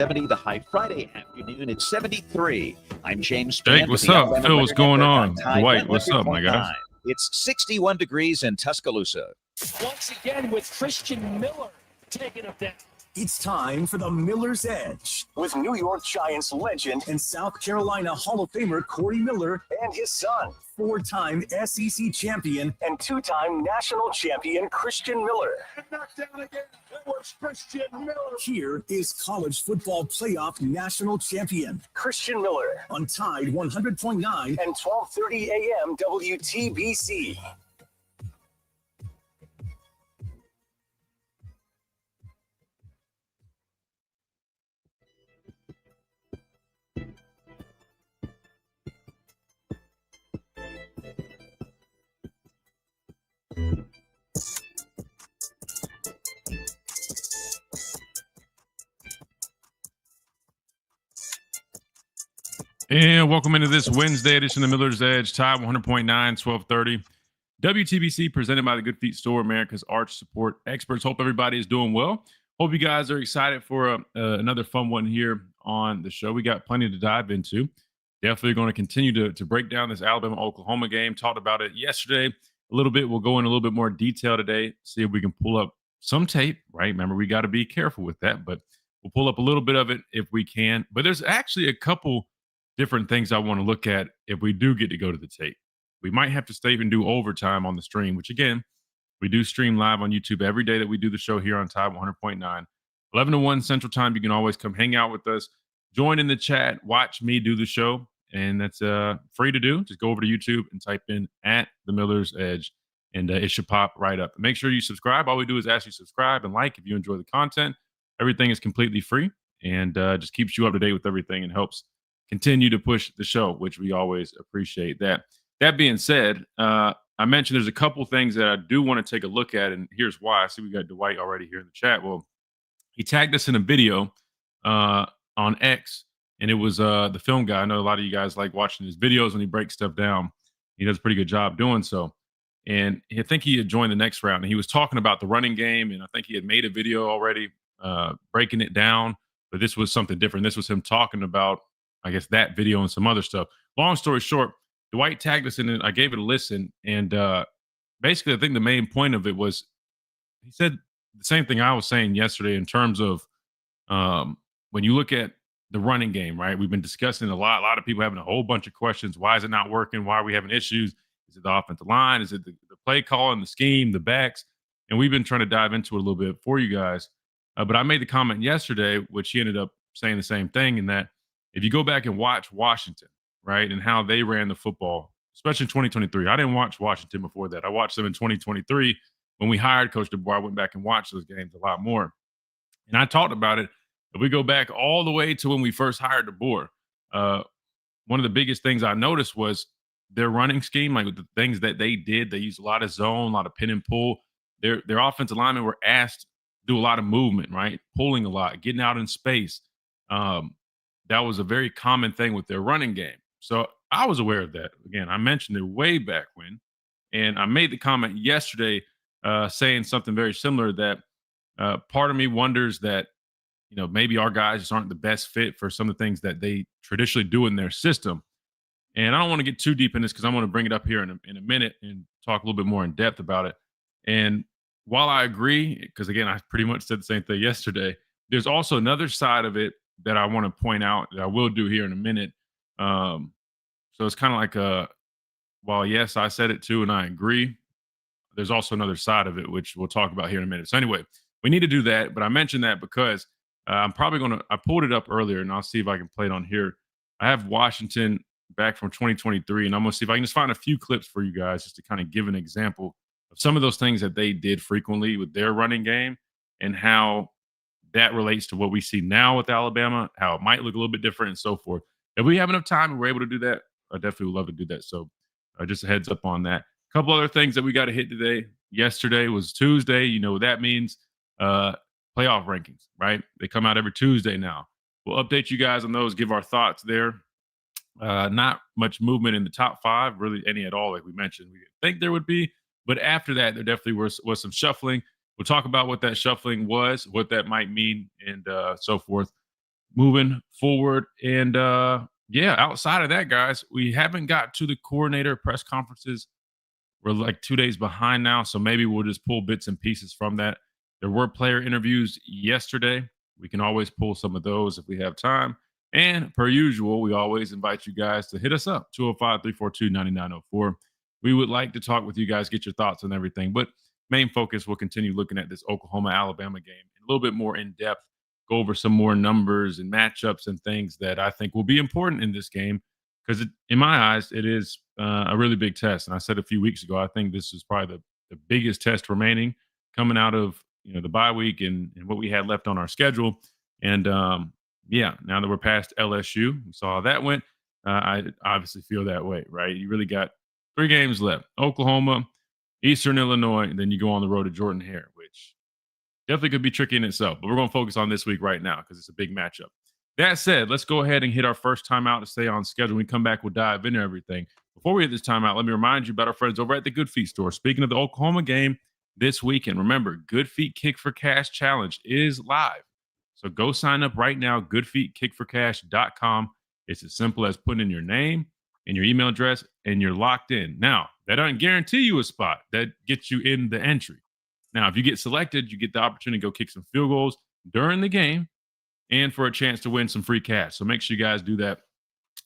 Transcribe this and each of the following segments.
70, the high Friday afternoon at 73. I'm James Jake, Spann what's with the up? Alabama Phil, what's Weather going Network on? Tide Dwight, what's up, my guys? 100.9. It's 61 degrees in Tuscaloosa. Once again with Christian Miller taking up that. It's time for the Miller's Edge with New York Giants legend and South Carolina Hall of Famer Corey Miller and his son, four-time SEC champion and two-time national champion Christian Miller. Knocked down again. That was Christian Miller. Here is college football playoff national champion Christian Miller on Tide 100.9 and 12:30 a.m. WTBC. And welcome into this Wednesday edition of the Miller's Edge, Tide 100.9, 1230. WTBC presented by the Good Feet Store, America's arch support experts. Hope everybody is doing well. Hope you guys are excited for another fun one here on the show. We got plenty to dive into. Definitely going to continue to break down this Alabama-Oklahoma game. Talked about it yesterday a little bit. We'll go in a little bit more detail today, see if we can pull up some tape, right? Remember, we got to be careful with that, but we'll pull up a little bit of it if we can. But there's actually a couple different things I want to look at if we do get to go to the tape. We might have to stay and do overtime on the stream, which again, we do stream live on YouTube every day that we do the show here on Tide 100.9. 11 to 1 Central Time. You can always come hang out with us, join in the chat, watch me do the show, and that's free to do. Just go over to YouTube and type in at the Miller's Edge, and it should pop right up. Make sure you subscribe. All we do is ask you subscribe and like if you enjoy the content. Everything is completely free and just keeps you up to date with everything and helps continue to push the show, which we always appreciate that. That being said, I mentioned there's a couple things that I do want to take a look at, and here's why. I see we got Dwight already here in the chat. Well, he tagged us in a video on X, and it was the film guy. I know a lot of you guys like watching his videos when he breaks stuff down. He does a pretty good job doing so. And I think he had joined the next round, and he was talking about the running game, and I think he had made a video already breaking it down, but this was something different. This was him talking about, I guess, that video and some other stuff. Long story short, Dwight tagged us in it. I gave it a listen. And basically, I think the main point of it was he said the same thing I was saying yesterday in terms of when you look at the running game, right? We've been discussing a lot. A lot of people having a whole bunch of questions. Why is it not working? Why are we having issues? Is it the offensive line? Is it the play call and the scheme, the backs? And we've been trying to dive into it a little bit for you guys. But I made the comment yesterday, which he ended up saying the same thing, in that if you go back and watch Washington, right, and how they ran the football, especially in 2023. I didn't watch Washington before that. I watched them in 2023 when we hired Coach DeBoer. I went back and watched those games a lot more. And I talked about it. If we go back all the way to when we first hired DeBoer, one of the biggest things I noticed was their running scheme, like the things that they did. They used a lot of zone, a lot of pin and pull. Their offensive linemen were asked to do a lot of movement, right, pulling a lot, getting out in space. That was a very common thing with their running game. So I was aware of that. Again, I mentioned it way back when, and I made the comment yesterday saying something very similar, that part of me wonders that, you know, maybe our guys just aren't the best fit for some of the things that they traditionally do in their system. And I don't want to get too deep in this because I want to bring it up here in a minute and talk a little bit more in depth about it. And while I agree, because again, I pretty much said the same thing yesterday, there's also another side of it that I want to point out that I will do here in a minute. So it's kind of like while yes, I said it too, and I agree, there's also another side of it, which we'll talk about here in a minute. So anyway, we need to do that. But I mentioned that because I'm probably I pulled it up earlier, and I'll see if I can play it on here. I have Washington back from 2023, and I'm going to see if I can just find a few clips for you guys just to kind of give an example of some of those things that they did frequently with their running game and how that relates to what we see now with Alabama, how it might look a little bit different and so forth. If we have enough time and we're able to do that, I definitely would love to do that. So just a heads up on that. A couple other things that we got to hit today. Yesterday was Tuesday. You know what that means. Playoff rankings, right? They come out every Tuesday now. We'll update you guys on those, give our thoughts there. Not much movement in the top five, really any at all, like we mentioned. We think there would be, but after that, there definitely was some shuffling. We'll talk about what that shuffling was, what that might mean, and so forth. moving forward. And outside of that, guys, we haven't got to the coordinator press conferences. We're like 2 days behind now, so maybe we'll just pull bits and pieces from that. There were player interviews yesterday. We can always pull some of those if we have time. And per usual, we always invite you guys to hit us up, 205-342-9904. We would like to talk with you guys, get your thoughts on everything. But main focus, we'll continue looking at this Oklahoma-Alabama game a little bit more in depth, go over some more numbers and matchups and things that I think will be important in this game because in my eyes, it is a really big test. And I said a few weeks ago, I think this is probably the biggest test remaining coming out of the bye week and what we had left on our schedule. And now that we're past LSU, we saw how that went. I obviously feel that way, right? You really got 3 games left: Oklahoma, Eastern Illinois, and then you go on the road to Jordan Hare, which definitely could be tricky in itself. But we're going to focus on this week right now because it's a big matchup. That said, let's go ahead and hit our first timeout to stay on schedule. When we come back, we'll dive into everything. Before we hit this timeout, let me remind you about our friends over at the Good Feet store. Speaking of the Oklahoma game this weekend, remember, Good Feet Kick for Cash Challenge is live. So go sign up right now, goodfeetkickforcash.com. It's as simple as putting in your name and your email address, and you're locked in. Now, that doesn't guarantee you a spot. That gets you in the entry. Now, if you get selected, you get the opportunity to go kick some field goals during the game and for a chance to win some free cash. So make sure you guys do that.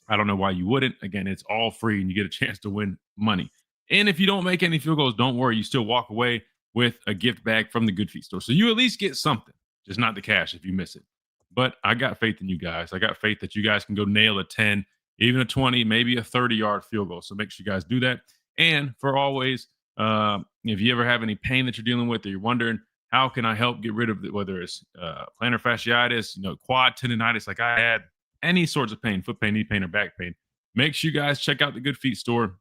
I don't know why you wouldn't. Again, it's all free and you get a chance to win money. And if you don't make any field goals, don't worry. You still walk away with a gift bag from the Good Feet store. So you at least get something, just not the cash if you miss it. But I got faith in you guys. I got faith that you guys can go nail a 10, even a 20, maybe a 30-yard field goal. So make sure you guys do that. And for always, if you ever have any pain that you're dealing with or you're wondering, how can I help get rid of it, whether it's plantar fasciitis, quad tendonitis, like I had, any sorts of pain, foot pain, knee pain, or back pain, make sure you guys check out the Good Feet store.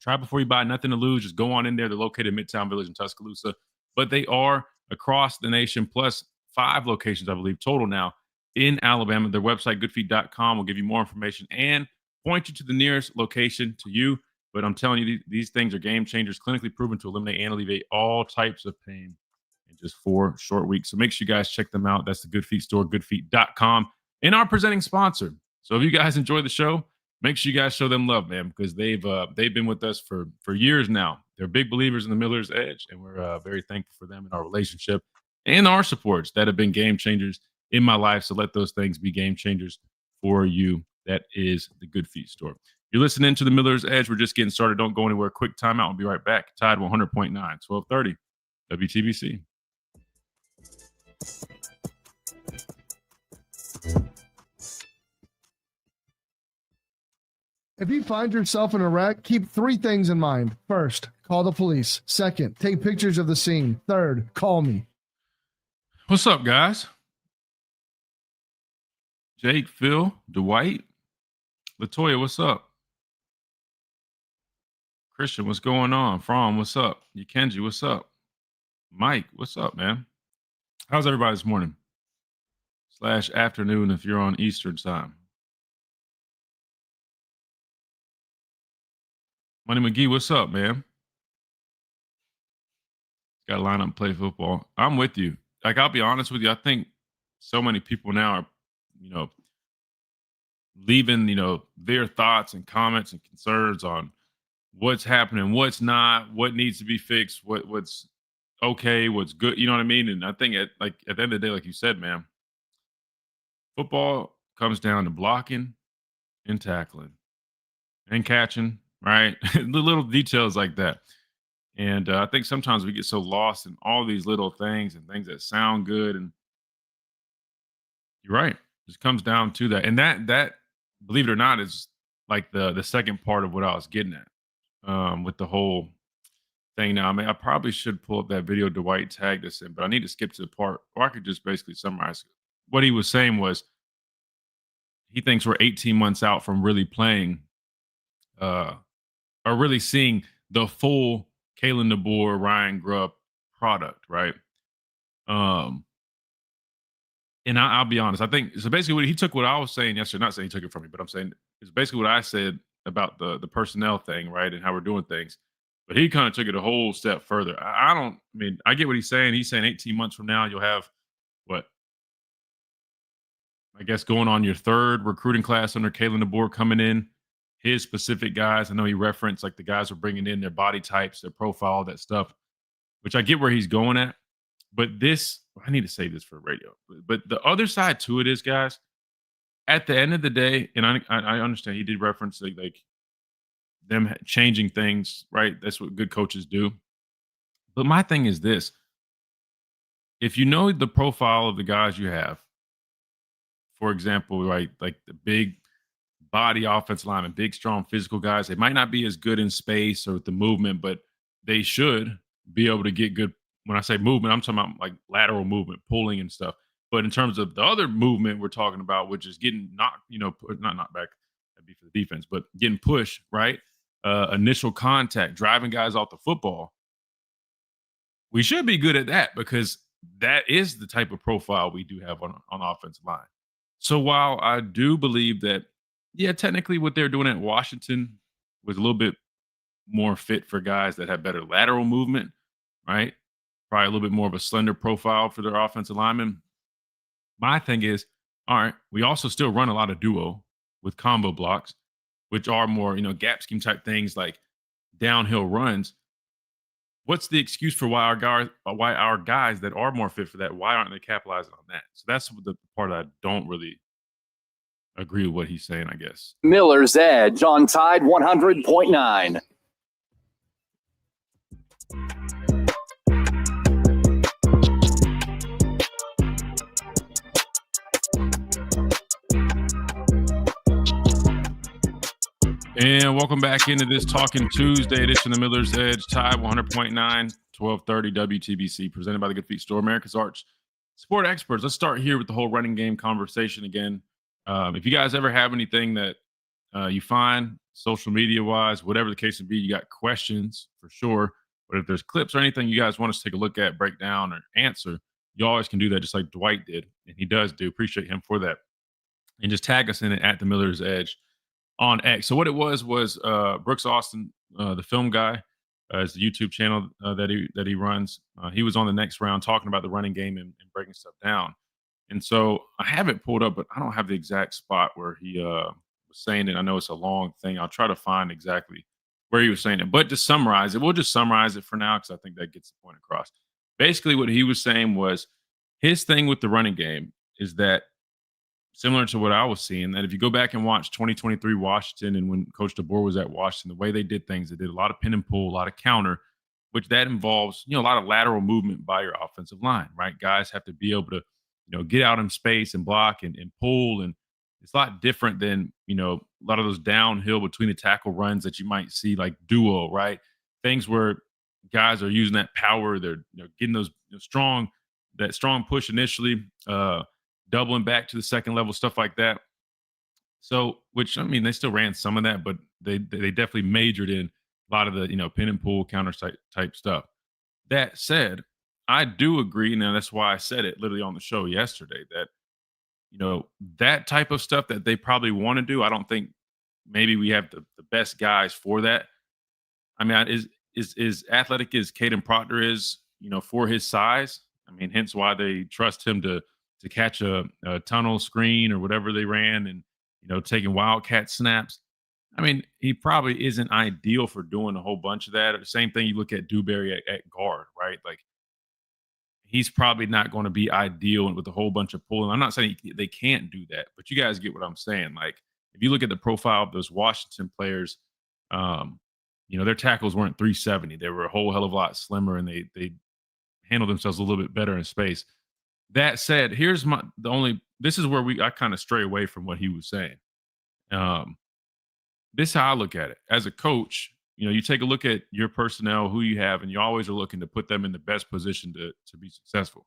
Try before you buy, nothing to lose. Just go on in there. They're located in Midtown Village in Tuscaloosa, but they are across the nation, plus 5 locations, I believe, total now in Alabama. Their website, goodfeet.com, will give you more information and point you to the nearest location to you. But I'm telling you, these things are game changers, clinically proven to eliminate and alleviate all types of pain in just 4 short weeks. So make sure you guys check them out. That's the Good Feet store, goodfeet.com, and our presenting sponsor. So if you guys enjoy the show, make sure you guys show them love, man, because they've been with us for years now. They're big believers in the Miller's Edge, and we're very thankful for them and our relationship and our supports that have been game changers in my life. So let those things be game changers for you. That is the Good Feet store. You're listening to the Miller's Edge. We're just getting started. Don't go anywhere. Quick timeout. We'll be right back. Tide 100.9, 1230, WTBC. If you find yourself in a wreck, keep 3 things in mind. First, call the police. Second, take pictures of the scene. Third, call me. What's up, guys? Jake, Phil, Dwight, Latoya, what's up? Christian, what's going on? From, what's up? Kenji, what's up? Mike, what's up, man? How's everybody this morning? / afternoon if you're on Eastern time. Money McGee, what's up, man? Got to line up and play football. I'm with you. Like, I'll be honest with you. I think so many people now are, leaving, their thoughts and comments and concerns on what's happening, what's not, what needs to be fixed, what's okay, what's good. You know what I mean? And I think at the end of the day, like you said, man, football comes down to blocking and tackling and catching, right? The little details like that. And I think sometimes we get so lost in all these little things and things that sound good. And you're right. It just comes down to that. And that, believe it or not, is like the second part of what I was getting at with the whole thing. Now, I mean, I probably should pull up that video Dwight tagged us in, but I need to skip to the part, or I could just basically summarize it. What he was saying was he thinks we're 18 months out from really playing or really seeing the full Kalen DeBoer, Ryan Grubb product, right? And I'll be honest, I think so. Basically, he took what I was saying yesterday. Not saying he took it from me, but I'm saying it's basically what I said about the personnel thing, right, and how we're doing things. But he kind of took it a whole step further. I get what he's saying. He's saying 18 months from now, you'll have what? I guess, going on your third recruiting class under Kalen DeBoer coming in, his specific guys. I know he referenced like the guys are bringing in their body types, their profile, that stuff, which I get where he's going at. But this, I need to say this for radio. But the other side to it is, guys, at the end of the day, and I understand he did reference like them changing things, right? That's what good coaches do. But my thing is this: if you know the profile of the guys you have, for example, right, like the big body offensive linemen, big, strong, physical guys, they might not be as good in space or with the movement, but they should be able to get good. When I say movement, I'm talking about like lateral movement, pulling and stuff. But in terms of the other movement we're talking about, which is getting knocked, not knocked back, that'd be for the defense, but getting pushed, right? Initial contact, driving guys off the football. We should be good at that because that is the type of profile we do have on offensive line. So while I do believe that, yeah, technically what they're doing at Washington was a little bit more fit for guys that have better lateral movement, right? Probably a little bit more of a slender profile for their offensive linemen. My thing is, all right, we also still run a lot of duo with combo blocks, which are more, gap scheme type things like downhill runs. What's the excuse for why our guys that are more fit for that, why aren't they capitalizing on that? So that's the part I don't really agree with what he's saying, I guess. Miller's Edge on Tide 100.9. And welcome back into this Talking Tuesday edition of Miller's Edge, Tide 100.9, 1230 WTBC, presented by the Good Feet Store, America's Arch Sport Experts. Let's start here with the whole running game conversation again. If you guys ever have anything that you find social media-wise, whatever the case may be, you got questions for sure. But if there's clips or anything you guys want us to take a look at, break down, or answer, you always can do that just like Dwight did. And he does do. Appreciate him for that. And just tag us in it at the Miller's Edge on X. So what it was Brooks Austin, the film guy, is the YouTube channel that he runs. He was on the next round talking about the running game and breaking stuff down. And so I have it pulled up, but I don't have the exact spot where he was saying it. I know it's a long thing. I'll try to find exactly where he was saying it. But to summarize it, we'll just summarize it for now because I think that gets the point across. Basically, what he was saying was his thing with the running game is that, similar to what I was seeing, that if you go back and watch 2023 Washington and when Coach DeBoer was at Washington, the way they did things, they did a lot of pin and pull, a lot of counter, which that involves, a lot of lateral movement by your offensive line, right? Guys have to be able to, get out in space and block and pull. And it's a lot different than, a lot of those downhill between the tackle runs that you might see like duo, right? Things where guys are using that power. They're getting those strong push initially, doubling back to the second level, stuff like that. So, which, they still ran some of that, but they definitely majored in a lot of the, pin and pull counter type stuff. That said, I do agree. Now, that's why I said it literally on the show yesterday that, that type of stuff that they probably want to do, I don't think maybe we have the best guys for that. Is athletic as Caden Proctor is, for his size. Hence why they trust him to catch a tunnel screen or whatever they ran and, taking wildcat snaps. He probably isn't ideal for doing a whole bunch of that. The same thing you look at Dewberry at guard, right? Like, he's probably not going to be ideal with a whole bunch of pulling. I'm not saying they can't do that, but you guys get what I'm saying. Like, if you look at the profile of those Washington players, their tackles weren't 370. They were a whole hell of a lot slimmer, and they handled themselves a little bit better in space. That said, this is where I kind of stray away from what he was saying. This is how I look at it. As a coach, you take a look at your personnel, who you have, and you always are looking to put them in the best position to be successful.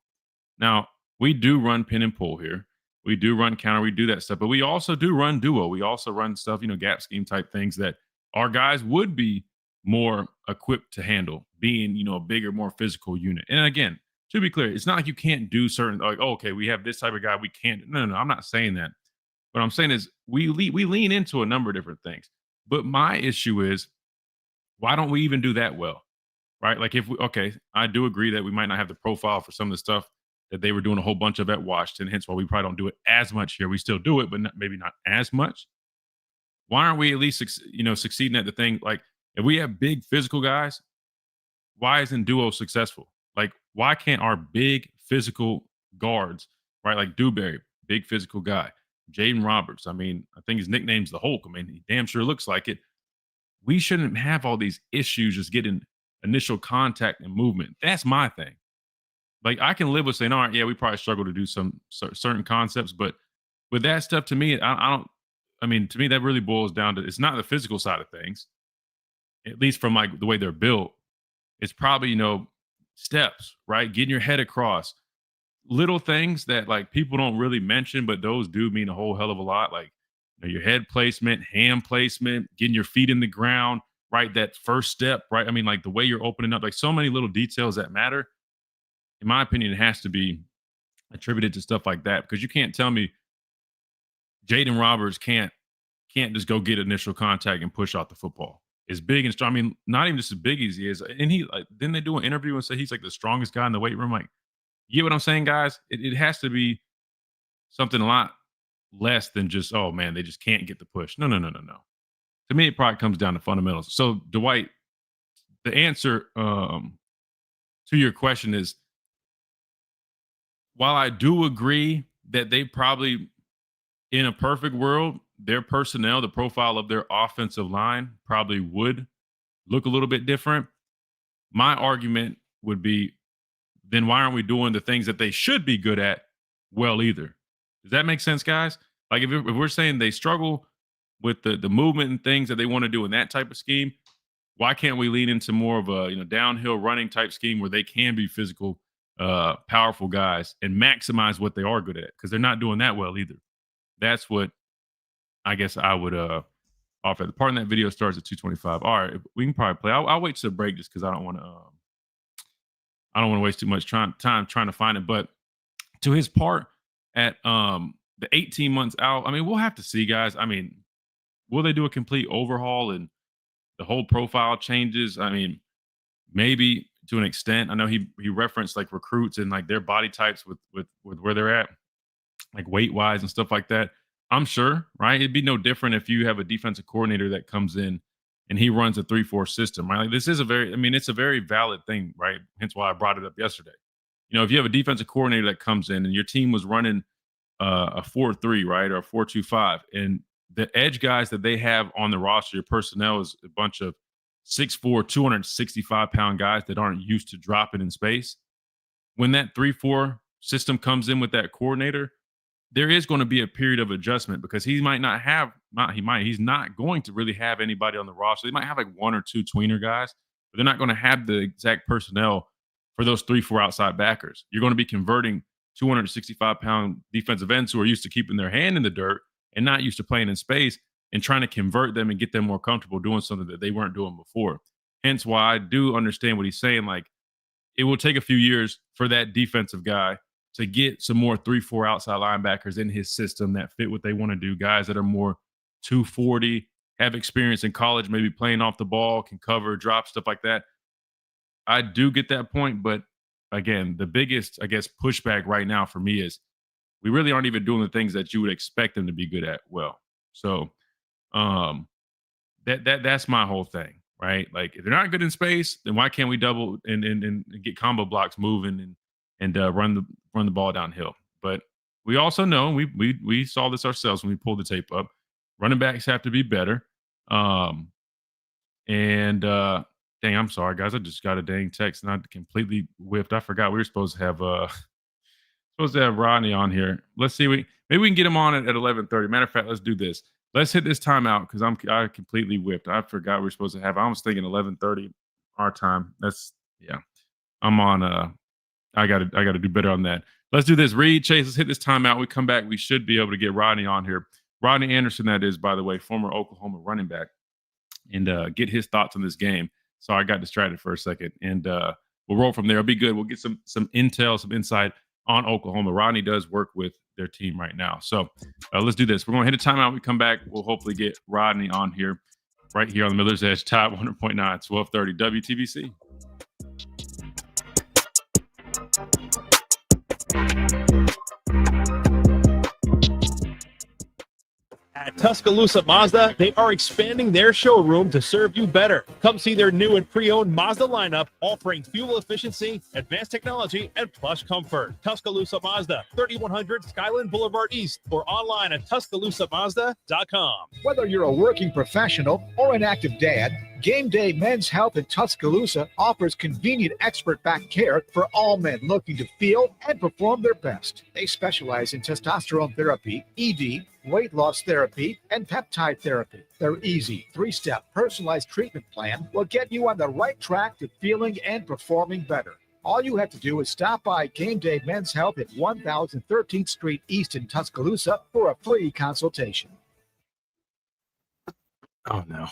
Now, we do run pin and pull here. We do run counter. We do that stuff, but we also do run duo. We also run stuff, gap scheme type things that our guys would be more equipped to handle, being, a bigger, more physical unit. And again, to be clear, it's not like you can't do certain, like, oh, okay, we have this type of guy. We can't. No, I'm not saying that. What I'm saying is we lean into a number of different things. But my issue is, why don't we even do that well, right? Like, I do agree that we might not have the profile for some of the stuff that they were doing a whole bunch of at Washington, hence why we probably don't do it as much here. We still do it, but maybe not as much. Why aren't we at least, succeeding at the thing? Like, if we have big physical guys, why isn't duo successful? Like, why can't our big physical guards, right? Like Dewberry, big physical guy. Jaden Roberts, I mean, I think his nickname's the Hulk. I mean, he damn sure looks like it. We shouldn't have all these issues just getting initial contact and movement. That's my thing. Like, I can live with saying, all right, yeah, we probably struggle to do some certain concepts, but with that stuff, to me, to me, that really boils down to, it's not the physical side of things, at least from like the way they're built. It's probably, steps, right? Getting your head across, little things that like people don't really mention, but those do mean a whole hell of a lot. Like, your head placement, hand placement, getting your feet in the ground, right? That first step, right? I mean, like the way you're opening up, like so many little details that matter. In my opinion, it has to be attributed to stuff like that, because you can't tell me Jaden Roberts can't just go get initial contact and push out the football. As big and strong. I mean, not even just as big as he is. And didn't they do an interview and say he's like the strongest guy in the weight room? Like, you get what I'm saying, guys? It has to be something a lot less than just, oh man, they just can't get the push. No. To me, it probably comes down to fundamentals. So, Dwight, the answer to your question is, while I do agree that they probably, in a perfect world, their personnel, the profile of their offensive line probably would look a little bit different. My argument would be, then why aren't we doing the things that they should be good at well either? Does that make sense, guys? Like, if we're saying they struggle with the movement and things that they want to do in that type of scheme, why can't we lean into more of a downhill running type scheme where they can be physical, powerful guys and maximize what they are good at? Because they're not doing that well either. That's what I guess I would offer. The part in that video starts at 2:25. All right, we can probably play. I'll wait to the break just because I don't want to waste too much time trying to find it. But to his part at the 18 months out, I mean, we'll have to see, guys. I mean, will they do a complete overhaul and the whole profile changes? I mean, maybe to an extent. I know he referenced like recruits and like their body types with where they're at, like weight wise and stuff like that. I'm sure, right? It'd be no different if you have a defensive coordinator that comes in and he runs a 3-4 system, right? Like, this is it's a very valid thing, right? Hence why I brought it up yesterday. If you have a defensive coordinator that comes in and your team was running a 4-3, right, or a 4-2-5, and the edge guys that they have on the roster, your personnel is a bunch of 6'4", 265-pound guys that aren't used to dropping in space. When that 3-4 system comes in with that coordinator, there is going to be a period of adjustment because he's not going to really have anybody on the roster. They might have like one or two tweener guys, but they're not going to have the exact personnel for those 3-4 outside backers. You're going to be converting 265-pound defensive ends who are used to keeping their hand in the dirt and not used to playing in space and trying to convert them and get them more comfortable doing something that they weren't doing before. Hence why I do understand what he's saying. Like, it will take a few years for that defensive guy to get some more 3-4 outside linebackers in his system that fit what they want to do. Guys that are more 240, have experience in college, maybe playing off the ball, can cover, drop, stuff like that. I do get that point. But again, the biggest, I guess, pushback right now for me is we really aren't even doing the things that you would expect them to be good at well. So that's my whole thing, right? Like, if they're not good in space, then why can't we double and get combo blocks moving and run the ball downhill? But we also know, we saw this ourselves when we pulled the tape up, running backs have to be better. Dang, I'm sorry, guys. I just got a dang text and I completely whiffed. I forgot we were supposed to have Rodney on here. Let's see. Maybe we can get him on at 11:30. Matter of fact, let's do this. Let's hit this timeout because I completely whiffed. I forgot we were supposed to have. I was thinking 11:30 our time. I'm on. I gotta do better on that. Let's do this. Reed, Chase, let's hit this timeout. We come back. We should be able to get Rodney on here. Rodney Anderson, that is, by the way, former Oklahoma running back, and get his thoughts on this game. So I got distracted for a second, and we'll roll from there. It'll be good. We'll get some intel, some insight on Oklahoma. Rodney does work with their team right now. So let's do this. We're going to hit a timeout. We come back. We'll hopefully get Rodney on here, right here on the Miller's Edge, Tide 100.9, 1230 WTBC. At Tuscaloosa Mazda, they are expanding their showroom to serve you better. Come see their new and pre-owned Mazda lineup, offering fuel efficiency, advanced technology, and plush comfort. Tuscaloosa Mazda, 3100 Skyland Boulevard East, or online at TuscaloosaMazda.com. Whether you're a working professional or an active dad, Game Day Men's Health in Tuscaloosa offers convenient expert back care for all men looking to feel and perform their best. They specialize in testosterone therapy, ED, weight loss therapy, and peptide therapy. Their easy 3-step personalized treatment plan will get you on the right track to feeling and performing better. All you have to do is stop by Game Day Men's Health at 1013th Street East in Tuscaloosa for a free consultation. Oh, no.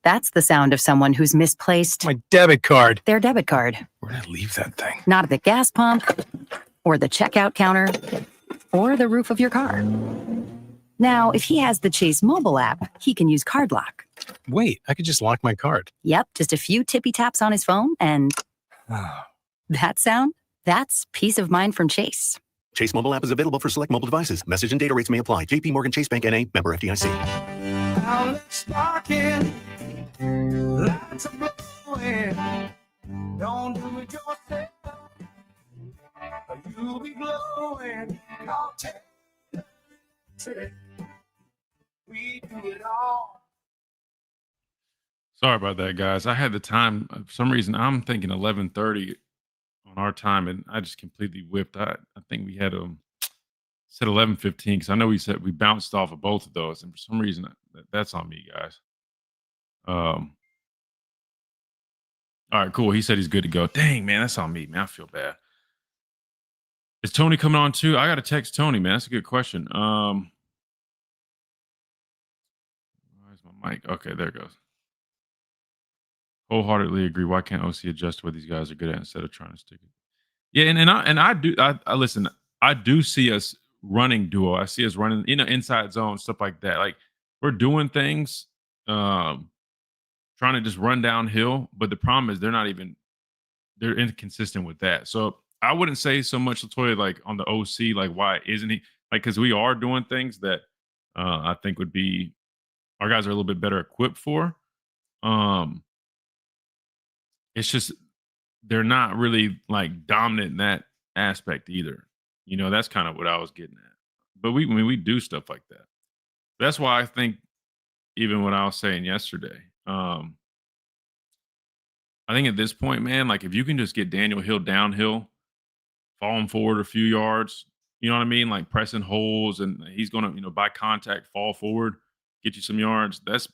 That's the sound of someone who's misplaced My debit card. their debit card. Where'd I leave that thing? Not at the gas pump, or the checkout counter, or the roof of your car. Now, if he has the Chase mobile app, he can use Card Lock. Wait, I could just lock my card. Yep, just a few tippy taps on his phone, and that sound? That's peace of mind from Chase. Chase mobile app is available for select mobile devices. Message and data rates may apply. JP Morgan Chase Bank N.A. Member FDIC. Don't do it yourself. You'll be glowing. We do it all. Sorry about that, guys. I had the time. For some reason, I'm thinking 11:30 on our time, and I just completely whipped. I think we had said 11:15 because I know we bounced off of both of those, and for some reason that's on me, guys. All right, cool. He said he's good to go. Dang, man, that's on me, man. I feel bad. Is Tony coming on too? I got to text Tony, man. That's a good question. Where's my mic? Okay, there it goes. Wholeheartedly agree. Why can't OC adjust what these guys are good at instead of trying to stick it? Yeah, and I listen. I do see us running duo. I see us running, inside zone, stuff like that. Like we're doing things, trying to just run downhill. But the problem is they're inconsistent with that. So I wouldn't say so much, Latoya, like on the OC, like why isn't he like? Because we are doing things that I think would be our guys are a little bit better equipped for. It's just they're not really like dominant in that aspect either. That's kind of what I was getting at. But we do stuff like that. That's why I think even what I was saying yesterday, I think at this point, man, like if you can just get Daniel Hill downhill, falling forward a few yards, you know what I mean? Like pressing holes and he's going to, by contact, fall forward, get you some yards. That's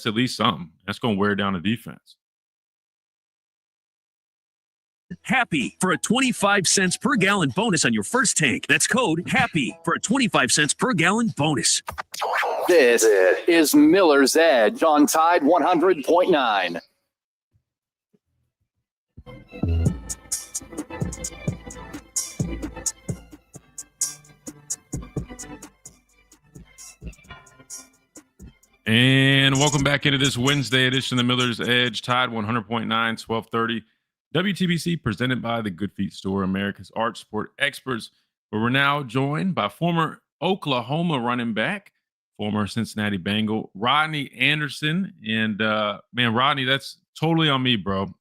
at least something. That's going to wear down the defense. HAPPY for a 25 cents per gallon bonus on your first tank. That's code HAPPY for a 25 cents per gallon bonus. This is Miller's Edge on Tide 100.9. And welcome back into this Wednesday edition of the Miller's Edge, Tide 100.9, 1230. WTBC presented by the Good Feet Store, America's arch sport experts, where we're now joined by former Oklahoma running back, former Cincinnati Bengal, Rodney Anderson. And, man, Rodney, that's totally on me, bro.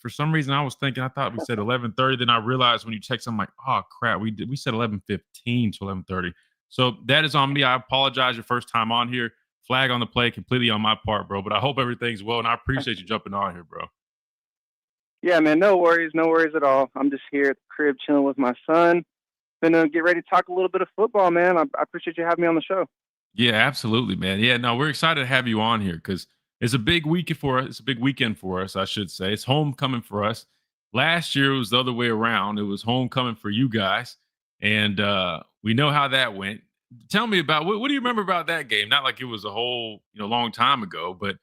For some reason, I thought we said 11:30. Then I realized when you text, I'm like, oh, crap, we said 11:15 to 11:30. So that is on me. I apologize your first time on here. Flag on the play, completely on my part, bro. But I hope everything's well, and I appreciate you jumping on here, bro. Yeah, man, no worries at all. I'm just here at the crib chilling with my son. Gonna get ready to talk a little bit of football, man. I appreciate you having me on the show. Yeah, absolutely, man. Yeah, no, we're excited to have you on here because it's a big week for us. It's a big weekend for us, I should say. It's homecoming for us. Last year it was the other way around. It was homecoming for you guys, and we know how that went. Tell me about what do you remember about that game? Not like it was a whole long time ago, but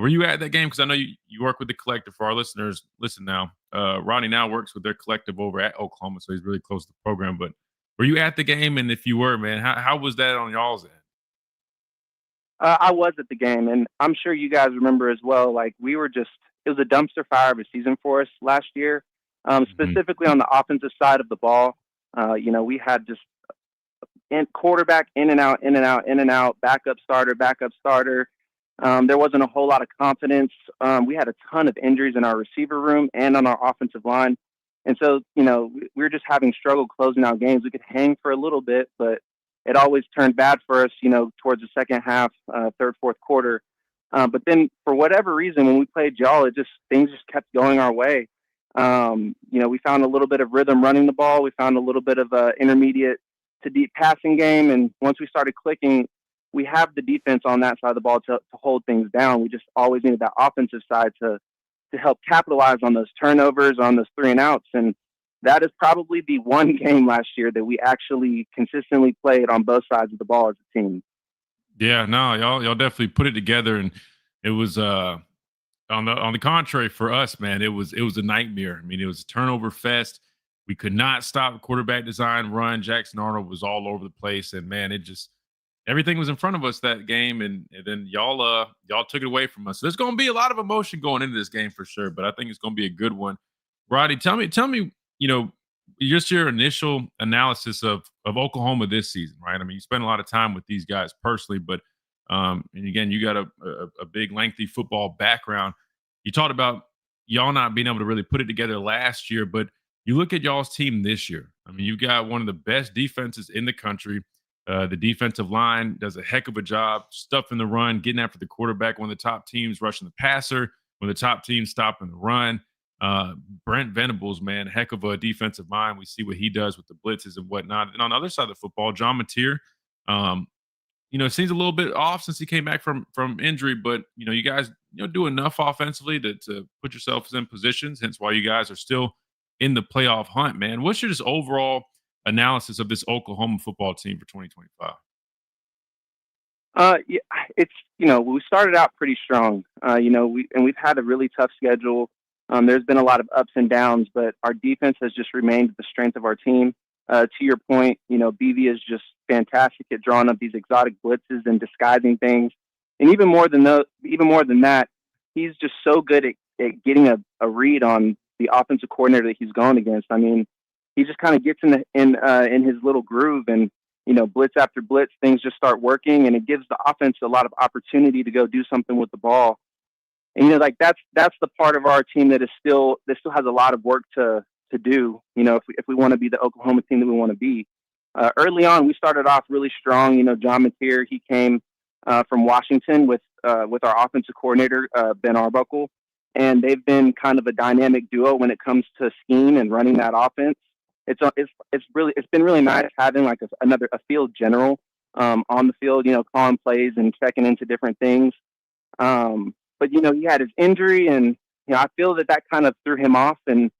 were you at that game? Because I know you work with the collective. For our listeners, listen now. Ronnie now works with their collective over at Oklahoma, so he's really close to the program. But were you at the game? And if you were, man, how was that on y'all's end? I was at the game, and I'm sure you guys remember as well. Like it was a dumpster fire of a season for us last year, specifically on the offensive side of the ball. We had just quarterback in and out, in and out, in and out, backup starter, backup starter. There wasn't a whole lot of confidence. We had a ton of injuries in our receiver room and on our offensive line. And so, we were just having struggle closing out games. We could hang for a little bit, but it always turned bad for us, towards the second half, third, fourth quarter. But then for whatever reason, when we played y'all, things just kept going our way. We found a little bit of rhythm running the ball. We found a little bit of intermediate to deep passing game. And once we started clicking, we have the defense on that side of the ball to hold things down. We just always needed that offensive side to help capitalize on those turnovers, on those 3 and outs. And that is probably the one game last year that we actually consistently played on both sides of the ball as a team. Yeah, no, y'all definitely put it together, and it was on the contrary for us, man. It was a nightmare. I mean, it was a turnover fest. We could not stop quarterback design run. Jackson Arnold was all over the place, and man, everything was in front of us that game, and then y'all took it away from us. So there's going to be a lot of emotion going into this game for sure, but I think it's going to be a good one. Roddy, tell me, just your initial analysis of Oklahoma this season, right? I mean, you spent a lot of time with these guys personally, but and again, you got a big, lengthy football background. You talked about y'all not being able to really put it together last year, but you look at y'all's team this year. I mean, you've got one of the best defenses in the country. The defensive line does a heck of a job stuffing the run, getting after the quarterback. One of the top teams rushing the passer. One of the top teams stopping the run. Brent Venables, man, heck of a defensive mind. We see what he does with the blitzes and whatnot. And on the other side of the football, John Mateer, seems a little bit off since he came back from injury, but you guys do enough offensively to put yourselves in positions. Hence why you guys are still in the playoff hunt, man. What's your just overall analysis of this Oklahoma football team for 2025? We started out pretty strong. We've had a really tough schedule. There's been a lot of ups and downs, but our defense has just remained the strength of our team. To your point, BV is just fantastic at drawing up these exotic blitzes and disguising things. And even more than that, he's just so good at getting a read on the offensive coordinator that he's going against. I mean, he just kind of gets in his little groove, and blitz after blitz, things just start working, and it gives the offense a lot of opportunity to go do something with the ball. And that's the part of our team that still has a lot of work to do. If we want to be the Oklahoma team that we want to be. Early on, we started off really strong. John Mateer, he came from Washington with our offensive coordinator Ben Arbuckle, and they've been kind of a dynamic duo when it comes to scheme and running that offense. It's been really nice having like a field general on the field, calling plays and checking into different things. But he had his injury, and I feel that kind of threw him off, and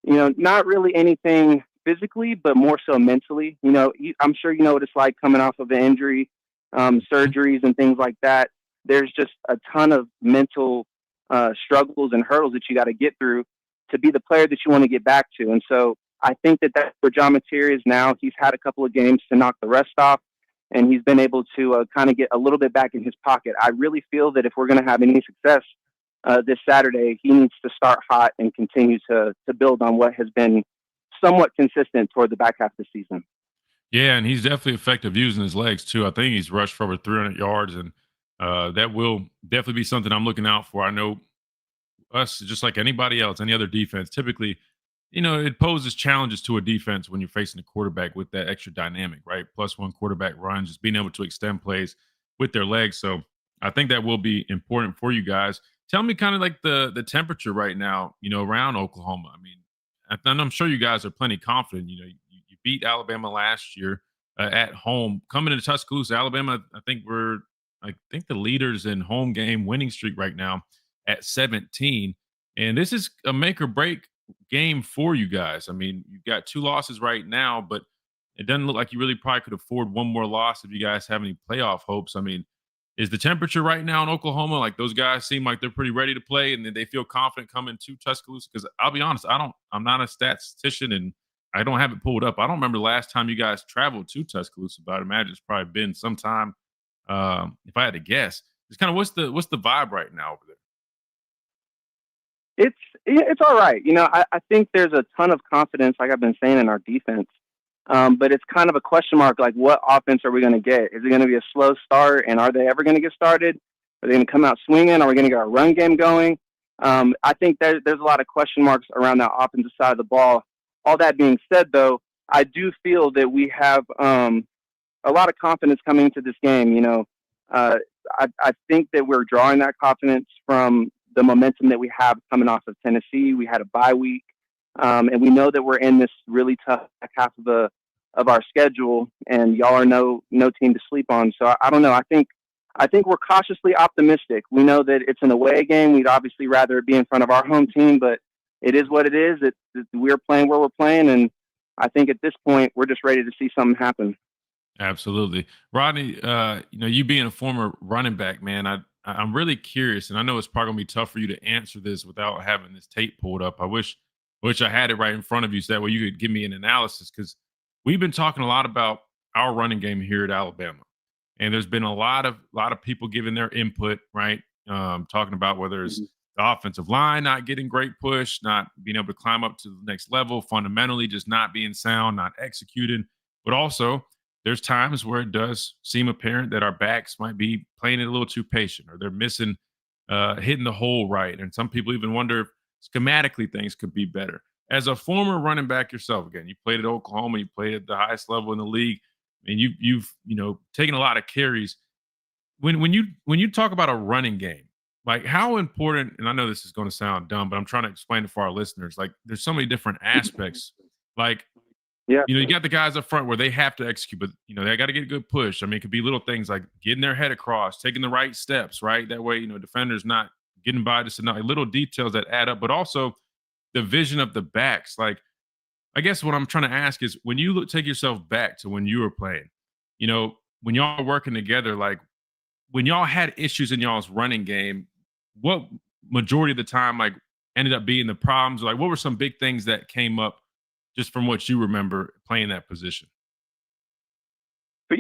not really anything physically, but more so mentally. I'm sure you know what it's like coming off of an injury, surgeries and things like that. There's just a ton of mental struggles and hurdles that you got to get through to be the player that you want to get back to. And so I think that's where John Mateer is now. He's had a couple of games to knock the rest off, and he's been able to kind of get a little bit back in his pocket. I really feel that if we're going to have any success this Saturday, he needs to start hot and continue to build on what has been somewhat consistent toward the back half of the season. Yeah, and he's definitely effective using his legs too. I think he's rushed for over 300 yards, and that will definitely be something I'm looking out for. I know us, just like anybody else, any other defense, typically, it poses challenges to a defense when you're facing a quarterback with that extra dynamic, right? Plus one quarterback runs, just being able to extend plays with their legs. So I think that will be important for you guys. Tell me kind of like the temperature right now, around Oklahoma. I mean, and I'm sure you guys are plenty confident. You beat Alabama last year at home. Coming into Tuscaloosa, Alabama, I think the leaders in home game winning streak right now at 17. And this is a make or break game for you guys. I mean, you've got 2 losses right now, but it doesn't look like you really probably could afford one more loss if you guys have any playoff hopes. I mean, is the temperature right now in Oklahoma, like those guys seem like they're pretty ready to play and they feel confident coming to Tuscaloosa? Because I'll be honest, I'm not a statistician and I don't have it pulled up. I don't remember the last time you guys traveled to Tuscaloosa, but I'd imagine it's probably been some time. If I had to guess, it's kind of what's the vibe right now over there? It's all right. I think there's a ton of confidence, like I've been saying, in our defense. But it's kind of a question mark, like what offense are we going to get? Is it going to be a slow start, and are they ever going to get started? Are they going to come out swinging? Are we going to get our run game going? I think there's a lot of question marks around that offensive side of the ball. All that being said, though, I do feel that we have a lot of confidence coming into this game. You know, I think that we're drawing that confidence from the momentum that we have coming off of Tennessee. We had a bye week, and we know that we're in this really tough half of our schedule, and y'all are no team to sleep on. So I don't know. I think we're cautiously optimistic. We know that it's an away game. We'd obviously rather it be in front of our home team, but it is what it is. We're playing where we're playing, and I think at this point we're just ready to see something happen. Absolutely. Rodney, you being a former running back, man, I'm really curious, and I know it's probably going to be tough for you to answer this without having this tape pulled up. I wish I had it right in front of you so that way you could give me an analysis, because we've been talking a lot about our running game here at Alabama. And there's been a lot of people giving their input, right? Talking about whether it's the offensive line not getting great push, not being able to climb up to the next level, fundamentally just not being sound, not executing. But also, there's times where it does seem apparent that our backs might be playing it a little too patient, or they're missing, hitting the hole right. And some people even wonder if schematically things could be better. As a former running back yourself, again, you played at Oklahoma, you played at the highest level in the league, and you've taken a lot of carries. When you talk about a running game, like how important, and I know this is going to sound dumb, but I'm trying to explain it for our listeners. Like there's so many different aspects. Like, you got the guys up front where they have to execute, but they got to get a good push. I mean, it could be little things like getting their head across, taking the right steps, right? That way, defenders not getting by just enough, little details that add up, but also the vision of the backs. Like, I guess what I'm trying to ask is, when you take yourself back to when you were playing, when y'all are working together, like when y'all had issues in y'all's running game, what majority of the time like ended up being the problems? Like, what were some big things that came up just from what you remember playing that position? But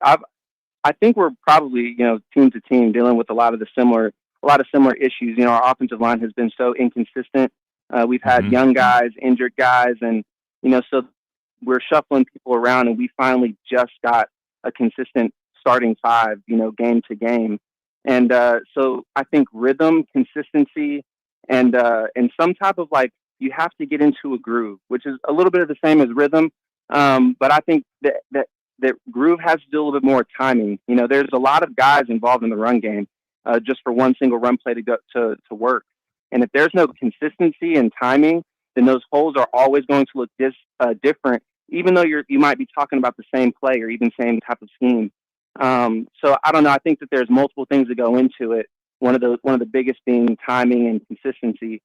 I think we're probably team to team dealing with a lot of similar issues. Our offensive line has been so inconsistent. We've had young guys, injured guys, and so we're shuffling people around, and we finally just got a consistent starting five, game to game. And so I think rhythm, consistency, and some type of you have to get into a groove, which is a little bit of the same as rhythm. But I think that groove has to do a little bit more timing. There's a lot of guys involved in the run game just for one single run play to go to work. And if there's no consistency and timing, then those holes are always going to look different, even though you might be talking about the same play or even same type of scheme. So I don't know. I think that there's multiple things that go into it. One of the biggest being timing and consistency.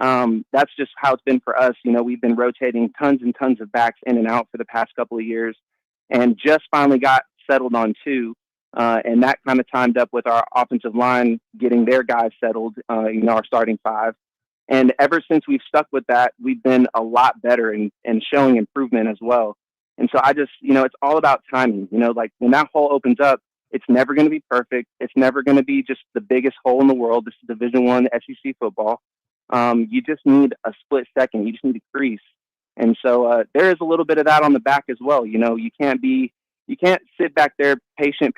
That's just how it's been for us. We've been rotating tons and tons of backs in and out for the past couple of years, and just finally got settled on two. And that kind of timed up with our offensive line getting their guys settled, our starting five. And ever since we've stuck with that, we've been a lot better and showing improvement as well. And so I just, it's all about timing. Like when that hole opens up, it's never going to be perfect. It's never going to be just the biggest hole in the world. This is Division I SEC football. You just need a split second. You just need a crease. And so there is a little bit of that on the back as well. You can't sit back there patient,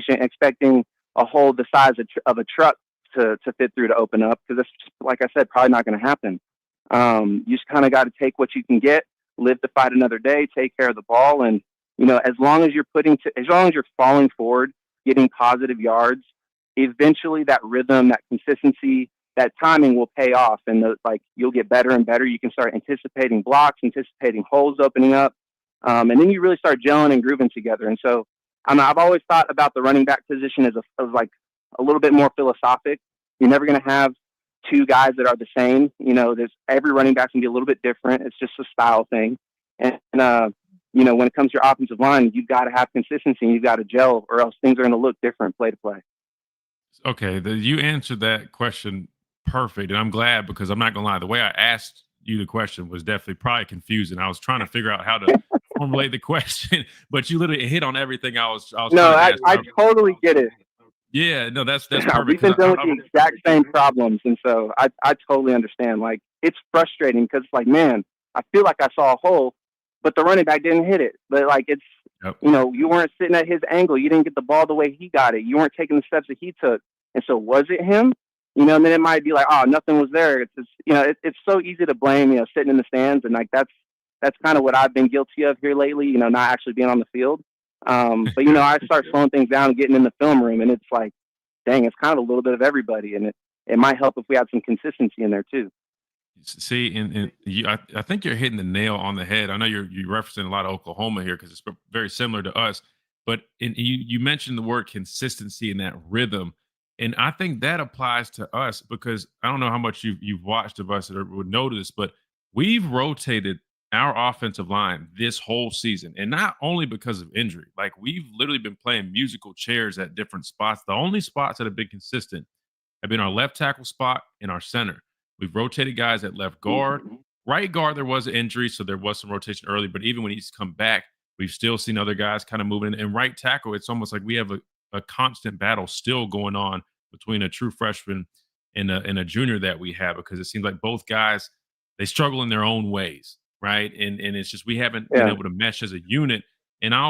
expecting a hole the size of a truck to fit through to open up, because that's just, like I said, probably not going to happen. You just kind of got to take what you can get, live to fight another day, take care of the ball, and as long as you're falling forward, getting positive yards, eventually that rhythm, that consistency, that timing will pay off, and you'll get better and better. You can start anticipating blocks, anticipating holes opening up. And then you really start gelling and grooving together. And so I've always thought about the running back position as a little bit more philosophic. You're never going to have two guys that are the same. Every running back can be a little bit different. It's just a style thing. And when it comes to your offensive line, you've got to have consistency and you've got to gel, or else things are going to look different play to play. Okay. You answered that question perfect. And I'm glad, because I'm not going to lie, the way I asked you the question was definitely probably confusing. I was trying to figure out how to formulate the question, but you literally hit on everything I was No, I totally get it. Yeah, no, that's perfect. We've been dealing with the exact same problems, and so I totally understand. It's frustrating because man, I feel like I saw a hole, but the running back didn't hit it. But like it's, you know, you weren't sitting at his angle. You didn't get the ball the way he got it. You weren't taking the steps that he took. And so was it him? You know, and then it might be like, oh, nothing was there. It's just, you know, it's so easy to blame, you know, sitting in the stands. And like, that's kind of what I've been guilty of here lately, you know, not actually being on the field. But, you know, I start slowing things down and getting in the film room, and it's like, dang, it's kind of a little bit of everybody. And it might help if we had some consistency in there too. See, and I think you're hitting the nail on the head. I know you're referencing a lot of Oklahoma here because it's very similar to us. But you mentioned the word consistency and that rhythm. And I think that applies to us because I don't know how much you've watched of us or would notice, but we've rotated our offensive line this whole season. And not only because of injury. Like, we've literally been playing musical chairs at different spots. The only spots that have been consistent have been our left tackle spot and our center. We've rotated guys at left guard. Right guard, there was an injury, so there was some rotation early. But even when he's come back, we've still seen other guys kind of moving. And right tackle, it's almost like we have a constant battle still going on between a true freshman and a junior that we have, because it seems like both guys, they struggle in their own ways, right? And it's just we haven't been able to mesh as a unit. And I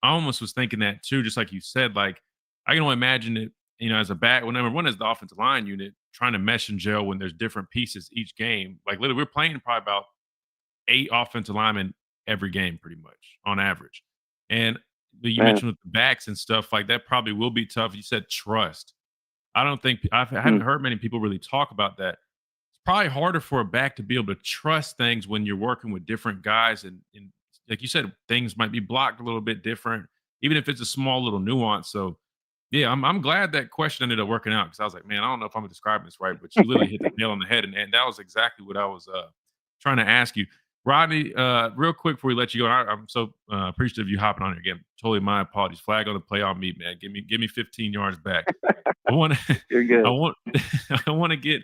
almost was thinking that too, just like you said. Like, I can only imagine it, you know, as a back, whenever one is the offensive line unit, trying to mesh and gel when there's different pieces each game. Like, literally, we're playing probably about 8 offensive linemen every game, pretty much on average. And you mentioned with the backs and stuff like that, probably will be tough. You said trust. I haven't heard many people really talk about that. It's probably harder for a back to be able to trust things when you're working with different guys. And like you said, things might be blocked a little bit different, even if it's a small little nuance. So, yeah, I'm glad that question ended up working out, because I was like, man, I don't know if I'm describing this right, but you literally hit the nail on the head. And that was exactly what I was trying to ask you. Rodney, real quick before we let you go, I'm so appreciative of you hopping on here again. Totally my apologies. Flag on the play on me, man. Give me 15 yards back. You're good. I want to get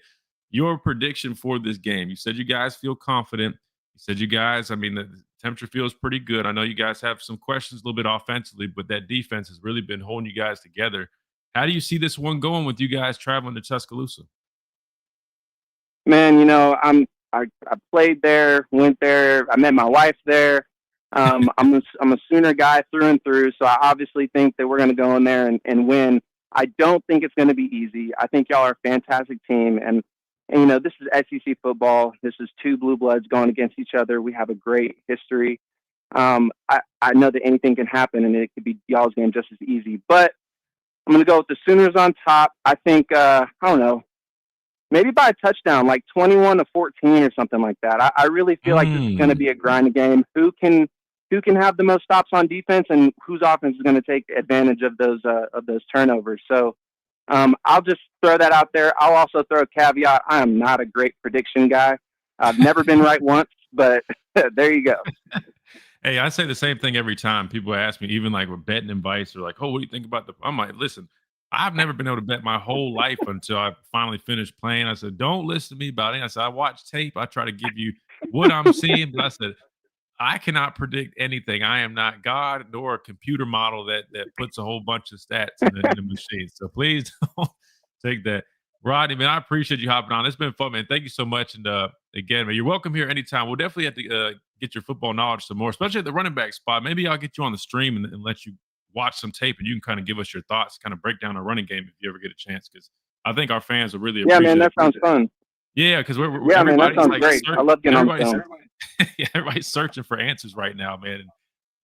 your prediction for this game. You said you guys feel confident. You said you guys, I mean, the temperature feels pretty good. I know you guys have some questions a little bit offensively, but that defense has really been holding you guys together. How do you see this one going with you guys traveling to Tuscaloosa? Man, you know, I played there, went there. I met my wife there. I'm a Sooner guy through and through, so I obviously think that we're going to go in there and win. I don't think it's going to be easy. I think y'all are a fantastic team, and you know, this is SEC football. This is 2 blue bloods going against each other. We have a great history. I know that anything can happen, and it could be y'all's game just as easy. But I'm going to go with the Sooners on top. I think I don't know, maybe by a touchdown, like 21-14 or something like that. I really feel like this is going to be a grinding game. Who can have the most stops on defense, and whose offense is going to take advantage of those turnovers? So I'll just throw that out there. I'll also throw a caveat. I am not a great prediction guy. I've never been right once, but there you go. Hey, I say the same thing every time people ask me, even like with betting advice, or like, oh, what do you think about I'm like, listen, I've never been able to bet my whole life until I finally finished playing. I said, don't listen to me about it. I said, I watch tape. I try to give you what I'm seeing. But I said, I cannot predict anything. I am not God nor a computer model that puts a whole bunch of stats in the machine. So please don't take that. Rodney, man, I appreciate you hopping on. It's been fun, man. Thank you so much. And again, man, you're welcome here anytime. We'll definitely have to get your football knowledge some more, especially at the running back spot. Maybe I'll get you on the stream and let you watch some tape, and you can kind of give us your thoughts, kind of break down our running game if you ever get a chance, because I think our fans will really appreciate it. Yeah, man, that sounds fun. Yeah, because we're man, that sounds like great. I love getting on film. Yeah, everybody's searching for answers right now, man. And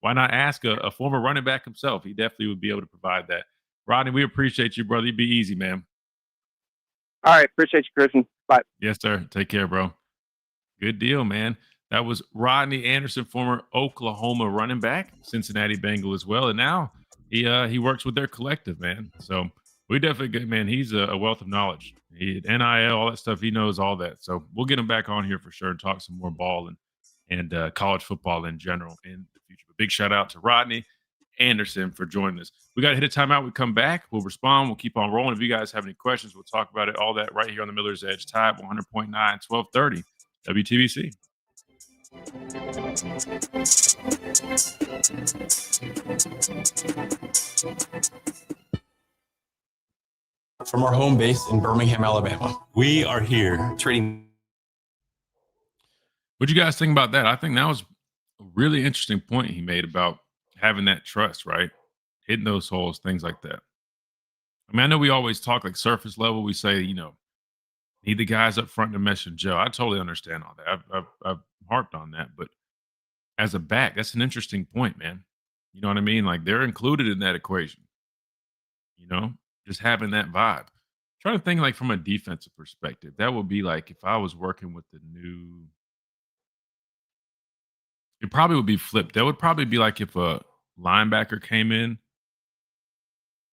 why not ask a former running back himself? He definitely would be able to provide that. Rodney, we appreciate you, brother. You be easy, man. All right, appreciate you, Christian. Bye. Yes, sir. Take care, bro. Good deal, man. That was Rodney Anderson, former Oklahoma running back, Cincinnati Bengal as well, and now he works with their collective, man. So we definitely get, man. He's a wealth of knowledge. NIL, all that stuff. He knows all that. So we'll get him back on here for sure and talk some more ball and college football in general in the future. But big shout out to Rodney Anderson for joining us. We got to hit a timeout. We come back. We'll respond. We'll keep on rolling. If you guys have any questions, we'll talk about it. All that right here on the Miller's Edge. Tide 100.9, 1230 WTBC. From our home base in Birmingham, Alabama, we are here trading. What you guys think about that? I think that was a really interesting point he made about having that trust, right? Hitting those holes, things like that. I mean, I know we always talk like surface level. We say, need the guys up front to mesh and gel. I totally understand all that. I've harped on that, but as a back, that's an interesting point, man. You know what I mean? Like they're included in that equation. Just having that vibe. Trying to think like from a defensive perspective, that would be like if I was working with the new. It probably would be flipped. That would probably be like if a linebacker came in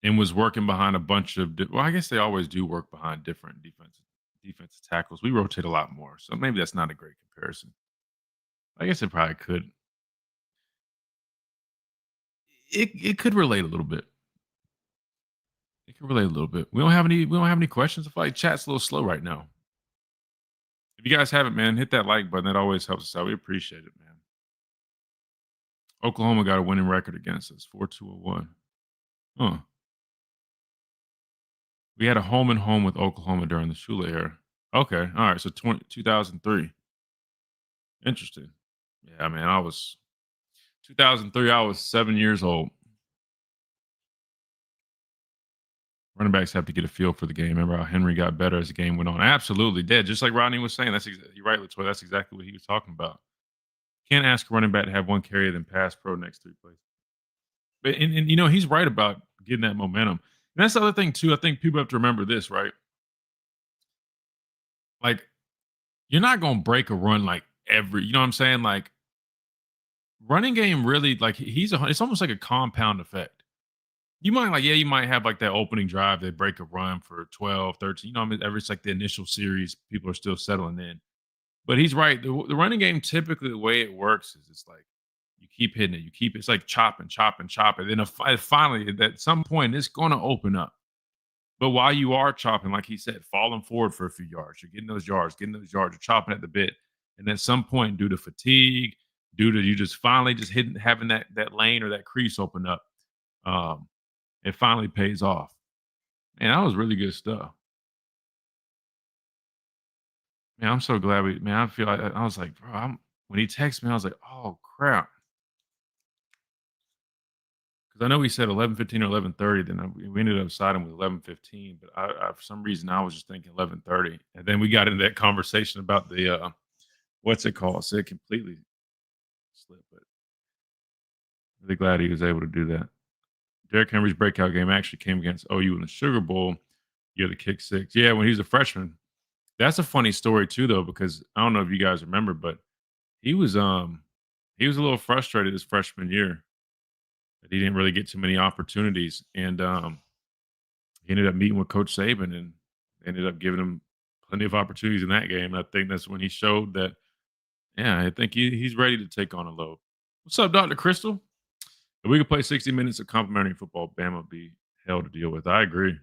and was working behind a bunch of. Well, I guess they always do work behind different defensive tackles. We rotate a lot more, so maybe that's not a great comparison. I guess it probably could. It could relate a little bit. It could relate a little bit. We don't have any questions. I feel like chat's a little slow right now. If you guys haven't, man, hit that like button. That always helps us out. We appreciate it, man. Oklahoma got a winning record against us, 4-2-1. Huh. We had a home and home with Oklahoma during the Shula era. Okay, all right. So 2003. Interesting. Yeah, man. 2003. I was 7 years old. Running backs have to get a feel for the game. Remember how Henry got better as the game went on? Absolutely did. Just like Rodney was saying, you're right, Latoya. That's exactly what he was talking about. Can't ask a running back to have one carry then pass pro next 3 plays. But and he's right about getting that momentum. And that's the other thing too. I think people have to remember this, right? Like, you're not gonna break a run like every. You know what I'm saying? Like, running game really like it's almost like a compound effect. You might have like that opening drive, they break a run for 12, 13. It's like the initial series, people are still settling in. But he's right. The running game, typically the way it works is it's like you keep hitting it. It's like chopping. Then finally, at some point, it's going to open up. But while you are chopping, like he said, falling forward for a few yards, you're getting those yards, you're chopping at the bit. And at some point, due to fatigue, due to you just finally just having that lane or that crease open up, it finally pays off. Man, that was really good stuff. Man, I'm so glad I feel like I was like, bro, when he texted me, I was like, oh crap. Because I know he said 11:15 or 11:30, then we ended up siding with 11:15, but I for some reason I was just thinking 11:30. And then we got into that conversation about the what's it called? So it completely slipped, but really glad he was able to do that. Derrick Henry's breakout game actually came against OU in the Sugar Bowl. Yeah, the kick six. Yeah, when he was a freshman. That's a funny story too, though, because I don't know if you guys remember, but he was a little frustrated his freshman year that he didn't really get too many opportunities, and he ended up meeting with Coach Saban and ended up giving him plenty of opportunities in that game. I think that's when he showed that. Yeah, I think he's ready to take on a load. What's up, Dr. Crystal? If we could play 60 minutes of complimentary football, Bama would be hell to deal with. I agree.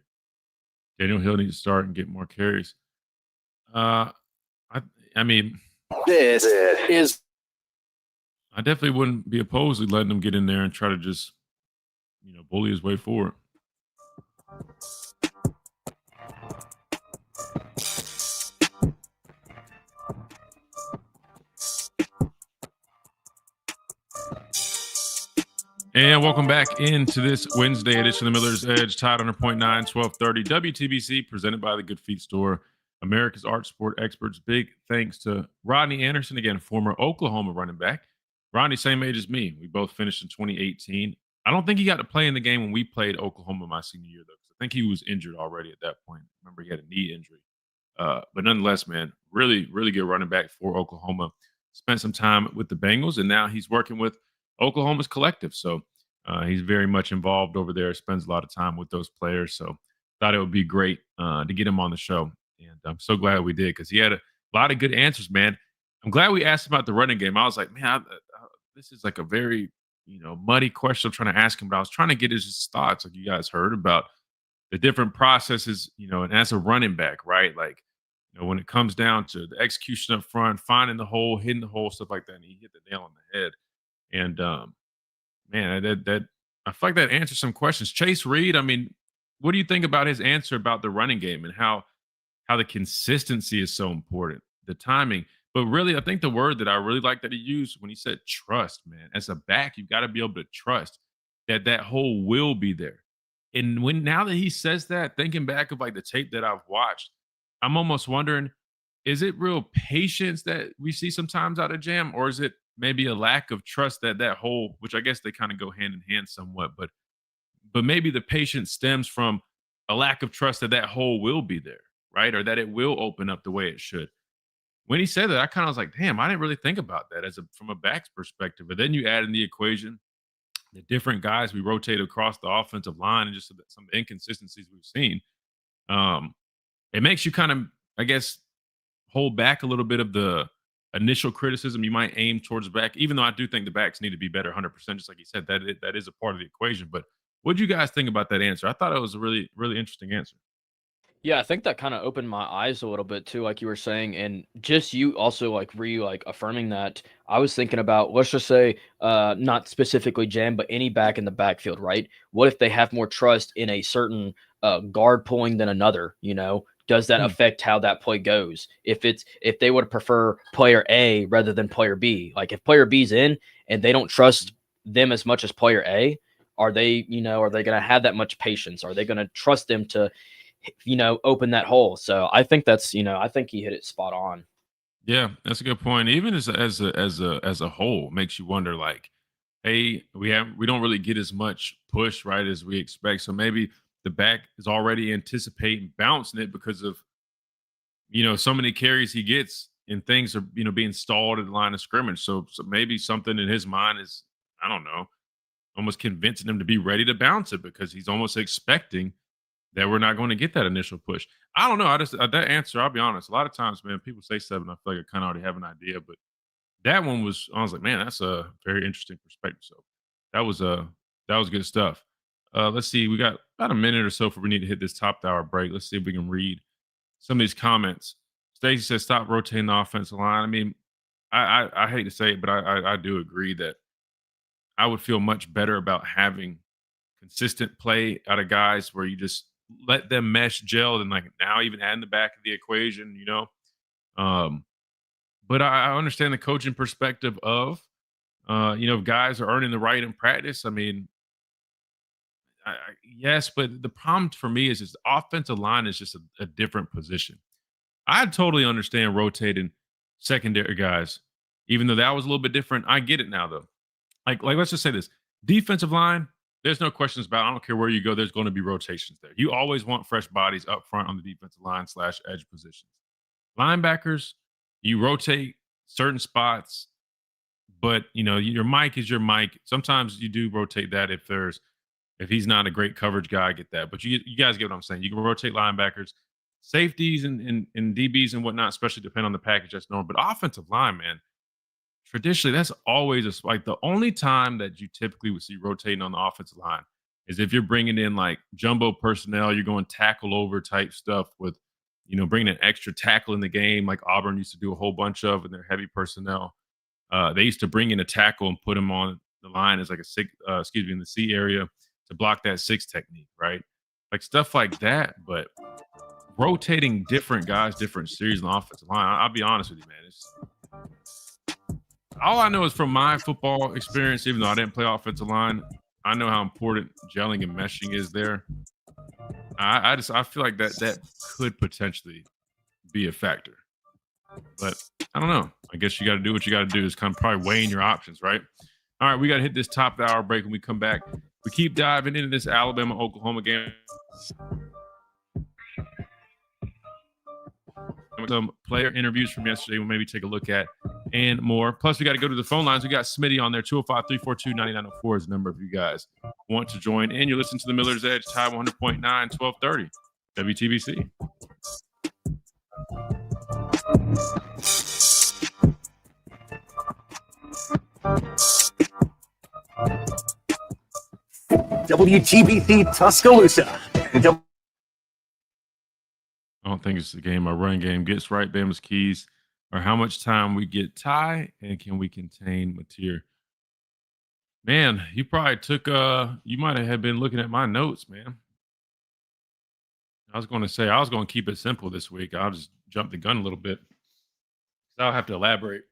Daniel Hill needs to start and get more carries. I mean, this is. I definitely wouldn't be opposed to letting him get in there and try to just, bully his way forward. And welcome back into this Wednesday edition of Miller's Edge, Tide 100.9, 1230 WTBC, presented by the Good Feet Store, America's Arch Sport Experts. Big thanks to Rodney Anderson, again, former Oklahoma running back. Rodney, same age as me. We both finished in 2018. I don't think he got to play in the game when we played Oklahoma my senior year, though, because I think he was injured already at that point. Remember, he had a knee injury. But nonetheless, man, really, really good running back for Oklahoma. Spent some time with the Bengals, and now he's working with Oklahoma's collective. So he's very much involved over there, spends a lot of time with those players. So thought it would be great to get him on the show. And I'm so glad we did, because he had a lot of good answers, man. I'm glad we asked him about the running game. I was like, man, this is like a very, muddy question I'm trying to ask him, but I was trying to get his thoughts, like you guys heard, about the different processes, and as a running back, right? Like, when it comes down to the execution up front, finding the hole, hitting the hole, stuff like that, and he hit the nail on the head. And man, that I feel like that answers some questions. Chase Reed, I mean, what do you think about his answer about the running game and how the consistency is so important, the timing? But really, I think the word that I really like that he used when he said trust, man, as a back, you've got to be able to trust that that hole will be there. And now that he says that, thinking back of like the tape that I've watched, I'm almost wondering, is it real patience that we see sometimes out of Jam, or is it maybe a lack of trust that that hole, which I guess they kind of go hand in hand somewhat, but maybe the patience stems from a lack of trust that that hole will be there, right? Or that it will open up the way it should. When he said that, I kind of was like, damn, I didn't really think about that from a back's perspective. But then you add in the equation the different guys we rotate across the offensive line and just some inconsistencies we've seen. It makes you kind of, I guess, hold back a little bit of the initial criticism you might aim towards the back, even though I do think the backs need to be better 100%, just like you said, that is a part of the equation. But what do you guys think about that answer? I thought it was a really, really interesting answer. Yeah, I think that kind of opened my eyes a little bit too, like you were saying, and just you also like affirming that. I was thinking about, let's just say, not specifically Jam, but any back in the backfield, right? What if they have more trust in a certain guard pulling than another? Does that affect how that play goes? If they would prefer player A rather than player B, like if player B's in and they don't trust them as much as player A, are they going to have that much patience? Are they going to trust them to open that hole? So I think that's, I think he hit it spot on. Yeah, that's a good point. Even as a whole, makes you wonder, like, hey, we don't really get as much push, right, as we expect. So maybe the back is already anticipating bouncing it because of, so many carries he gets and things are, being stalled at the line of scrimmage. So maybe something in his mind is, I don't know, almost convincing him to be ready to bounce it because he's almost expecting that we're not going to get that initial push. I don't know. I just that answer, I'll be honest. A lot of times, man, people say 7. I feel like I kind of already have an idea, but that one I was like, man, that's a very interesting perspective. So that was good stuff. Let's see. We got about a minute or so before we need to hit this top hour break. Let's see if we can read some of these comments. Stacey says, stop rotating the offensive line. I mean, I hate to say it, but I do agree that I would feel much better about having consistent play out of guys where you just let them mesh, gel, and like now even add in the back of the equation, But I understand the coaching perspective of, if guys are earning the right in practice. I mean, yes, but the problem for me is just the offensive line is just a different position. I totally understand rotating secondary guys, even though that was a little bit different. I get it now, though. Like let's just say this. Defensive line, there's no questions about it. I don't care where you go. There's going to be rotations there. You always want fresh bodies up front on the defensive line / edge positions. Linebackers, you rotate certain spots, but your Mike is your Mike. Sometimes you do rotate that if he's not a great coverage guy, I get that. But you guys get what I'm saying. You can rotate linebackers, safeties, and DBs and whatnot, especially depending on the package that's normal. But offensive line, man, traditionally, that's always like the only time that you typically would see rotating on the offensive line is if you're bringing in like jumbo personnel, you're going tackle over type stuff with, bringing an extra tackle in the game like Auburn used to do a whole bunch of in their heavy personnel. They used to bring in a tackle and put him on the line as like in the C area to block that 6 technique, right? Like stuff like that. But rotating different guys, different series on the offensive line, I'll be honest with you, man. All I know is from my football experience, even though I didn't play offensive line, I know how important gelling and meshing is there. I feel like that could potentially be a factor. But I don't know. I guess you got to do what you got to do. Is kind of probably weighing your options, right? All right, we got to hit this top of the hour break when we come back. We keep diving into this Alabama-Oklahoma game. Some player interviews from yesterday we'll maybe take a look at and more. Plus, we got to go to the phone lines. We got Smitty on there. 205-342-9904 is the number if you guys want to join. And you're listening to the Miller's Edge, Tide 100.9, 1230, WTBC. WTBC Tuscaloosa. I don't think it's the game. Our running game gets right. Bama's keys are how much time we get Ty and can we contain Mateer. Man, you probably took you might have been looking at my notes, man. I was going to say I was going to keep it simple this week. I'll just jump the gun a little bit. So I'll have to elaborate.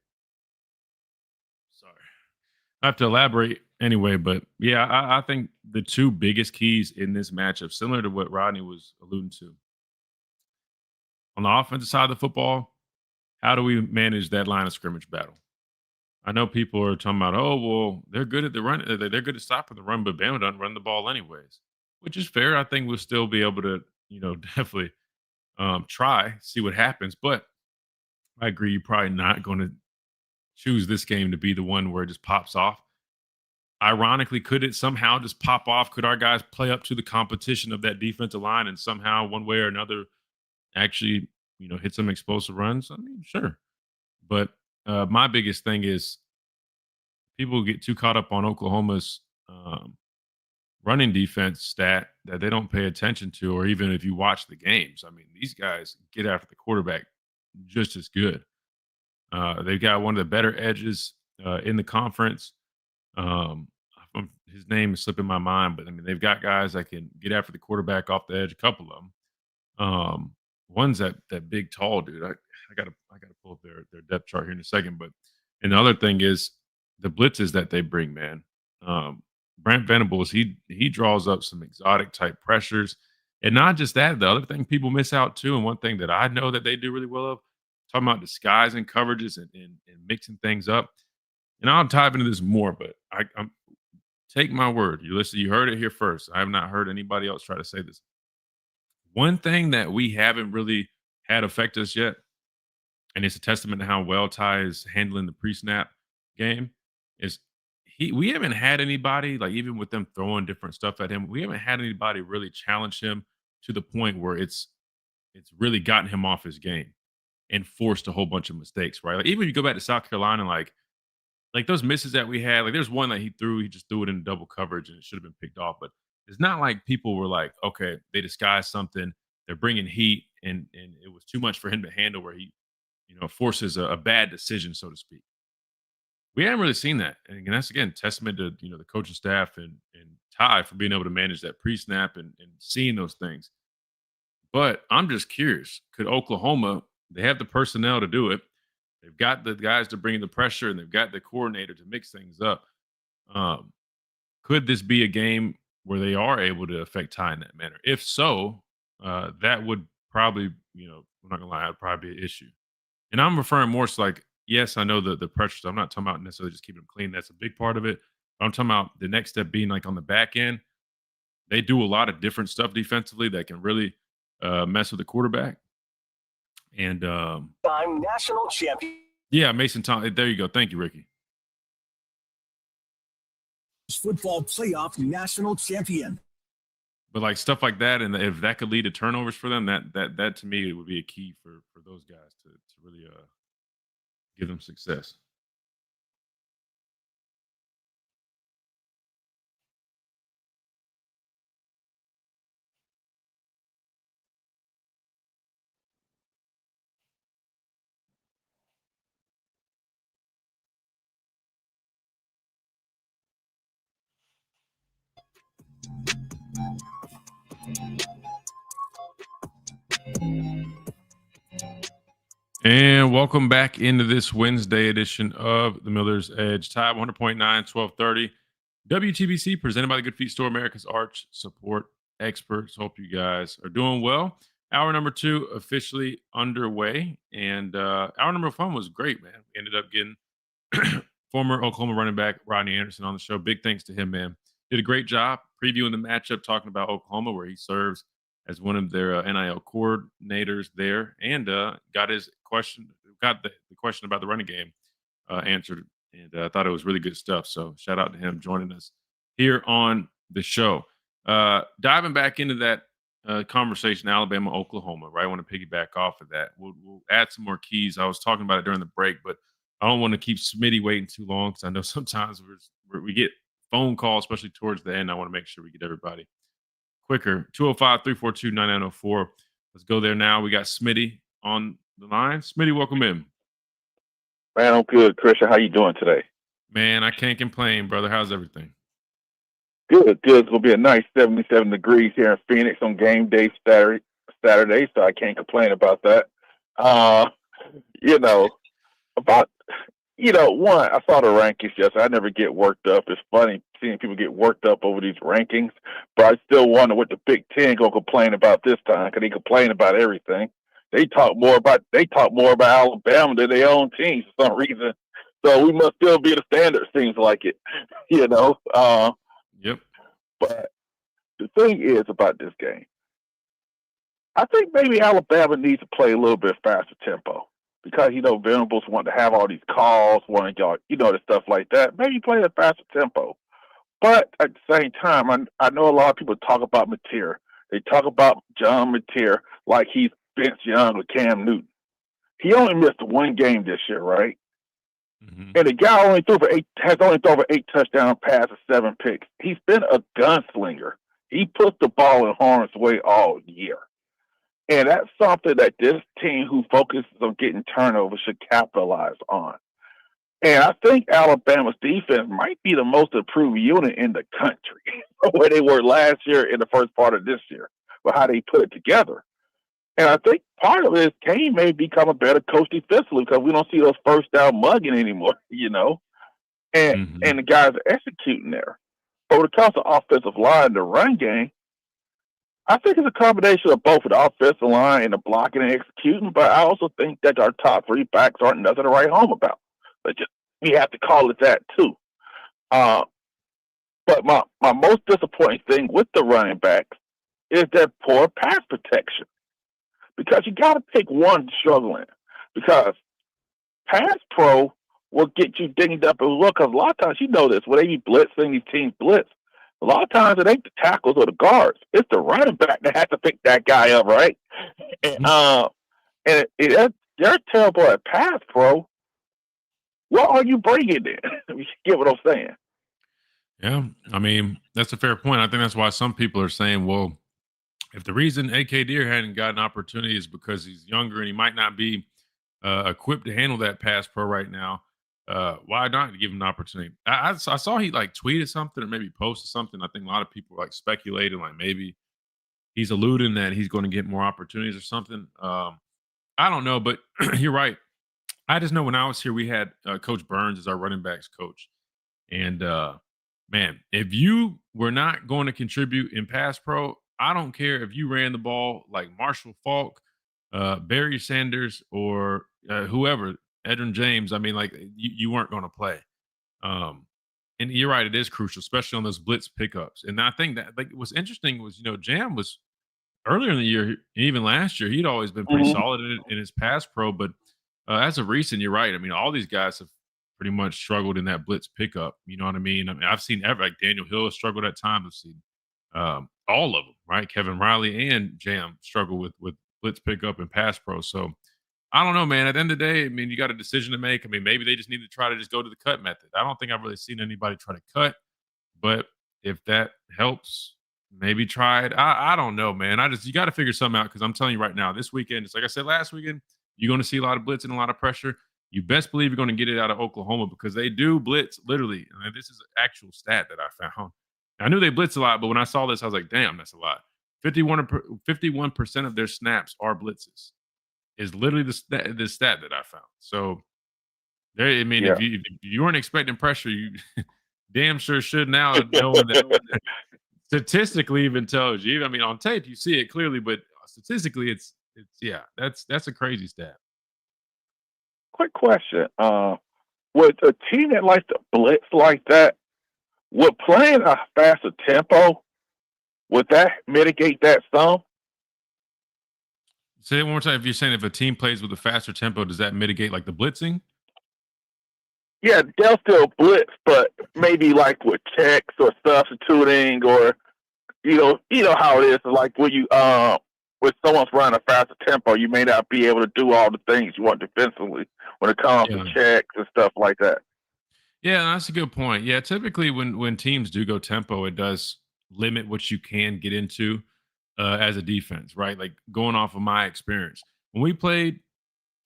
Sorry. I have to elaborate anyway, but yeah, I think the two biggest keys in this matchup, similar to what Rodney was alluding to, on the offensive side of the football, how do we manage that line of scrimmage battle? I know people are talking about, oh, well, they're good at the run. They're good at stopping the run, but Bama doesn't run the ball anyways, which is fair. I think we'll still be able to, definitely try, see what happens. But I agree, you're probably not going to choose this game to be the one where it just pops off. Ironically, could it somehow just pop off? Could our guys play up to the competition of that defensive line and somehow, one way or another, actually, hit some explosive runs? I mean, sure. But my biggest thing is people get too caught up on Oklahoma's running defense stat that they don't pay attention to, or even if you watch the games. I mean, these guys get after the quarterback just as good. They've got one of the better edges in the conference. His name is slipping my mind, but I mean, they've got guys that can get after the quarterback off the edge. A couple of them. One's that big, tall dude. I gotta pull up their depth chart here in a second. But and the other thing is the blitzes that they bring, man. Brent Venables, he draws up some exotic type pressures, and not just that. The other thing people miss out too, and one thing that I know that they do really well of, talking about disguising coverages and mixing things up. And I'll dive into this more, but I'm take my word. You heard it here first. I have not heard anybody else try to say this. One thing that we haven't really had affect us yet, and it's a testament to how well Ty is handling the pre-snap game, is we haven't had anybody, like even with them throwing different stuff at him, we haven't had anybody really challenge him to the point where it's really gotten him off his game and forced a whole bunch of mistakes, right? Like even if you go back to South Carolina, like those misses that we had, like there's one that he just threw it in double coverage and it should have been picked off. But it's not like people were like, okay, they disguised something, they're bringing heat, and it was too much for him to handle where he, forces a bad decision, so to speak. We haven't really seen that. And that's, again, testament to, the coaching staff and Ty for being able to manage that pre-snap and seeing those things. But I'm just curious, could Oklahoma, they have the personnel to do it. They've got the guys to bring the pressure, and they've got the coordinator to mix things up. Could this be a game where they are able to affect Ty in that manner? If so, that would probably, I'm not gonna lie, that'd probably be an issue. And I'm referring more to like, yes, I know the pressures. I'm not talking about necessarily just keeping them clean. That's a big part of it. But I'm talking about the next step being like on the back end. They do a lot of different stuff defensively that can really mess with the quarterback. And I'm national champion. Yeah, Mason Thomas. There you go. Thank you, Ricky. Football playoff national champion. But like stuff like that, and if that could lead to turnovers for them, that to me would be a key for those guys to really give them success. And welcome back into this Wednesday edition of the Miller's Edge. Time 100.9, 1230. WTBC presented by the Good Feet Store, America's Arch Support Experts. Hope you guys are doing well. Hour number 2 officially underway. And hour number 1 was great, man. We ended up getting former Oklahoma running back Rodney Anderson on the show. Big thanks to him, man. Did a great job previewing the matchup, talking about Oklahoma, where he serves as one of their NIL coordinators there, and got the question about the running game answered, and I thought it was really good stuff. So shout out to him joining us here on the show. Diving back into that conversation, Alabama, Oklahoma, right? I want to piggyback off of that. We'll add some more keys. I was talking about it during the break, but I don't want to keep Smitty waiting too long because I know sometimes we get phone calls, especially towards the end. I want to make sure we get everybody quicker. 205-342-9904. Let's go there now. We got Smitty on the line. Smitty, welcome in. Man, I'm good. Christian, how you doing today? Man, I can't complain, brother. How's everything? Good. It's going to be a nice 77 degrees here in Phoenix on game day Saturday, so I can't complain about that. About, one, I saw the rankings yesterday. I never get worked up. It's funny seeing people get worked up over these rankings, but I still wonder what the Big Ten gonna complain about this time, because they complain about everything. They talk more about Alabama than their own teams for some reason. So we must still be the standard. Seems like it, Yep. But the thing is about this game, I think maybe Alabama needs to play a little bit faster tempo, because Venables want to have all these calls, wanting y'all, the stuff like that. Maybe play a faster tempo. But at the same time, I know a lot of people talk about Mateer. They talk about John Mateer like he's Vince Young with Cam Newton. He only missed one game this year, right? Mm-hmm. And the guy has only thrown for 8 touchdown passes, 7 picks. He's been a gunslinger. He puts the ball in harm's way all year. And that's something that this team who focuses on getting turnovers should capitalize on. And I think Alabama's defense might be the most improved unit in the country, where they were last year in the first part of this year, but how they put it together. And I think part of it is Kane may become a better coach defensively, because we don't see those first down mugging anymore, and the guys are executing there. But when it comes to offensive line, the run game, I think it's a combination of both, the offensive line and the blocking and executing. But I also think that our top 3 backs aren't nothing to write home about. But we have to call it that too. But my most disappointing thing with the running backs is their poor pass protection, because you got to pick one struggling, because pass pro will get you dinged up as well. Because a lot of times, this, when they be blitzing, these teams blitz, a lot of times it ain't the tackles or the guards. It's the running back that has to pick that guy up, right? And they're terrible at pass pro. What are you bringing in? You get what I'm saying? Yeah, I mean, that's a fair point. I think that's why some people are saying, well, if the reason A.K. Deer hadn't got an opportunity is because he's younger and he might not be equipped to handle that pass pro right now, why not give him an opportunity? I saw he tweeted something or maybe posted something. I think a lot of people speculating maybe he's alluding that he's going to get more opportunities or something. I don't know, but you're right. I just know when I was here, we had Coach Burns as our running backs coach. And, man, if you were not going to contribute in pass pro, I don't care if you ran the ball like Marshall Faulk, Barry Sanders, or whoever, Edrin James. I mean, you weren't going to play. And you're right, it is crucial, especially on those blitz pickups. And I think that what's interesting was, Jam was earlier in the year, even last year, he'd always been pretty solid in his pass pro. But as of recent, you're right. I mean, all these guys have pretty much struggled in that blitz pickup. You know what I mean? I've seen Daniel Hill has struggled at times. I've seen all of them, right? Kevin Riley and Jam struggle with blitz pickup and pass pro. So I don't know, man. At the end of the day, I mean, you got a decision to make. I mean, maybe they just need to try to just go to the cut method. I don't think I've really seen anybody try to cut, but if that helps, maybe try it. I don't know, man. You got to figure something out, because I'm telling you right now, this weekend, it's like I said last weekend, you're going to see a lot of blitz and a lot of pressure. You best believe you're going to get it out of Oklahoma, because they do blitz literally. And this is an actual stat that I found. I knew they blitz a lot, but when I saw this, I was like, damn, that's a lot. 51% of their snaps are blitzes is literally the stat that I found. So, if you weren't expecting pressure, you damn sure should now, knowing that statistically even tells you. I mean, on tape, you see it clearly, but statistically, it's that's a crazy stat. Quick question. With a team that likes to blitz like that, would playing a faster tempo, would that mitigate that some? Say it one more time. If you're saying if a team plays with a faster tempo, does that mitigate the blitzing? Yeah, they'll still blitz, but maybe with checks or substituting, or you know how it is. Like when you when someone's running a faster tempo, you may not be able to do all the things you want defensively when it comes to checks and stuff like that. Yeah, that's a good point. Yeah, typically when teams do go tempo, it does limit what you can get into as a defense, right? Like going off of my experience, when we played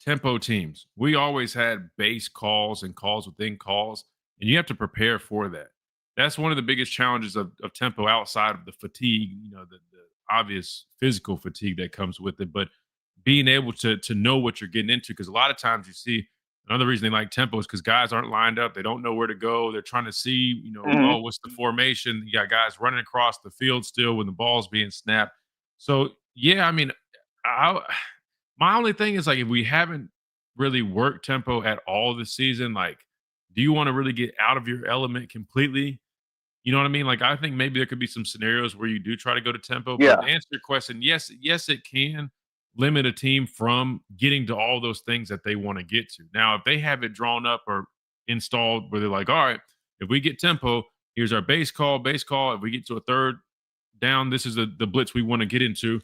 tempo teams, we always had base calls and calls within calls, and you have to prepare for that. That's one of the biggest challenges of tempo, outside of the fatigue, the obvious physical fatigue that comes with it, but being able to know what you're getting into, because a lot of times you see Another reason they like tempo is because guys aren't lined up. They don't know where to go. They're trying to see, oh, what's the formation? You got guys running across the field still when the ball's being snapped. So, yeah, I mean, my only thing is, like, if we haven't really worked tempo at all this season, like, do you want to really get out of your element completely? You know what I mean? Like, I think maybe there could be some scenarios where you do try to go to tempo. Yeah. But to answer your question, yes, it can limit a team from getting to all those things that they want to get to. Now, if they have it drawn up or installed where they're like, all right, if we get tempo, here's our base call. If we get to a third down, this is the blitz we want to get into.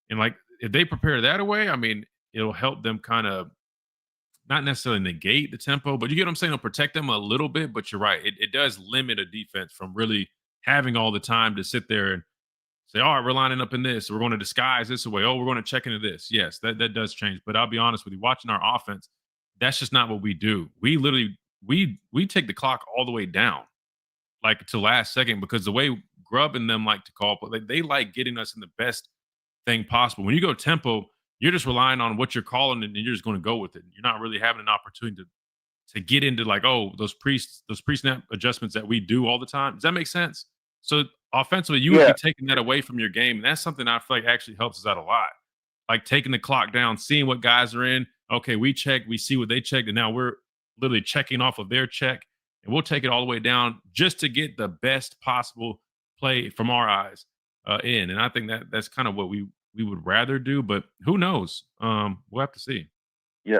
And, like, if they prepare that away, I mean, it'll help them kind of not necessarily negate the tempo, but you get what I'm saying? It'll protect them a little bit, but you're right. It does limit a defense from really having all the time to sit there and say, all right, we're lining up in this. We're going to disguise this away. Oh, we're going to check into this. Yes, that does change. But I'll be honest with you, watching our offense, that's just not what we do. We literally, we take the clock all the way down, like to last second, because the way Grubb and them like to call, but they like getting us in the best thing possible. When you go tempo, you're just relying on what you're calling and you're just going to go with it. You're not really having an opportunity to get into, like, oh, those pre-snap adjustments that we do all the time. Does that make sense? So offensively, you would be taking that away from your game. And that's something I feel like actually helps us out a lot. Like taking the clock down, seeing what guys are in. Okay, we check, we see what they checked, and now we're literally checking off of their check. And we'll take it all the way down just to get the best possible play from our eyes in. And I think that's kind of what we would rather do, but who knows? We'll have to see. Yeah.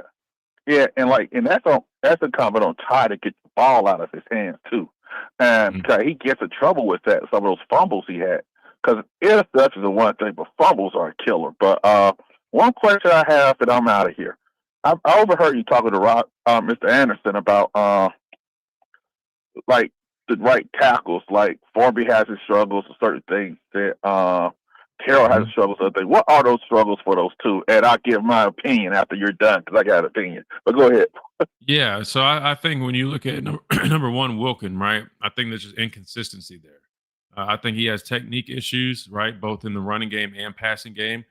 Yeah, and that's a comment on Ty to get the ball out of his hands too. And he gets in trouble with that, some of those fumbles he had. Because interceptions are one thing, but fumbles are a killer. But one question I have, and I'm out of here. I overheard you talking to Mr. Anderson about like the right tackles, like Formby has his struggles with certain things that Carroll has struggles with other things. What are those struggles for those two? And I'll give my opinion after you're done because I got an opinion. But go ahead. Yeah, so I think when you look at number one, Wilkin, right, I think there's just inconsistency there. I think he has technique issues, right, both in the running game and passing game.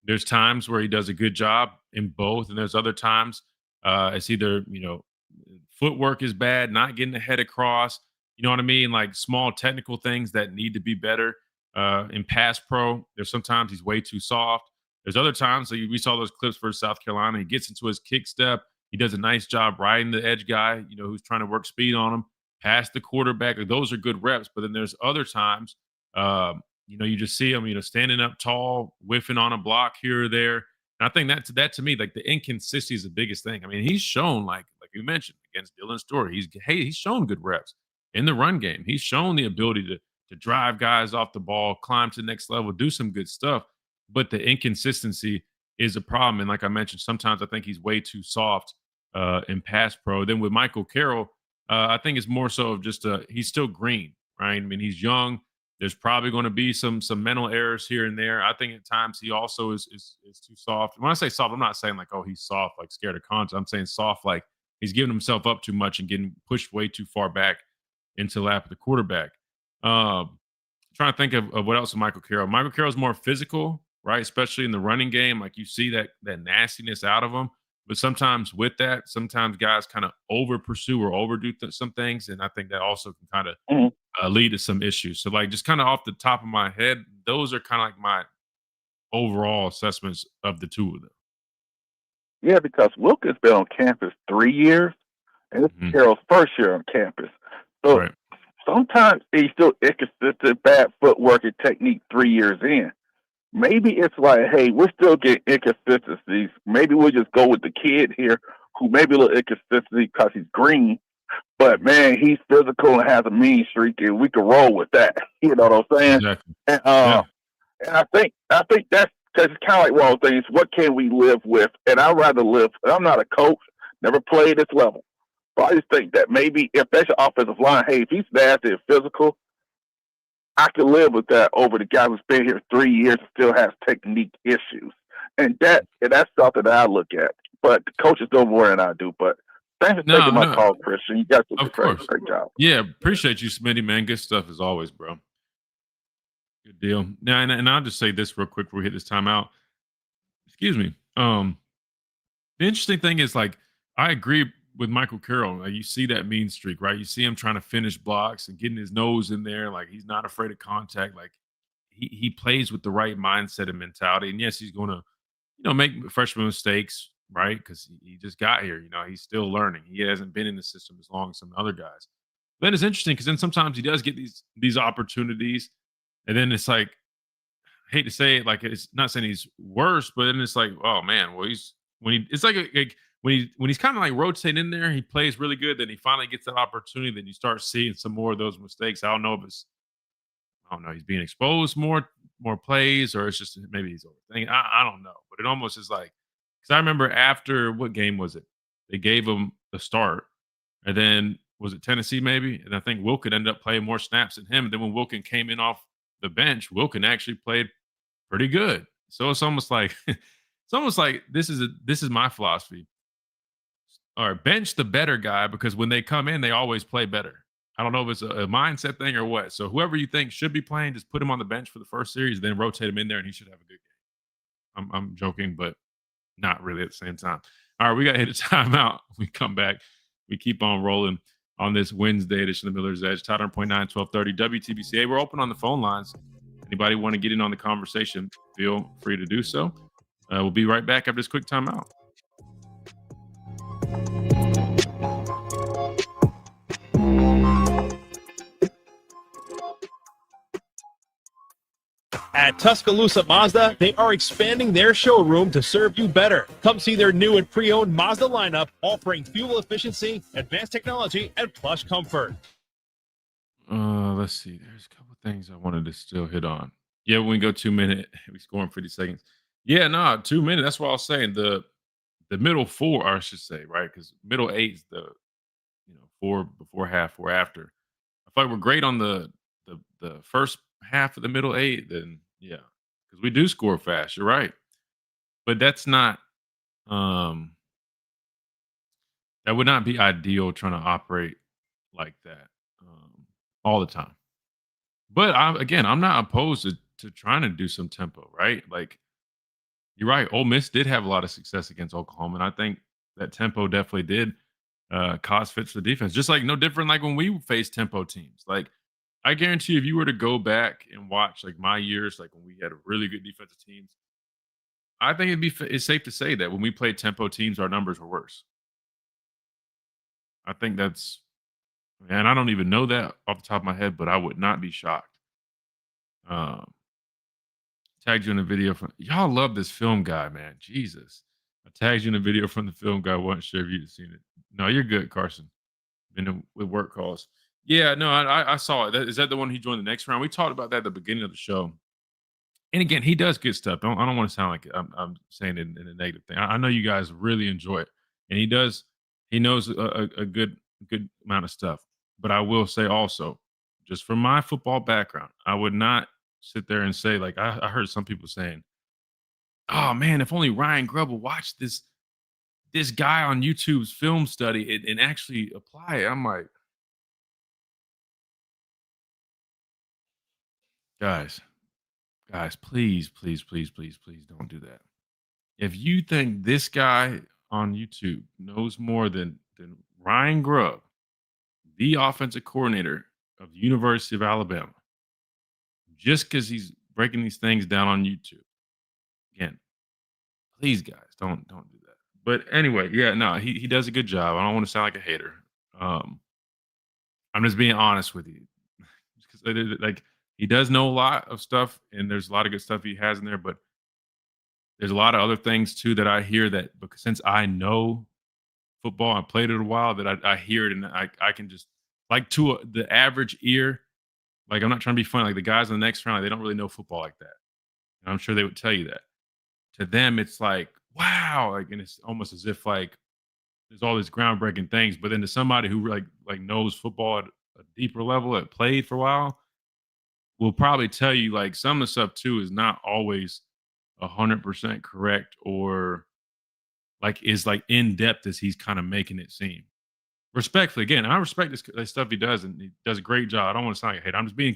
There's times where he does a good job in both, and there's other times it's either, footwork is bad, not getting the head across, you know what I mean, like small technical things that need to be better. In pass pro, there's sometimes he's way too soft. There's other times, so we saw those clips for South Carolina. He gets into his kick step. He does a nice job riding the edge guy, who's trying to work speed on him, past the quarterback. Those are good reps. But then there's other times, you just see him, standing up tall, whiffing on a block here or there. And I think that to me, like the inconsistency is the biggest thing. I mean, he's shown, like you mentioned, against Dylan Stewart, he's shown good reps in the run game. He's shown the ability to drive guys off the ball, climb to the next level, do some good stuff. But the inconsistency is a problem. And like I mentioned, sometimes I think he's way too soft in pass pro. Then with Michael Carroll, I think it's more so of just he's still green, right? I mean, he's young. There's probably going to be some mental errors here and there. I think at times he also is too soft. When I say soft, I'm not saying like, oh, he's soft, like scared of contact. I'm saying soft, like he's giving himself up too much and getting pushed way too far back into the lap of the quarterback. Trying to think of what else with Michael Carroll. Michael Carroll's more physical, right? Especially in the running game. Like you see that nastiness out of him. But sometimes with that, sometimes guys kind of over pursue or overdo some things. And I think that also can kind of lead to some issues. So like just kind of off the top of my head, those are kind of like my overall assessments of the two of them. Yeah, because Wilkins been on campus 3 years, and this is Carroll's first year on campus. So sometimes he's still inconsistent, bad footwork and technique 3 years in. Maybe it's like, hey, we're still getting inconsistencies. Maybe we'll just go with the kid here who maybe a little inconsistency because he's green, but man, he's physical and has a mean streak, and we can roll with that. You know what I'm saying? Exactly. And, and I think that's because it's kind of like one of those things. What can we live with? And I'd rather live. I'm not a coach, never played this level. But I just think that maybe if that's your offensive line, hey, if he's nasty and physical, I can live with that over the guy who's been here 3 years and still has technique issues. And that's something that I look at. But the coaches know more than I do. But thanks for taking my call, Christian. You guys did a great job. Yeah, appreciate you, Smitty, man. Good stuff as always, bro. Good deal. Now, and I'll just say this real quick before we hit this timeout. Excuse me. The interesting thing is, like, I agree with Michael Carroll, like you see that mean streak, right? You see him trying to finish blocks and getting his nose in there, like he's not afraid of contact. Like he plays with the right mindset and mentality. And yes, he's going to, make freshman mistakes, right? Because he just got here. He's still learning. He hasn't been in the system as long as some other guys. Then it's interesting because then sometimes he does get these opportunities, and then it's like, I hate to say it, like it's not saying he's worse, but then it's like, oh man, well when he's kind of like rotating in there, he plays really good. Then he finally gets that opportunity. Then you start seeing some more of those mistakes. I don't know, he's being exposed more plays, or it's just maybe he's overthinking. I don't know, but it almost is like, because I remember after, what game was it? They gave him the start, and then was it Tennessee maybe? And I think Wilkin ended up playing more snaps than him. And then when Wilkin came in off the bench, Wilkin actually played pretty good. So it's almost like this is my philosophy. All right, bench the better guy, because when they come in, they always play better. I don't know if it's a mindset thing or what. So whoever you think should be playing, just put him on the bench for the first series, then rotate him in there, and he should have a good game. I'm joking, but not really at the same time. All right, we got to hit a timeout. We come back. We keep on rolling on this Wednesday edition of the Miller's Edge. Todd 100.9, 1230 WTBCA. We're open on the phone lines. Anybody want to get in on the conversation, feel free to do so. We'll be right back after this quick timeout. At Tuscaloosa Mazda, they are expanding their showroom to serve you better. Come see their new and pre-owned Mazda lineup, offering fuel efficiency, advanced technology, and plush comfort. Let's see. There's a couple things I wanted to still hit on. Yeah, when we go 2 minutes, we score in 50 seconds. Yeah, no, 2 minutes. That's what I was saying. The middle four, or I should say, right? Because middle eight is the four before half, four after. I feel like we're great on the first half of the middle eight, then yeah, because we do score fast. You're right, but that's not that would not be ideal trying to operate like that all the time. But I'm not opposed to trying to do some tempo, right? Like you're right. Ole Miss did have a lot of success against Oklahoma, and I think that tempo definitely did cause fits for the defense. Just like no different like when we face tempo teams. Like I guarantee you, if you were to go back and watch like my years, like when we had really good defensive teams, I think it's safe to say that when we played tempo teams, our numbers were worse. I think that's, and I don't even know that off the top of my head, but I would not be shocked. Tagged you in a video from, y'all love this film guy, man. Jesus. I tagged you in a video from the film guy. Wasn't sure if you'd seen it. No, you're good, Carson. Been with work calls. Yeah, no, I saw it. Is that the one he joined the next round? We talked about that at the beginning of the show. And again, he does good stuff. I don't want to sound like I'm saying it in a negative thing. I know you guys really enjoy it, and he does. He knows a good amount of stuff. But I will say also, just from my football background, I would not sit there and say, like I heard some people saying, "Oh man, if only Ryan Grubb will watch this guy on YouTube's film study and actually apply it." I'm like, guys, please don't do that. If you think this guy on YouTube knows more than Ryan Grubb, the offensive coordinator of the University of Alabama, just because he's breaking these things down on YouTube, again, please, guys, don't do that. But anyway, yeah, no, he does a good job. I don't want to sound like a hater. I'm just being honest with you, because like he does know a lot of stuff, and there's a lot of good stuff he has in there. But there's a lot of other things too that I hear that, because since I know football, I played it a while, that I hear it, and I can just, like, to the average ear, like, I'm not trying to be funny, like the guys in the next round, they don't really know football like that. And I'm sure they would tell you that. To them, it's like, wow, like, and it's almost as if like there's all these groundbreaking things. But then to somebody who like knows football at a deeper level, that played for a while, will probably tell you like some of the stuff too is not always 100% correct, or like is like in depth as he's kind of making it seem. Respectfully, again, I respect this stuff he does, and he does a great job. I don't want to sound like a hater. I'm just being.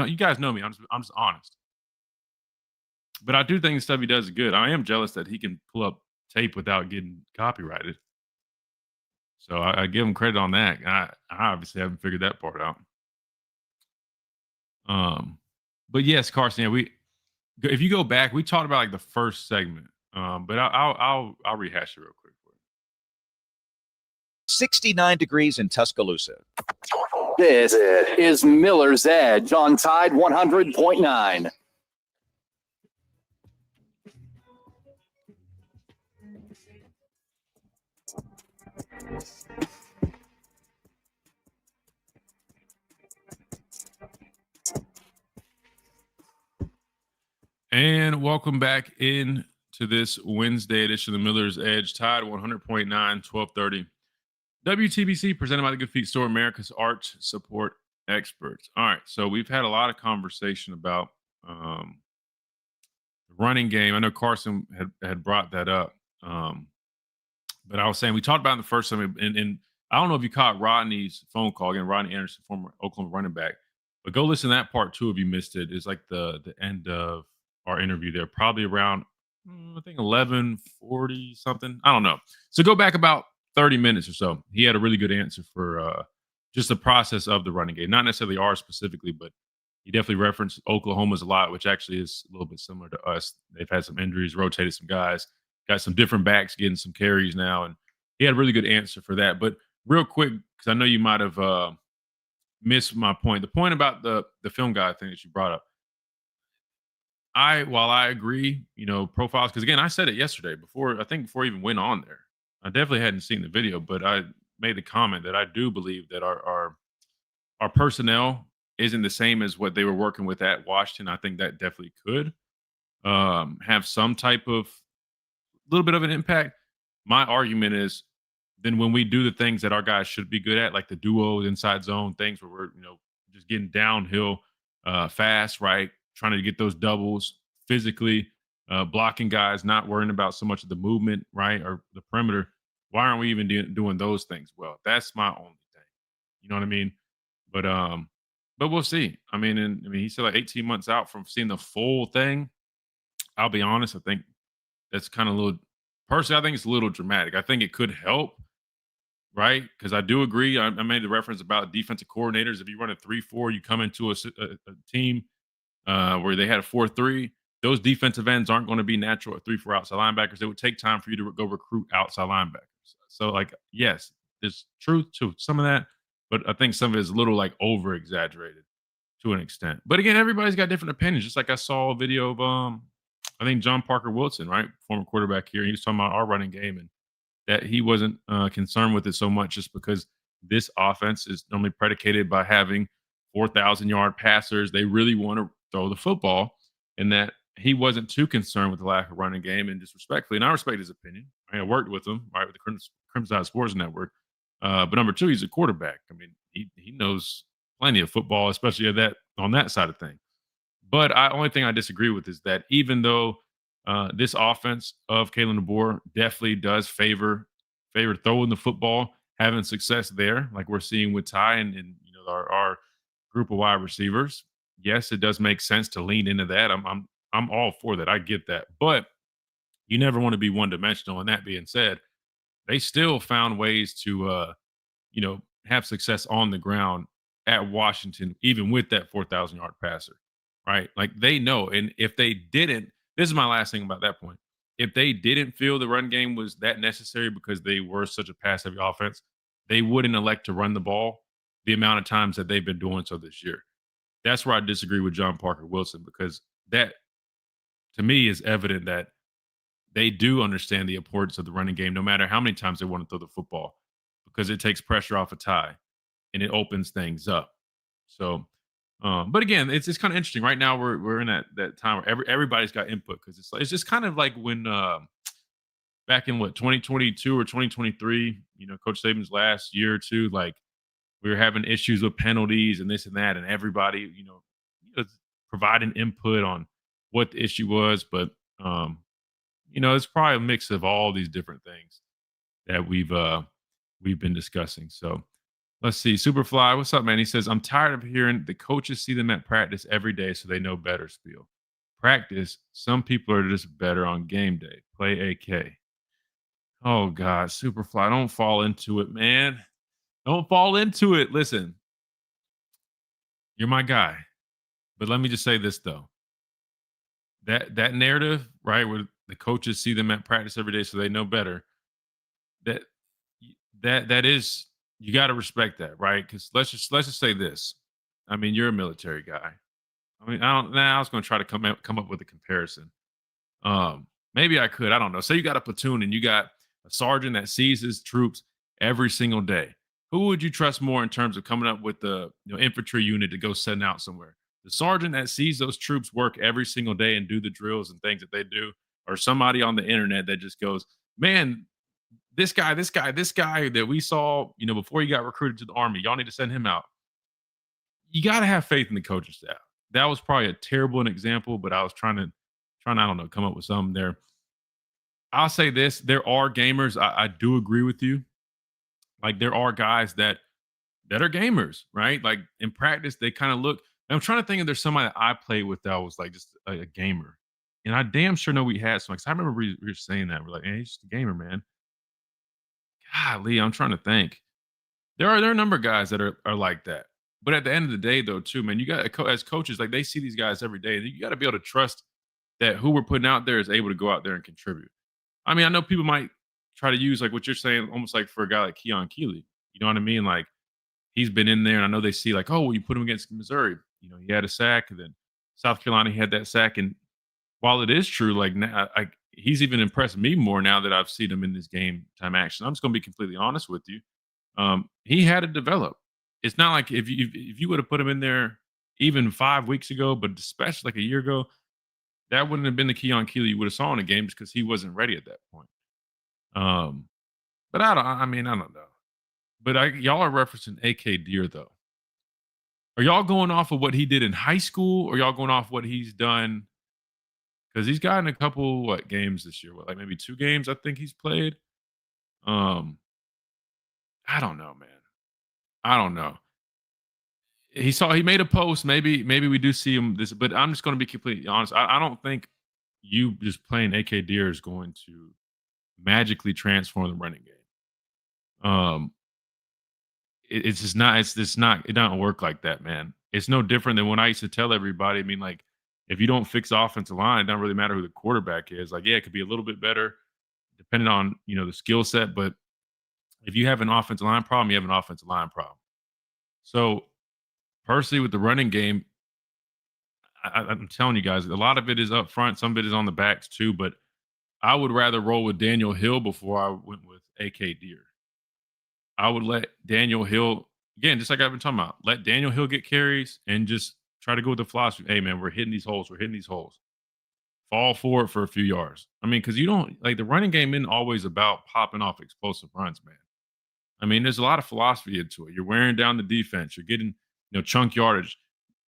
You guys know me. I'm just honest. But I do think the stuff he does is good. I am jealous that he can pull up tape without getting copyrighted. So I give him credit on that. I obviously haven't figured that part out. But yes, Carson, yeah, if you go back, we talked about like the first segment. But I'll rehash it real quick for you. 69 degrees in Tuscaloosa. This is Miller's Edge on Tide 100.9. And welcome back in to this Wednesday edition of the Miller's Edge, Tide 100.9, 1230. WTBC presented by the Good Feet Store, America's arch support experts. All right, so we've had a lot of conversation about the running game. I know Carson had brought that up, but I was saying we talked about it in the first time, and I don't know if you caught Rodney's phone call again. Rodney Anderson, former Oklahoma running back, but go listen to that part too if you missed it. It's like the end of our interview there, probably around I think 11:40 something. I don't know. So go back about 30 minutes or so. He had a really good answer for just the process of the running game, not necessarily ours specifically, but he definitely referenced Oklahoma's a lot, which actually is a little bit similar to us. They've had some injuries, rotated some guys, got some different backs getting some carries now, and he had a really good answer for that. But real quick, because I know you might have missed my point. The point about the film guy thing that you brought up. While I agree, profiles, because again, I said it yesterday before I even went on there. I definitely hadn't seen the video, but I made the comment that I do believe that our personnel isn't the same as what they were working with at Washington. I think that definitely could have some type of little bit of an impact. My argument is then when we do the things that our guys should be good at, like the duos, inside zone things where we're just getting downhill fast, right? Trying to get those doubles physically, blocking guys, not worrying about so much of the movement, right, or the perimeter. Why aren't we even doing those things well? That's my only thing. You know what I mean? But we'll see. I mean, he said like 18 months out from seeing the full thing. I'll be honest. I think that's kind of a little. Personally, I think it's a little dramatic. I think it could help, right? Because I do agree. I made the reference about defensive coordinators. If you run a 3-4, you come into a team where they had a 4-3, those defensive ends aren't going to be natural at 3-4 outside linebackers. It would take time for you to go recruit outside linebackers. So, like, yes, there's truth to some of that, but I think some of it is a little like over exaggerated to an extent. But again, everybody's got different opinions. Just like I saw a video of I think John Parker Wilson, right, former quarterback here. He was talking about our running game and that he wasn't concerned with it so much just because this offense is normally predicated by having 4,000-yard passers. They really want to throw the football, and that he wasn't too concerned with the lack of running game. And disrespectfully, and I respect his opinion. I worked with him, right, with the Crimson Tide Sports Network. But number two, he's a quarterback. I mean, he knows plenty of football, especially on that side of things. But only thing I disagree with is that even though this offense of Kalen DeBoer definitely does favor throwing the football, having success there, like we're seeing with Ty and our group of wide receivers. Yes, it does make sense to lean into that. I'm all for that. I get that. But you never want to be one-dimensional. And that being said, they still found ways to have success on the ground at Washington, even with that 4,000-yard passer, right? Like they know. And if they didn't, this is my last thing about that point. If they didn't feel the run game was that necessary because they were such a pass-heavy offense, they wouldn't elect to run the ball the amount of times that they've been doing so this year. That's where I disagree with John Parker Wilson, because that, to me, is evident that they do understand the importance of the running game, no matter how many times they want to throw the football, because it takes pressure off a Ty and it opens things up. So, but again, it's kind of interesting. Right now, we're in that time where everybody's got input, because it's just kind of like when back in 2022 or 2023, Coach Saban's last year or two, like we were having issues with penalties and this and that, and everybody, providing input on what the issue was. But it's probably a mix of all these different things that we've been discussing. So let's see. Superfly, what's up, man? He says, I'm tired of hearing the coaches see them at practice every day so they know better spiel. Practice, some people are just better on game day. Play AK. Oh God, Superfly, don't fall into it, man. Don't fall into it. Listen, you're my guy. But let me just say this though. That narrative, right, where the coaches see them at practice every day so they know better, that that is, you got to respect that, right? Because let's just say this. I mean, you're a military guy. I mean, I was going to try to come up with a comparison. Maybe I could. I don't know. Say you got a platoon and you got a sergeant that sees his troops every single day. Who would you trust more in terms of coming up with the infantry unit to go send out somewhere? The sergeant that sees those troops work every single day and do the drills and things that they do, or somebody on the internet that just goes, man, this guy that we saw, before he got recruited to the army, y'all need to send him out. You got to have faith in the coaching staff. That was probably a terrible example, but I was trying to, I don't know, come up with something there. I'll say this: there are gamers. I do agree with you. Like there are guys that are gamers, right? Like in practice, they kind of look. I'm trying to think if there's somebody that I played with that was like just a gamer, and I damn sure know we had some. Cause I remember we were saying that we're like, hey, he's just a gamer, man. Golly, I'm trying to think. There are a number of guys that are like that. But at the end of the day, though, too, man, you got as coaches, like they see these guys every day. You got to be able to trust that who we're putting out there is able to go out there and contribute. I mean, I know people might try to use like what you're saying, almost like for a guy like Keon Keeley. You know what I mean? Like he's been in there, and I know they see like, oh, well, you put him against Missouri. He had a sack, and then South Carolina, he had that sack. And while it is true, like now, he's even impressed me more now that I've seen him in this game time action. I'm just going to be completely honest with you. He had to develop. It's not like if you would have put him in there even 5 weeks ago, but especially like a year ago, that wouldn't have been the Keon Keeley you would have saw in a game just because he wasn't ready at that point. But I don't know. But y'all are referencing AK Deer though. Are y'all going off of what he did in high school, or y'all going off what he's done? Because he's gotten a couple games this year? Like maybe 2 games I think he's played. I don't know, man. I don't know. He made a post. Maybe we do see him this, but I'm just going to be completely honest. I don't think you just playing AK Deer is going to magically transform the running game. It's just not. It doesn't work like that, man. It's no different than when I used to tell everybody. I mean, like if you don't fix the offensive line, it doesn't really matter who the quarterback is. Like, yeah, it could be a little bit better depending on the skill set, but if you have an offensive line problem, you have an offensive line problem. So personally, with the running game, I'm telling you guys, a lot of it is up front. Some of it is on the backs too. But I would rather roll with Daniel Hill before I went with AK Deer. I would let Daniel Hill, again, just like I've been talking about, let Daniel Hill get carries and just try to go with the philosophy. Hey, man, we're hitting these holes. We're hitting these holes. Fall forward for a few yards. I mean, because you don't, like the running game isn't always about popping off explosive runs, man. I mean, there's a lot of philosophy into it. You're wearing down the defense. You're getting, chunk yardage.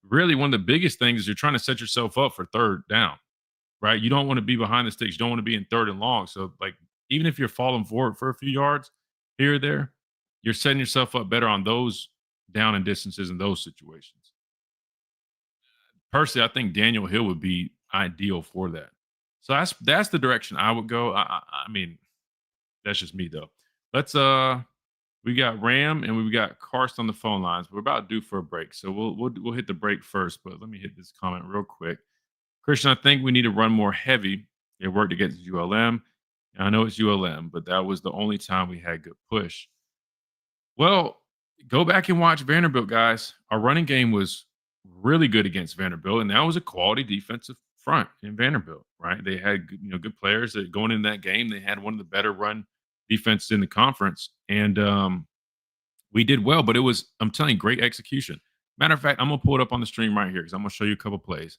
Really, one of the biggest things is you're trying to set yourself up for third down, right? You don't want to be behind the sticks. You don't want to be in third and long. So, like, even if you're falling forward for a few yards here or there, you're setting yourself up better on those down and distances in those situations. Personally, I think Daniel Hill would be ideal for that. So that's the direction I would go. I mean, that's just me though. Let's we got Ram and we got Karst on the phone lines. We're about due for a break, so we'll hit the break first. But let me hit this comment real quick. Christian, I think we need to run more heavy. It worked against ULM. And I know it's ULM, but that was the only time we had good push. Well, go back and watch Vanderbilt, guys. Our running game was really good against Vanderbilt, and that was a quality defensive front in Vanderbilt, right? They had good players that going in that game. They had one of the better run defenses in the conference, and we did well. But it was, I'm telling you, great execution. Matter of fact, I'm gonna pull it up on the stream right here because I'm gonna show you a couple plays,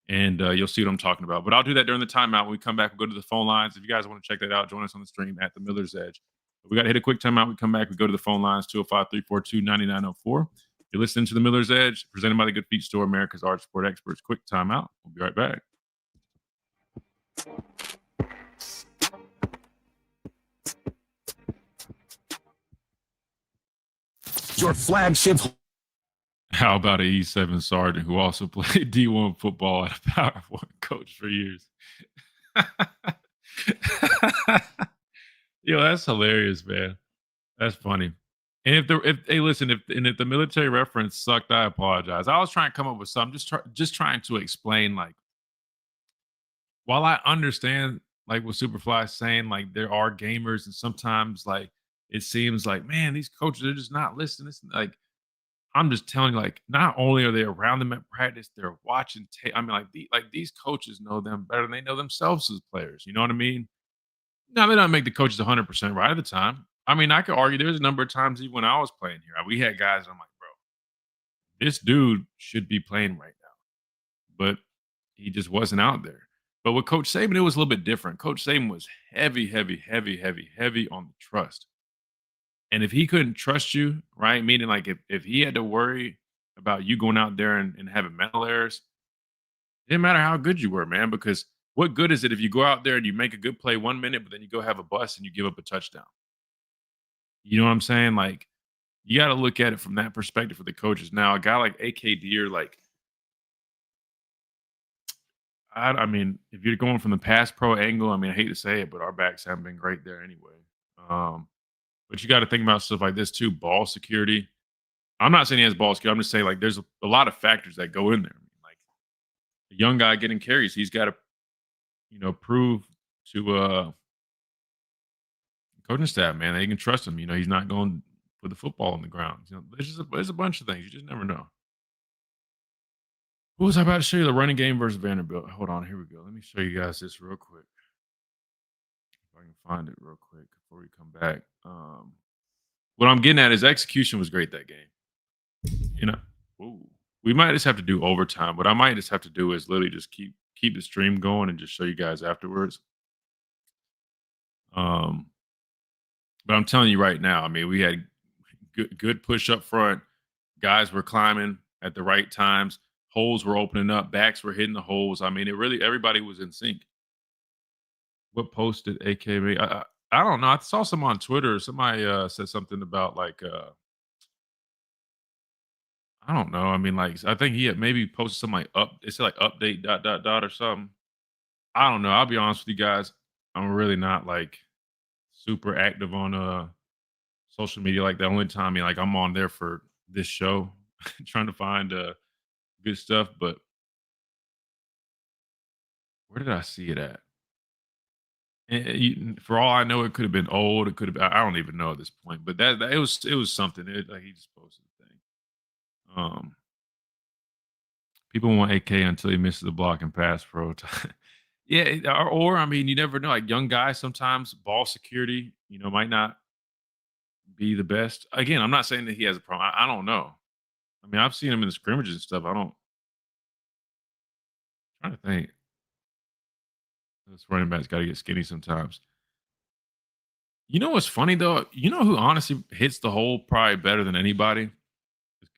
and you'll see what I'm talking about. But I'll do that during the timeout. When we come back, we'll go to the phone lines. If you guys want to check that out, join us on the stream at the Miller's Edge. We got to hit a quick timeout. We come back. We go to the phone lines, 205-342-9904. You're listening to the Miller's Edge, presented by the Good Feet Store, America's Arch Sport Experts. Quick timeout. We'll be right back. Your flagship. How about an E7 sergeant who also played D1 football at a Power 1 coach for years? Yo, that's hilarious, man. That's funny. And if the military reference sucked, I apologize. I was trying to come up with something, just trying to explain, like, while I understand like what Superfly is saying, like there are gamers, and sometimes like it seems like, man, these coaches are just not listening. Like, I'm just telling you, like, not only are they around them at practice, they're watching tape. I mean, like these coaches know them better than they know themselves as players. You know what I mean? Now they don't make the coaches 100% right at the time. I mean, I could argue there's a number of times even when I was playing here, we had guys. I'm like, bro, this dude should be playing right now, but he just wasn't out there. But with Coach Saban, it was a little bit different. Coach Saban was heavy on the trust. And if he couldn't trust you, right? Meaning like if he had to worry about you going out there and having mental errors, it didn't matter how good you were, man, because what good is it if you go out there and you make a good play 1 minute, but then you go have a bust and you give up a touchdown? You know what I'm saying? Like, you got to look at it from that perspective for the coaches. Now, a guy like AK Deer, like, I mean, if you're going from the pass pro angle, I mean, I hate to say it, but our backs haven't been great there anyway. But you got to think about stuff like this too, ball security. I'm not saying he has ball security. I'm just saying, like, there's a lot of factors that go in there. Like, a young guy getting carries, he's got to, prove to coaching staff, man, they can trust him. He's not going to put the football on the ground. There's a bunch of things. You just never know. What was I about to show you? The running game versus Vanderbilt. Hold on, here we go. Let me show you guys this real quick. If I can find it real quick before we come back. What I'm getting at is execution was great that game. We might just have to do overtime. What I might just have to do is literally just keep the stream going and just show you guys afterwards. But I'm telling you right now, I mean, we had good push up front. Guys were climbing at the right times. Holes were opening up. Backs were hitting the holes. I mean, everybody was in sync. What post did AK make? I don't know. I saw some on Twitter. Somebody said something about like, I don't know. I mean, like, I think he had maybe posted something like it said like update ... or something. I don't know. I'll be honest with you guys. I'm really not like super active on social media like that. Only time, like, I'm on there for this show, trying to find good stuff. But where did I see it at? For all I know, it could have been old. It could have. I don't even know at this point. But that it was something. Like, he just posted a thing. People want AK until he misses the block and pass pro. Yeah, or I mean, you never know. Like, young guys, sometimes ball security, might not be the best. Again, I'm not saying that he has a problem. I don't know. I mean, I've seen him in the scrimmages and stuff. I'm trying to think. This running back's got to get skinny sometimes. You know what's funny though? You know who honestly hits the hole probably better than anybody?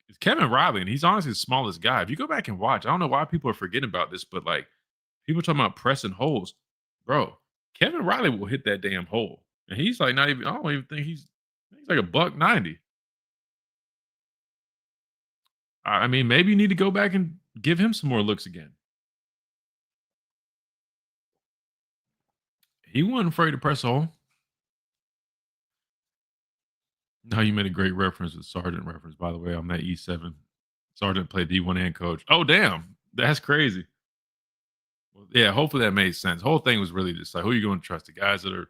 It's Kevin Riley, and he's honestly the smallest guy. If you go back and watch, I don't know why people are forgetting about this, but like, people talking about pressing holes, bro. Kevin Riley will hit that damn hole, and he's like not even. I don't even think he's like $190. I mean, maybe you need to go back and give him some more looks again. He wasn't afraid to press a hole. No, you made a great reference with Sergeant reference, by the way, on that E7. Sergeant played D1 and coach. Oh, damn. That's crazy. Well, yeah, hopefully that made sense. The whole thing was really just like, who are you going to trust? The guys that are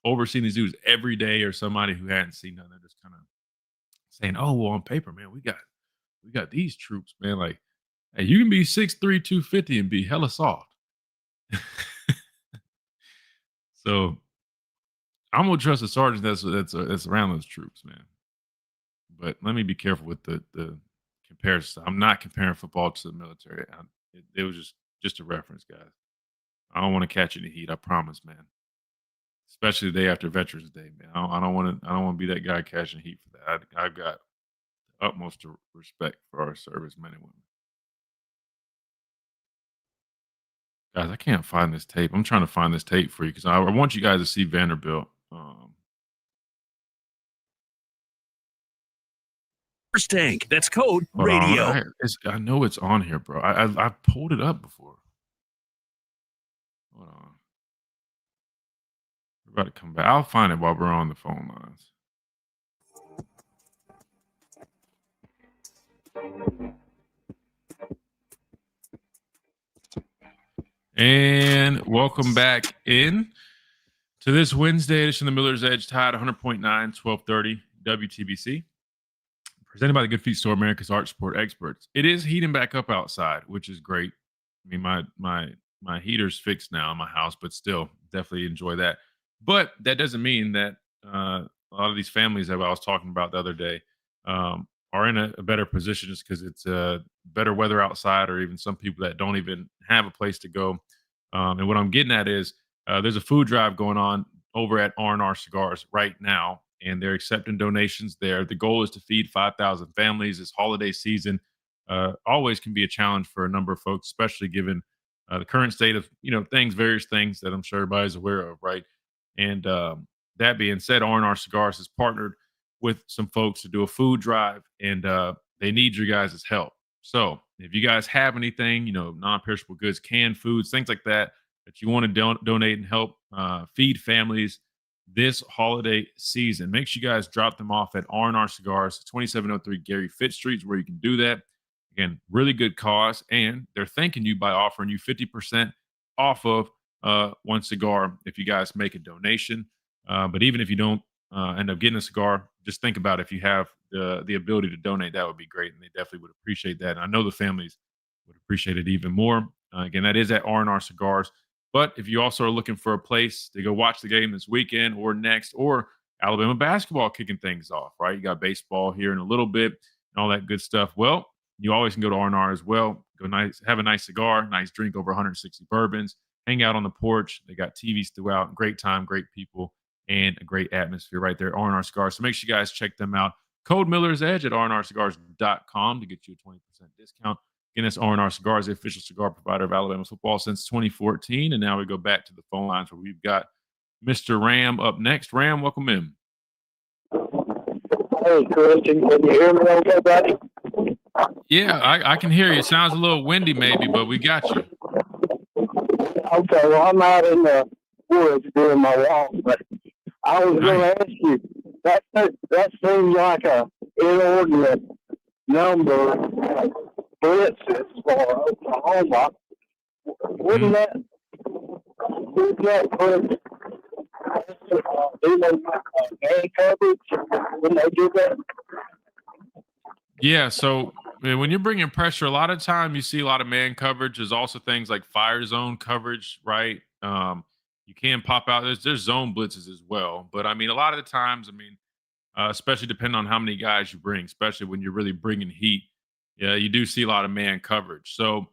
overseeing these dudes every day, or somebody who hadn't seen none? They're just kind of saying, oh, well, on paper, man, we got these troops, man. Like, hey, you can be 6'3", 250 and be hella soft. So I'm gonna trust the sergeant that's around those troops, man. But let me be careful with the comparison. I'm not comparing football to the military. It was just a reference, guys. I don't want to catch any heat. I promise, man. Especially the day after Veterans Day, man. I don't want to be that guy catching heat for that. I've got the utmost respect for our service men and women. Guys, I can't find this tape. I'm trying to find this tape for you because I want you guys to see Vanderbilt. First Tank. That's code radio. I know it's on here, bro. I pulled it up before. Hold on. We're about to come back. I'll find it while we're on the phone lines. And welcome back in to this Wednesday edition of the Miller's Edge, Tide 100.9, 1230 WTBC. Presented by the Good Feet Store, America's Arch Support Experts. It is heating back up outside, which is great. I mean, my heater's fixed now in my house, but still, definitely enjoy that. But that doesn't mean that a lot of these families that I was talking about the other day are in a better position just because it's better weather outside, or even some people that don't even have a place to go. And what I'm getting at is there's a food drive going on over at R&R Cigars right now, and they're accepting donations there. The goal is to feed 5,000 families. This holiday season always can be a challenge for a number of folks, especially given the current state of things, various things that I'm sure everybody's aware of, right? And that being said, R&R Cigars has partnered with some folks to do a food drive, and they need your guys' help. So if you guys have anything, non-perishable goods, canned foods, things like that you want to donate and help feed families this holiday season, make sure you guys drop them off at R&R Cigars, 2703 Gary Fitz Street is where you can do that. Again, really good cause, and they're thanking you by offering you 50% off of one cigar if you guys make a donation. But even if you don't end up getting a cigar, just think about it. If you have the ability to donate, that would be great, and they definitely would appreciate that. And I know the families would appreciate it even more. Again, that is at R&R Cigars. But if you also are looking for a place to go watch the game this weekend or next, or Alabama basketball kicking things off, right? You got baseball here in a little bit and all that good stuff. Well, you always can go to R&R as well. Have a nice cigar, nice drink, over 160 bourbons, hang out on the porch. They got TVs throughout, great time, great people, and a great atmosphere right there, R&R Cigars. So make sure you guys check them out. Code Miller's Edge at rnrcigars.com to get you a 20% discount. Again, that's R&R Cigars, the official cigar provider of Alabama football since 2014. And now we go back to the phone lines where we've got Mr. Ram up next. Ram, welcome in. Hey, Christian, can you hear me okay, buddy? Yeah, I can hear you. It sounds a little windy maybe, but we got you. Okay, well, I'm out in the woods doing my walk, but I was going to ask you, that seems like a inordinate number of blitzes for Oklahoma. Wouldn't that put man coverage when they do that? Yeah, so when you're bringing pressure, a lot of time you see a lot of man coverage. There's also things like fire zone coverage, right? You can pop out. There's zone blitzes as well. But, I mean, a lot of the times, especially depending on how many guys you bring, especially when you're really bringing heat, yeah, you do see a lot of man coverage. So,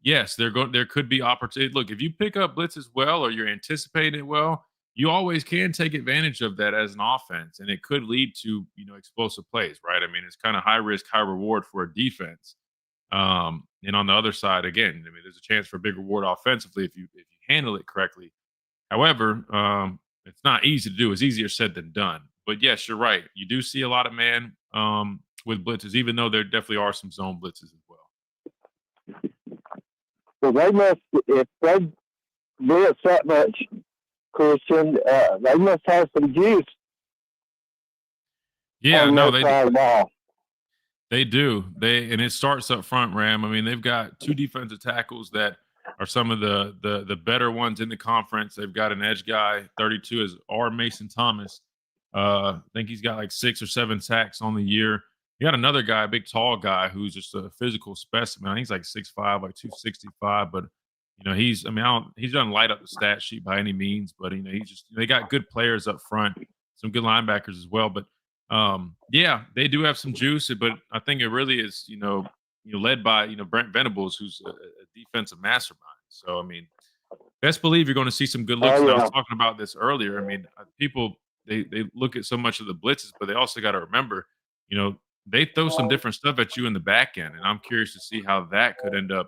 yes, there could be opportunity. Look, if you pick up blitzes well or you're anticipating it well, you always can take advantage of that as an offense, and it could lead to explosive plays, right? I mean, it's kind of high risk, high reward for a defense. And on the other side, again, there's a chance for a big reward offensively if you handle it correctly. However, it's not easy to do. It's easier said than done. But yes, you're right. You do see a lot of man with blitzes, even though there definitely are some zone blitzes as well. Well, they must, if they blitz that much, Christian, they must have some juice. Yeah, no, they do. And it starts up front, Ram. I mean, they've got two defensive tackles that are some of the better ones in the conference. They've got an edge guy, 32 is R. Mason Thomas. I think he's got like 6 or 7 sacks on the year. You got another guy, a big tall guy who's just a physical specimen. He's like 6'5", like 265, but he doesn't light up the stat sheet by any means, but they got good players up front, some good linebackers as well. But yeah, they do have some juice, but I think it really is led by Brent Venables, who's a defensive mastermind. So I mean, best believe you're going to see some good looks. Oh, yeah. I was talking about this earlier. I mean, people they look at so much of the blitzes, but they also got to remember, they throw some different stuff at you in the back end, and I'm curious to see how that could end up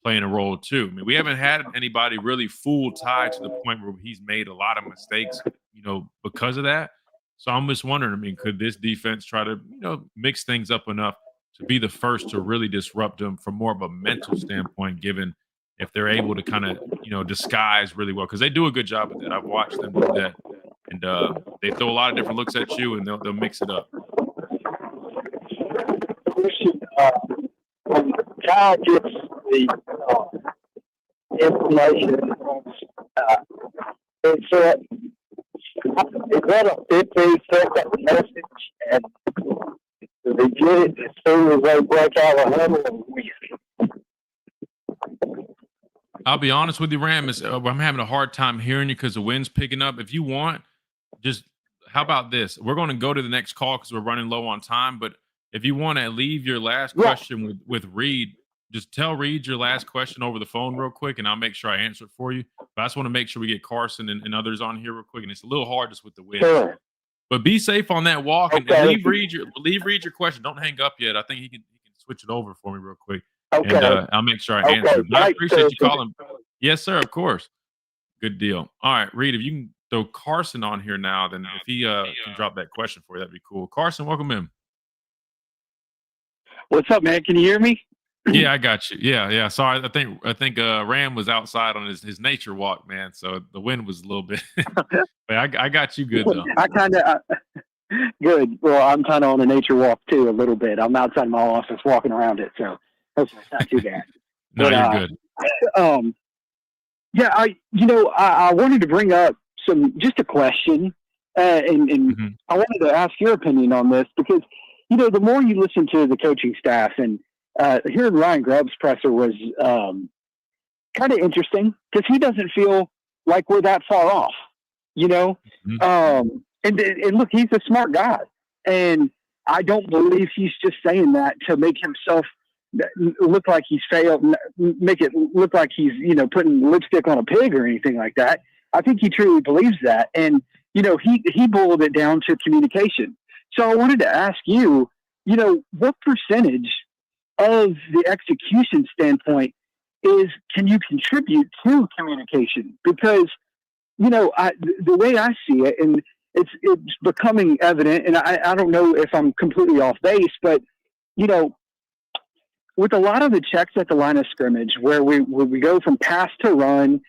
playing a role too. I mean, we haven't had anybody really fool Ty to the point where he's made a lot of mistakes, because of that. So I'm just wondering, could this defense try to, mix things up enough to be the first to really disrupt them from more of a mental standpoint, given if they're able to kind of, disguise really well, because they do a good job of that. I've watched them do that And they throw a lot of different looks at you, and they'll mix it up. When the guy gets the information, is that a 15-second message? And they get it as soon as they break out of huddle and win. I'll be honest with you, Ram. I'm having a hard time hearing you because the wind's picking up. If you want, just how about this? We're going to go to the next call because we're running low on time. But if you want to leave your last question with Reed, just tell Reed your last question over the phone real quick, and I'll make sure I answer it for you. But I just want to make sure we get Carson and others on here real quick. And it's a little hard just with the wind. Sure. But be safe on that walk and leave Reed your question. Don't hang up yet. I think he can switch it over for me real quick. Okay. And I'll make sure I answer. But I appreciate you calling. Yes, sir. Of course. Good deal. All right, Reed, if you can throw Carson on here now, then if he can drop that question for you, that'd be cool. Carson, welcome in. What's up, man? Can you hear me? Yeah, I got you. Yeah. Sorry, I think Ram was outside on his nature walk, man. So the wind was a little bit. But I got you good though. I kind of good. Well, I'm kind of on a nature walk too, a little bit. I'm outside my office walking around it, so hopefully it's not too bad. No, you're good. Yeah, I wanted to bring up just a question, and I wanted to ask your opinion on this because the more you listen to the coaching staff and hearing Ryan Grubb's presser was kind of interesting because he doesn't feel like we're that far off, and look, he's a smart guy, and I don't believe he's just saying that to make himself look like he's failed, make it look like he's putting lipstick on a pig or anything like that. I think he truly believes that, and he boiled it down to communication. So I wanted to ask you, what percentage of the execution standpoint can you contribute to communication? Because the way I see it, and it's becoming evident, and I don't know if I'm completely off base, but with a lot of the checks at the line of scrimmage, where we go from pass to run,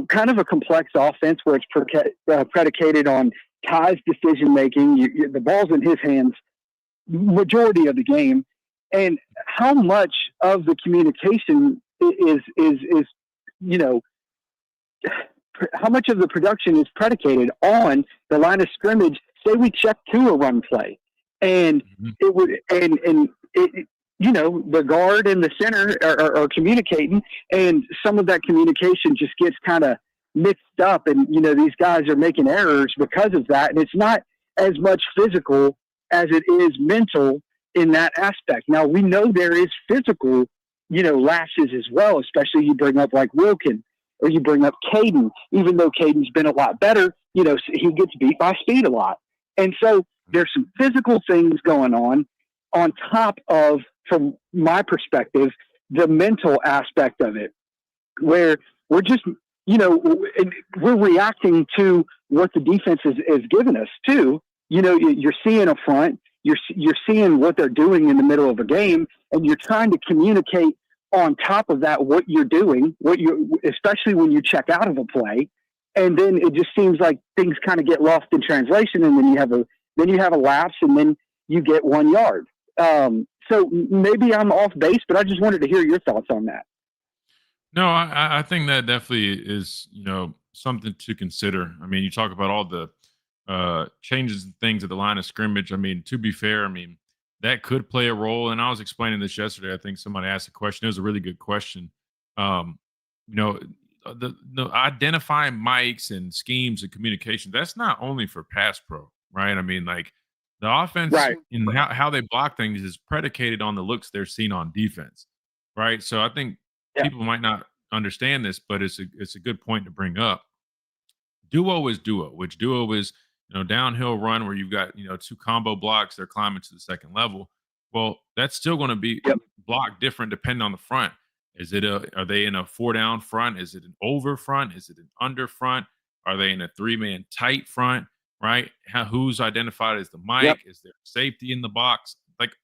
kind of a complex offense where it's predicated on Ty's decision making. The ball's in his hands majority of the game, and how much of the communication is how much of the production is predicated on the line of scrimmage. Say we check to a run play, and it would the guard and the center are communicating, and some of that communication just gets kind of mixed up, and these guys are making errors because of that, and it's not as much physical as it is mental in that aspect. Now we know there is physical lapses as well, especially you bring up like Wilkin or you bring up Caden. Even though Caden's been a lot better, he gets beat by speed a lot, and so there's some physical things going on top of, from my perspective, the mental aspect of it, where we're just, we're reacting to what the defense is giving us too. You're seeing a front, you're seeing what they're doing in the middle of a game, and you're trying to communicate on top of that what you're doing, especially when you check out of a play, and then it just seems like things kind of get lost in translation, and then you have a lapse, and then you get 1 yard. So maybe I'm off base, but I just wanted to hear your thoughts on that. No, I think that definitely is, something to consider. I mean, you talk about all the changes and things at the line of scrimmage. I mean, to be fair, that could play a role. And I was explaining this yesterday. I think somebody asked a question. It was a really good question. The identifying mics and schemes and communication, that's not only for pass pro, right? I mean, like, the offense and how they block things is predicated on the looks they're seeing on defense, right? So I think people might not understand this, but it's a good point to bring up. Duo is duo, which duo is downhill run where you've got two combo blocks. They're climbing to the second level. Well, that's still going to be blocked different depending on the front. Are they in a 4-down front? Is it an over front? Is it an under front? Are they in a 3-man tight front? Right? Who's identified as the mic? Is there safety in the box? Like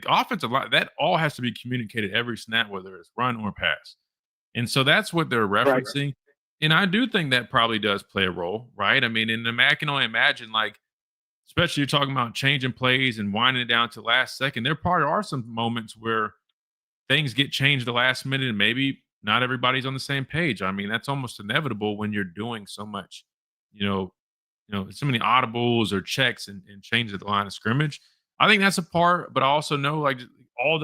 offensive line, that all has to be communicated every snap, whether it's run or pass. And so that's what they're referencing. And I do think that probably does play a role, right? I mean, and I can only imagine, like, especially you're talking about changing plays and winding it down to the last second. There probably are some moments where things get changed the last minute and maybe not everybody's on the same page. I mean, that's almost inevitable when you're doing so much, so many audibles or checks and changes at the line of scrimmage. I think that's a part, but I also know, like,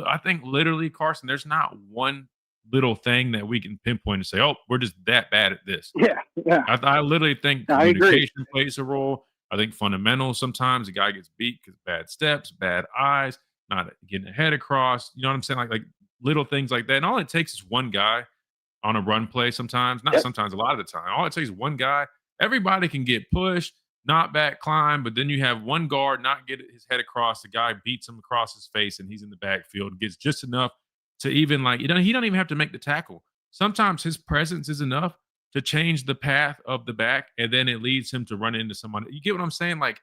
I think literally, Carson, there's not one little thing that we can pinpoint and say, oh, we're just that bad at this. Yeah. I literally think I agree. communication plays a role. I think fundamentals, sometimes the guy gets beat because bad steps, bad eyes, not getting a head across. You know what I'm saying? Like little things like that. And all it takes is one guy on a run play sometimes, not sometimes, a lot of the time. All it takes is one guy. Everybody can get pushed, not back climb, but then you have one guard not get his head across. The guy beats him across his face and he's in the backfield, gets just enough to even, like, he don't even have to make the tackle. Sometimes his presence is enough to change the path of the back, and then it leads him to run into someone. You get what I'm saying? Like,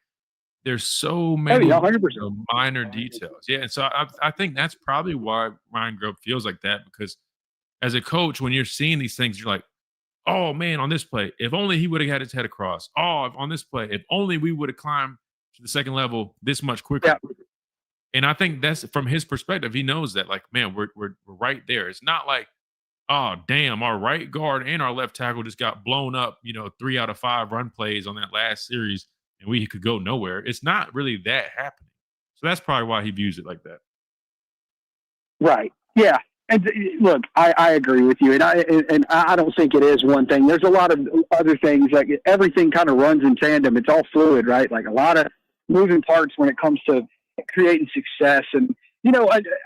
there's so many 100%. minor details. Yeah, and so I think that's probably why Ryan Grubb feels like that, because as a coach, when you're seeing these things, you're like, oh, man, on this play, if only he would have had his head across. Oh, on this play, if only we would have climbed to the second level this much quicker. Yeah. And I think that's from his perspective. He knows that, like, man, we're right there. It's not like, oh, damn, our right guard and our left tackle just got blown up, 3 out of 5 run plays on that last series, and we could go nowhere. It's not really that happening. So that's probably why he views it like that. Right. Yeah. And look, I agree with you, and I don't think it is one thing. There's a lot of other things. Like, everything kind of runs in tandem. It's all fluid, right? Like, a lot of moving parts when it comes to creating success. And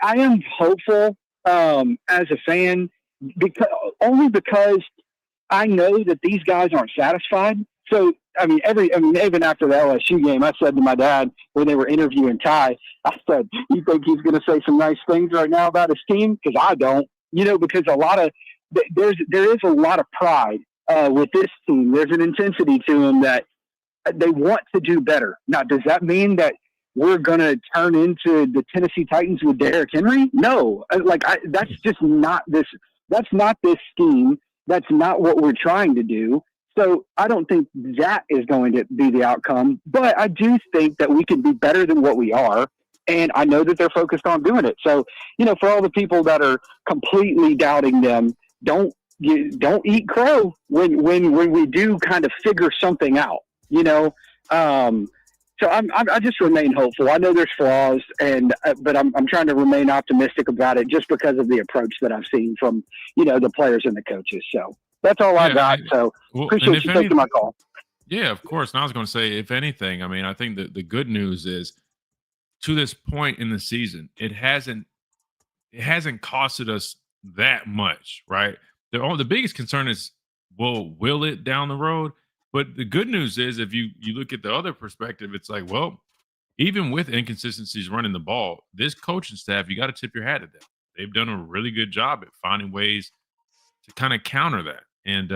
I am hopeful as a fan, because I know that these guys aren't satisfied. So even after the LSU game, I said to my dad when they were interviewing Ty, I said, "You think he's going to say some nice things right now about his team?" Because I don't, because there is a lot of pride with this team. There's an intensity to them that they want to do better. Now, does that mean that we're going to turn into the Tennessee Titans with Derrick Henry? No, that's just not this. That's not this scheme. That's not what we're trying to do. So I don't think that is going to be the outcome. But I do think that we can be better than what we are. And I know that they're focused on doing it. So, for all the people that are completely doubting them, don't eat crow when we do kind of figure something out, So I just remain hopeful. I know there's flaws, but I'm trying to remain optimistic about it just because of the approach that I've seen from the players and the coaches. So that's all I got. So appreciate you taking my call. Yeah, of course. And I was going to say, if anything, I mean, I think that the good news is, to this point in the season, it hasn't costed us that much, right? The biggest concern is, will it down the road? But the good news is, if you look at the other perspective, it's like, well, even with inconsistencies running the ball, this coaching staff, you got to tip your hat at them. They've done a really good job at finding ways to kind of counter that. And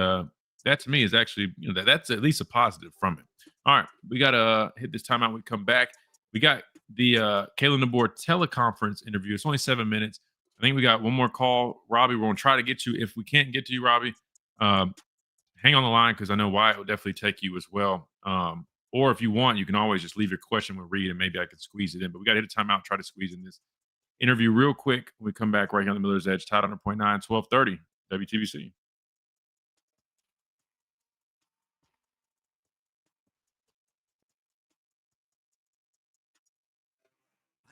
that, to me, is actually, that's at least a positive from it. All right, we got to hit this timeout. We come back. We got the Kalen DeBoer teleconference interview. It's only 7 minutes. I think we got one more call. Robbie, we're going to try to get you. If we can't get to you, Robbie, hang on the line, because I know Wyatt will definitely take you as well. Or if you want, you can always just leave your question with Reed, and maybe I can squeeze it in. But we got to hit a timeout, try to squeeze in this interview real quick. When we come back right here on the Miller's Edge, Tide 100.9, 1230, WTBC.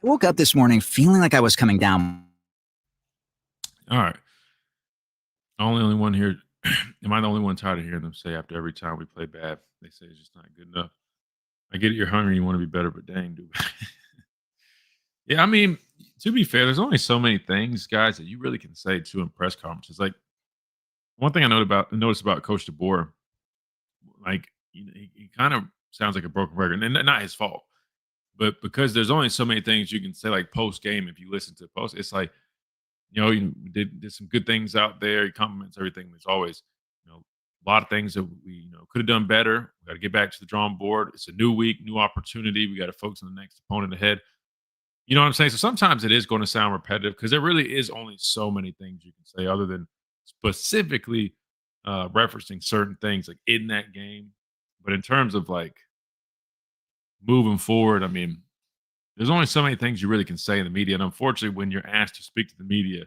I woke up this morning feeling like I was coming down. All right. Only one here. Am I the only one tired of hearing them say after every time we play bad, they say it's just not good enough? I get it, you're hungry, you want to be better, but dang, dude. Yeah, I mean, to be fair, there's only so many things, guys, that you really can say to in press conferences. Like, one thing I noticed about Coach DeBoer, like, he kind of sounds like a broken record, and not his fault, but because there's only so many things you can say, like post game. If you listen to post, it's like, you did some good things out there. He compliments everything. There's always, a lot of things that we, could have done better. We got to get back to the drawing board. It's a new week, new opportunity. We got to focus on the next opponent ahead. You know what I'm saying? So sometimes it is going to sound repetitive, because there really is only so many things you can say other than specifically referencing certain things like in that game. But in terms of like moving forward, I mean, there's only so many things you really can say in the media. And unfortunately, when you're asked to speak to the media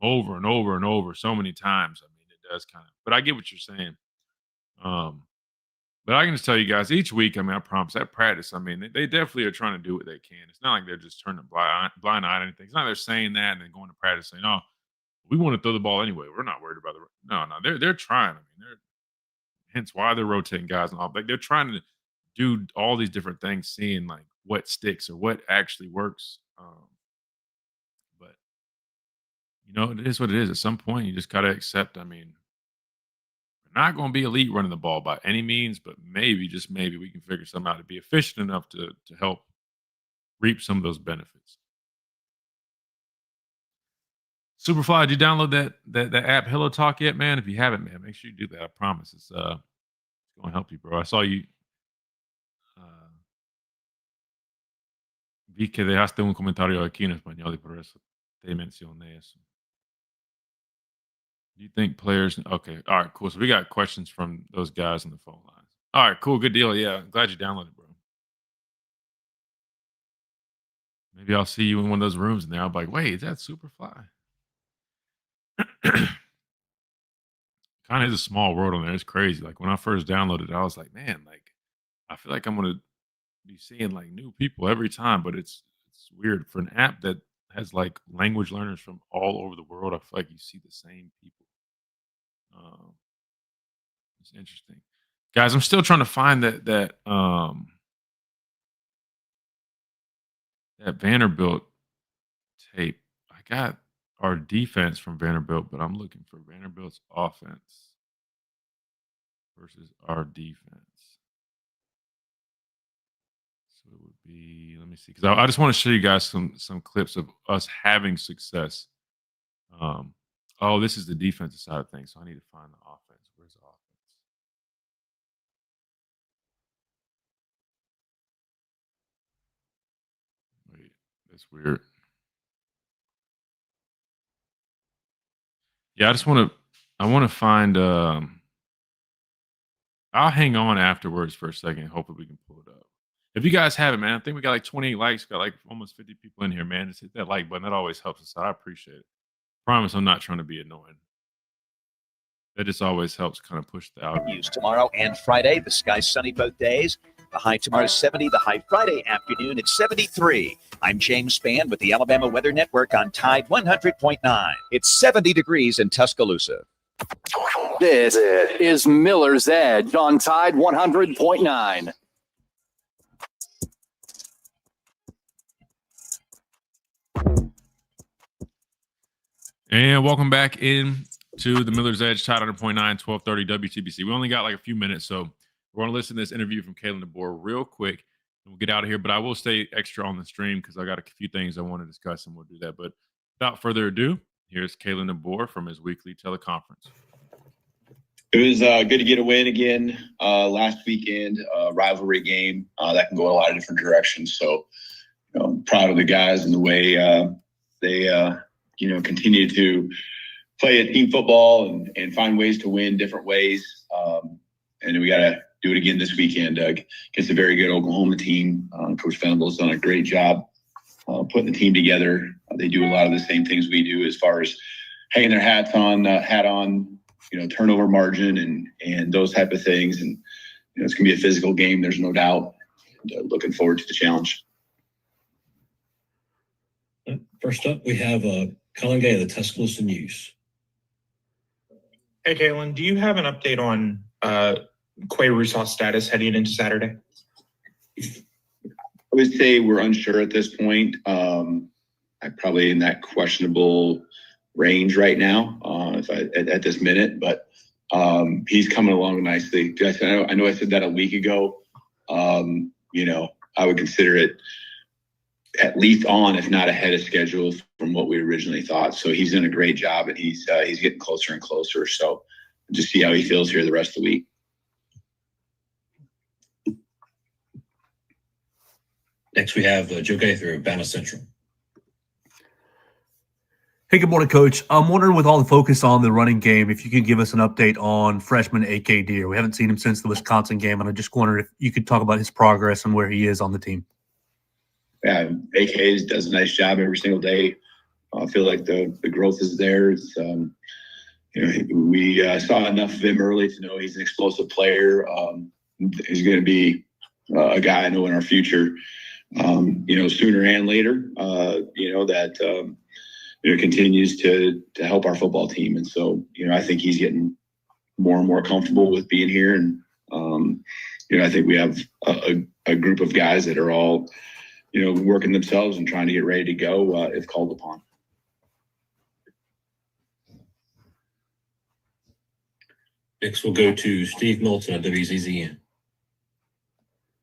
over and over and over so many times, I mean, it does kind of, but I get what you're saying. But I can just tell you guys each week, I mean, I promise at practice, I mean, they definitely are trying to do what they can. It's not like they're just turning a blind eye or anything. It's not like they're saying that and then going to practice saying, oh, we want to throw the ball anyway. We're not worried about no, they're trying. I mean, hence why they're rotating guys and all. Like they're trying to do all these different things, seeing like what sticks or what actually works. But it is what it is. At some point, you just got to accept. I mean, we're not going to be elite running the ball by any means, but maybe, just maybe, we can figure something out to be efficient enough to help reap some of those benefits. Superfly, did you download that app Hello Talk yet, man? If you haven't, man, make sure you do that. I promise it's going to help you, bro. I saw you. Vi que dejaste un comentario aquí en español y por eso te mencioné eso. Do you think players? Okay, all right, cool. So we got questions from those guys on the phone lines. All right, cool, good deal. Yeah, glad you downloaded it, bro. Maybe I'll see you in one of those rooms in there. I'll be like, wait, is that Superfly? Kind of is a small world on there. It's crazy. Like when I first downloaded it, I was like, man, like I feel like I'm gonna be seeing like new people every time, but it's weird for an app that has like language learners from all over the world. I feel like you see the same people. It's interesting, guys. I'm still trying to find that Vanderbilt tape. I got our defense from Vanderbilt, but I'm looking for Vanderbilt's offense versus our defense. So it would be, let me see, because I just want to show you guys some clips of us having success. Oh, this is the defensive side of things, so I need to find the offense. Where's the offense? Wait, that's weird. Yeah, I want to find, I'll hang on afterwards for a second. Hopefully we can pull it up. If you guys have it, man, I think we got like 28 likes, got like almost 50 people in here, man. Just hit that like button. That always helps us out. I appreciate it. Promise I'm not trying to be annoying. That just always helps kind of push the algorithm. Use tomorrow and Friday. The sky's sunny both days. The high tomorrow is 70. The high Friday afternoon, it's 73. I'm James Spann with the Alabama Weather Network on Tide 100.9. It's 70 degrees in Tuscaloosa. This is Miller's Edge on Tide 100.9. And welcome back in to the Miller's Edge, Tide 100.9, 1230 WTBC. We only got like a few minutes, so we're going to listen to this interview from Kalen DeBoer real quick, and we'll get out of here. But I will stay extra on the stream because I got a few things I want to discuss, and we'll do that. But without further ado, here's Kalen DeBoer from his weekly teleconference. It was good to get a win again last weekend, rivalry game. That can go a lot of different directions. So, I'm proud of the guys and the way they continue to play a team football and find ways to win different ways. And we got to do it again this weekend against a very good Oklahoma team. Coach Venables done a great job putting the team together. They do a lot of the same things we do as far as hanging their hat on, turnover margin and those type of things. And, it's going to be a physical game. There's no doubt. And, looking forward to the challenge. First up, we have Colin Gay of the Tuscaloosa News. Hey, Kalen, do you have an update on Quay Rusaw's status heading into Saturday? I would say we're unsure at this point. I'm probably in that questionable range right now at this minute, but he's coming along nicely. I know I said that a week ago. I would consider it at least on, if not ahead of schedule from what we originally thought. So he's done a great job, and he's getting closer and closer. So just see how he feels here the rest of the week. Next, we have Joe Gaither of Bama Central. Hey, good morning, Coach. I'm wondering, with all the focus on the running game, if you could give us an update on freshman A.K. Deer. We haven't seen him since the Wisconsin game, and I just wondered if you could talk about his progress and where he is on the team. Yeah, AK does a nice job every single day. I feel like the growth is there. It's we saw enough of him early to know he's an explosive player. He's going to be a guy I know in our future. Sooner and later. That continues to help our football team, and so I think he's getting more and more comfortable with being here, and I think we have a group of guys that are all working themselves and trying to get ready to go if called upon. Next, we'll go to Steve Milton at WZZN.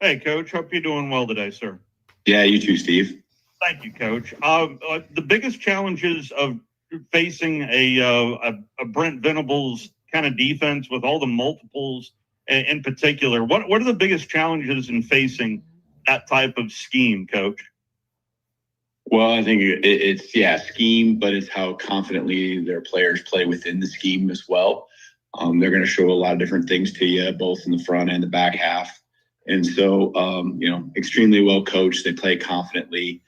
Hey, Coach. Hope you're doing well today, sir. Yeah, you too, Steve. Thank you, Coach. The biggest challenges of facing a Brent Venables kind of defense with all the multiples in particular, what are the biggest challenges in facing that type of scheme, Coach? Well, I think it's scheme, but it's how confidently their players play within the scheme as well. They're going to show a lot of different things to you, both in the front and the back half. And so, extremely well coached. They play confidently.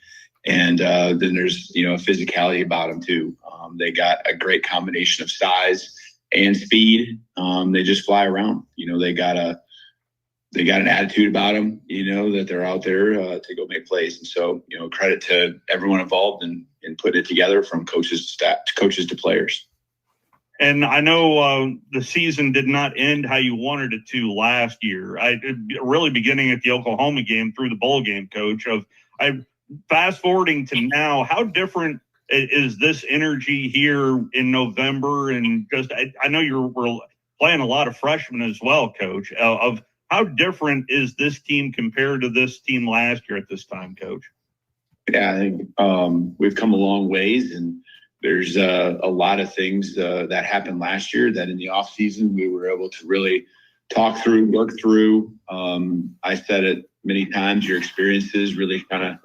And then there's, a physicality about them too. They got a great combination of size and speed. They just fly around. They got an attitude about them, that they're out there to go make plays. And so, credit to everyone involved in putting it together, from coaches to staff, to coaches to players. And I know the season did not end how you wanted it to last year. Really beginning at the Oklahoma game through the bowl game, Coach. Fast forwarding to now, how different is this energy here in November? And just, I know we're playing a lot of freshmen as well, Coach. Of how different is this team compared to this team last year at this time, Coach? Yeah, I think we've come a long ways, and there's a lot of things that happened last year that in the off season we were able to really talk through, work through. I said it many times, your experiences really kind of,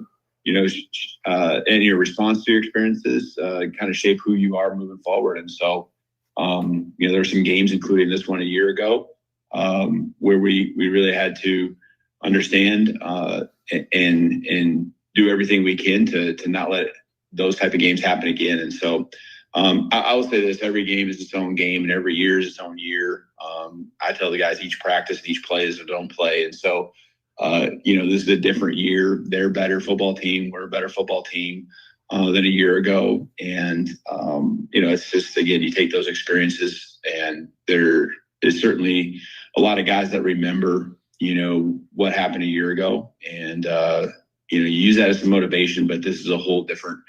and your response to your experiences kind of shape who you are moving forward. And so, there were some games, including this one a year ago, where we really had to understand and do everything we can to not let those type of games happen again. And so I will say this: every game is its own game, and every year is its own year. I tell the guys each practice and each play is its own play. And so, this is a different year. They're a better football team. We're a better football team than a year ago. And, it's just, again, you take those experiences, and there is certainly a lot of guys that remember, what happened a year ago. And, you use that as some motivation, but this is a whole different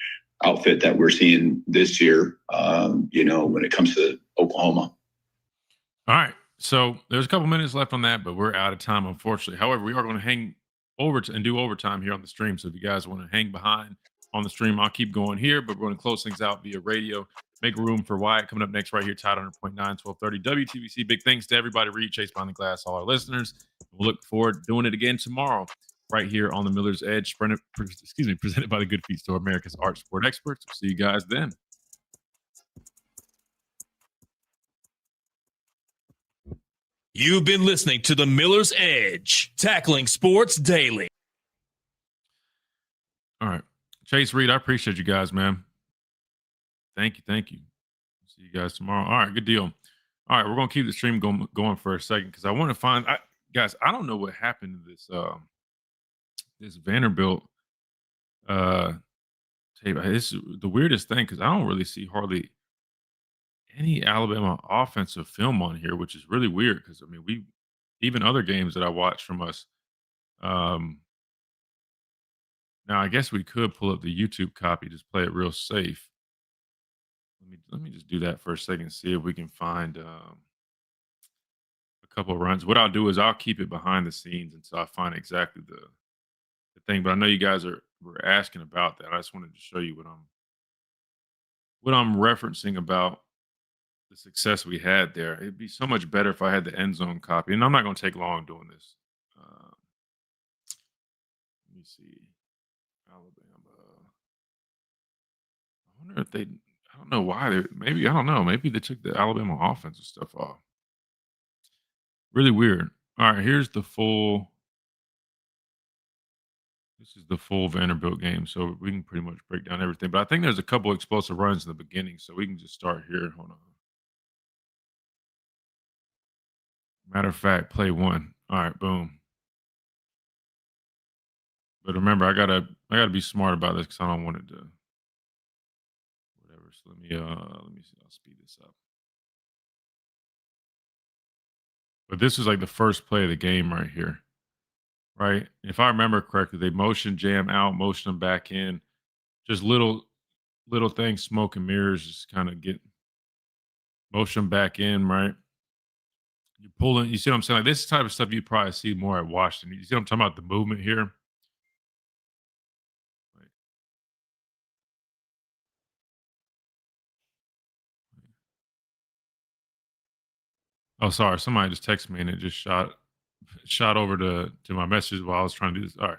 outfit that we're seeing this year, when it comes to Oklahoma. All right. So there's a couple minutes left on that, but we're out of time, unfortunately. However, we are going to hang over and do overtime here on the stream. So if you guys want to hang behind on the stream, I'll keep going here, but we're going to close things out via radio. Make room for Wyatt coming up next right here, Tide 100.9, 1230 WTBC. Big thanks to everybody, Reed, Chase Behind the Glass, all our listeners. We'll look forward to doing it again tomorrow right here on the Miller's Edge, presented by the Good Feet Store, America's Art Sport Experts. We'll see you guys then. You've been listening to the Miller's Edge, tackling sports daily. All right. Chase, Reed, I appreciate you guys, man. Thank you. See you guys tomorrow. All right, good deal. All right, we're going to keep the stream going for a second, because I want to find guys, I don't know what happened to this this Vanderbilt tape. It's the weirdest thing, because I don't really see hardly any Alabama offensive film on here, which is really weird, because we even other games that I watched from us. Now I guess we could pull up the YouTube copy, just play it real safe. Let me just do that for a second, see if we can find a couple of runs. What I'll do is I'll keep it behind the scenes until I find exactly the thing. But I know you guys were asking about that. I just wanted to show you what I'm referencing about the success we had there. It'd be so much better if I had the end zone copy. And I'm not going to take long doing this. Let me see. Alabama. I wonder if I don't know why. Maybe I don't know. Maybe they took the Alabama offensive stuff off. Really weird. All right, here's the full. This is the full Vanderbilt game, so we can pretty much break down everything. But I think there's a couple explosive runs in the beginning, so we can just start here. Hold on. Matter of fact, play one. All right, boom. But remember, I gotta be smart about this because I don't want it to whatever. So let me see. I'll speed this up. But this was like the first play of the game right here. Right? If I remember correctly, they motioned Jam out, motioned him back in. Just little things, smoke and mirrors, just kind of get motion back in, right? You're pulling, you see what I'm saying? Like this type of stuff you probably see more at Washington. You see what I'm talking about? The movement here. Oh, sorry. Somebody just texted me and it just shot over to my messages while I was trying to do this. All right.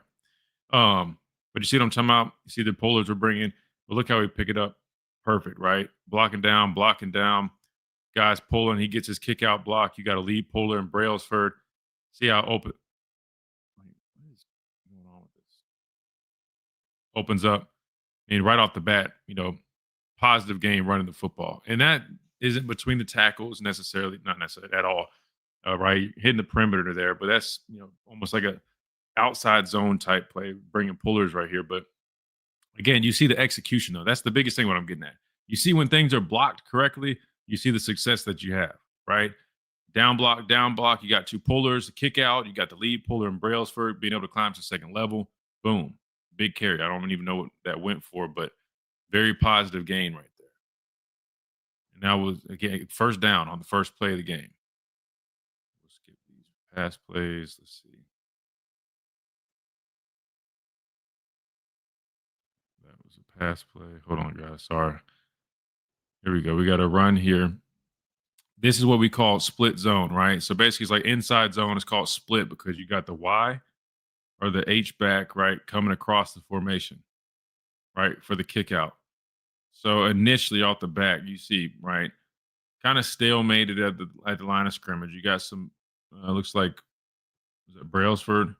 But you see what I'm talking about? You see the pullers we're bringing. But look how we pick it up. Perfect, right? Blocking down. Guys pulling. He gets his kick out block. You got a lead puller in Brailsford. See how open. What is going on with this? Opens up. And right off the bat, positive game running the football. And that isn't between the tackles necessarily, not necessarily at all. Right? Hitting the perimeter there. But that's, almost like a outside zone type play, bringing pullers right here. But again, you see the execution, though. That's the biggest thing what I'm getting at. You see when things are blocked correctly, you see the success that you have, right? Down block, you got two pullers, a kick out, you got the lead puller in Brailsford being able to climb to the second level. Boom. Big carry. I don't even know what that went for, but very positive gain right there. And that was, again, first down on the first play of the game. We'll skip these pass plays. Let's see. That was a pass play. Hold on, guys. Sorry. Here we go. We got a run here. This is what we call split zone, right? So basically, it's like inside zone. It's called split because you got the Y or the H back, right, coming across the formation, right, for the kick out. So initially off the back, you see, right, kind of stalemated at the line of scrimmage. You got some, looks like, was it Brailsford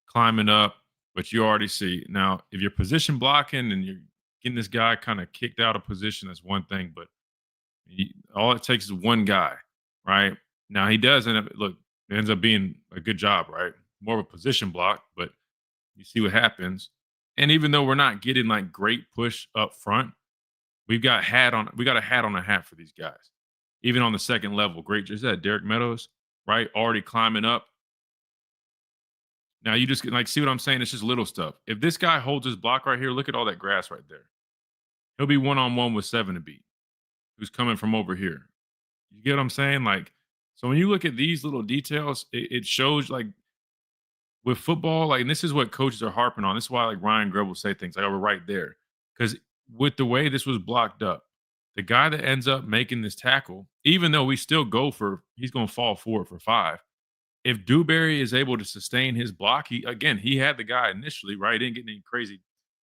climbing up, but you already see. Now, if you're position blocking and you're getting this guy kind of kicked out of position, that's one thing, but all it takes is one guy, right? Now he does end up, look, it ends up being a good job, right? More of a position block, but you see what happens. And even though we're not getting like great push up front, we got a hat on a hat for these guys. Even on the second level, great. Is that Derek Meadows, right? Already climbing up. Now you just like see what I'm saying? It's just little stuff. If this guy holds his block right here, look at all that grass right there. He'll be one-on-one with 7 to beat, who's coming from over here. You get what I'm saying? Like, so when you look at these little details, it shows like with football, like, and this is what coaches are harping on. This is why like Ryan Grubb will say things like, oh, we're right there. Because with the way this was blocked up, the guy that ends up making this tackle, even though we still go for, he's going to fall for it for 5. If Dewberry is able to sustain his block, he had the guy initially, right? He didn't get any crazy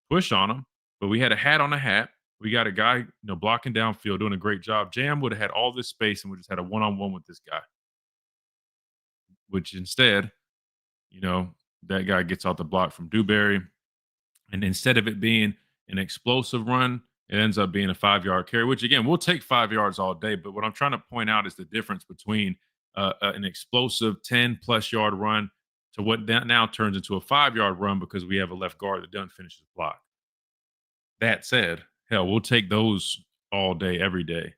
push on him, but we had a hat on a hat. We got a guy, blocking downfield, doing a great job. Jam would have had all this space and we just had a one-on-one with this guy. Which instead, that guy gets out the block from Dewberry. And instead of it being an explosive run, it ends up being a 5-yard carry, which, again, we'll take 5 yards all day. But what I'm trying to point out is the difference between an explosive 10-plus yard run to what now turns into a 5-yard run because we have a left guard that doesn't finish his block. That said, hell, we'll take those all day, every day.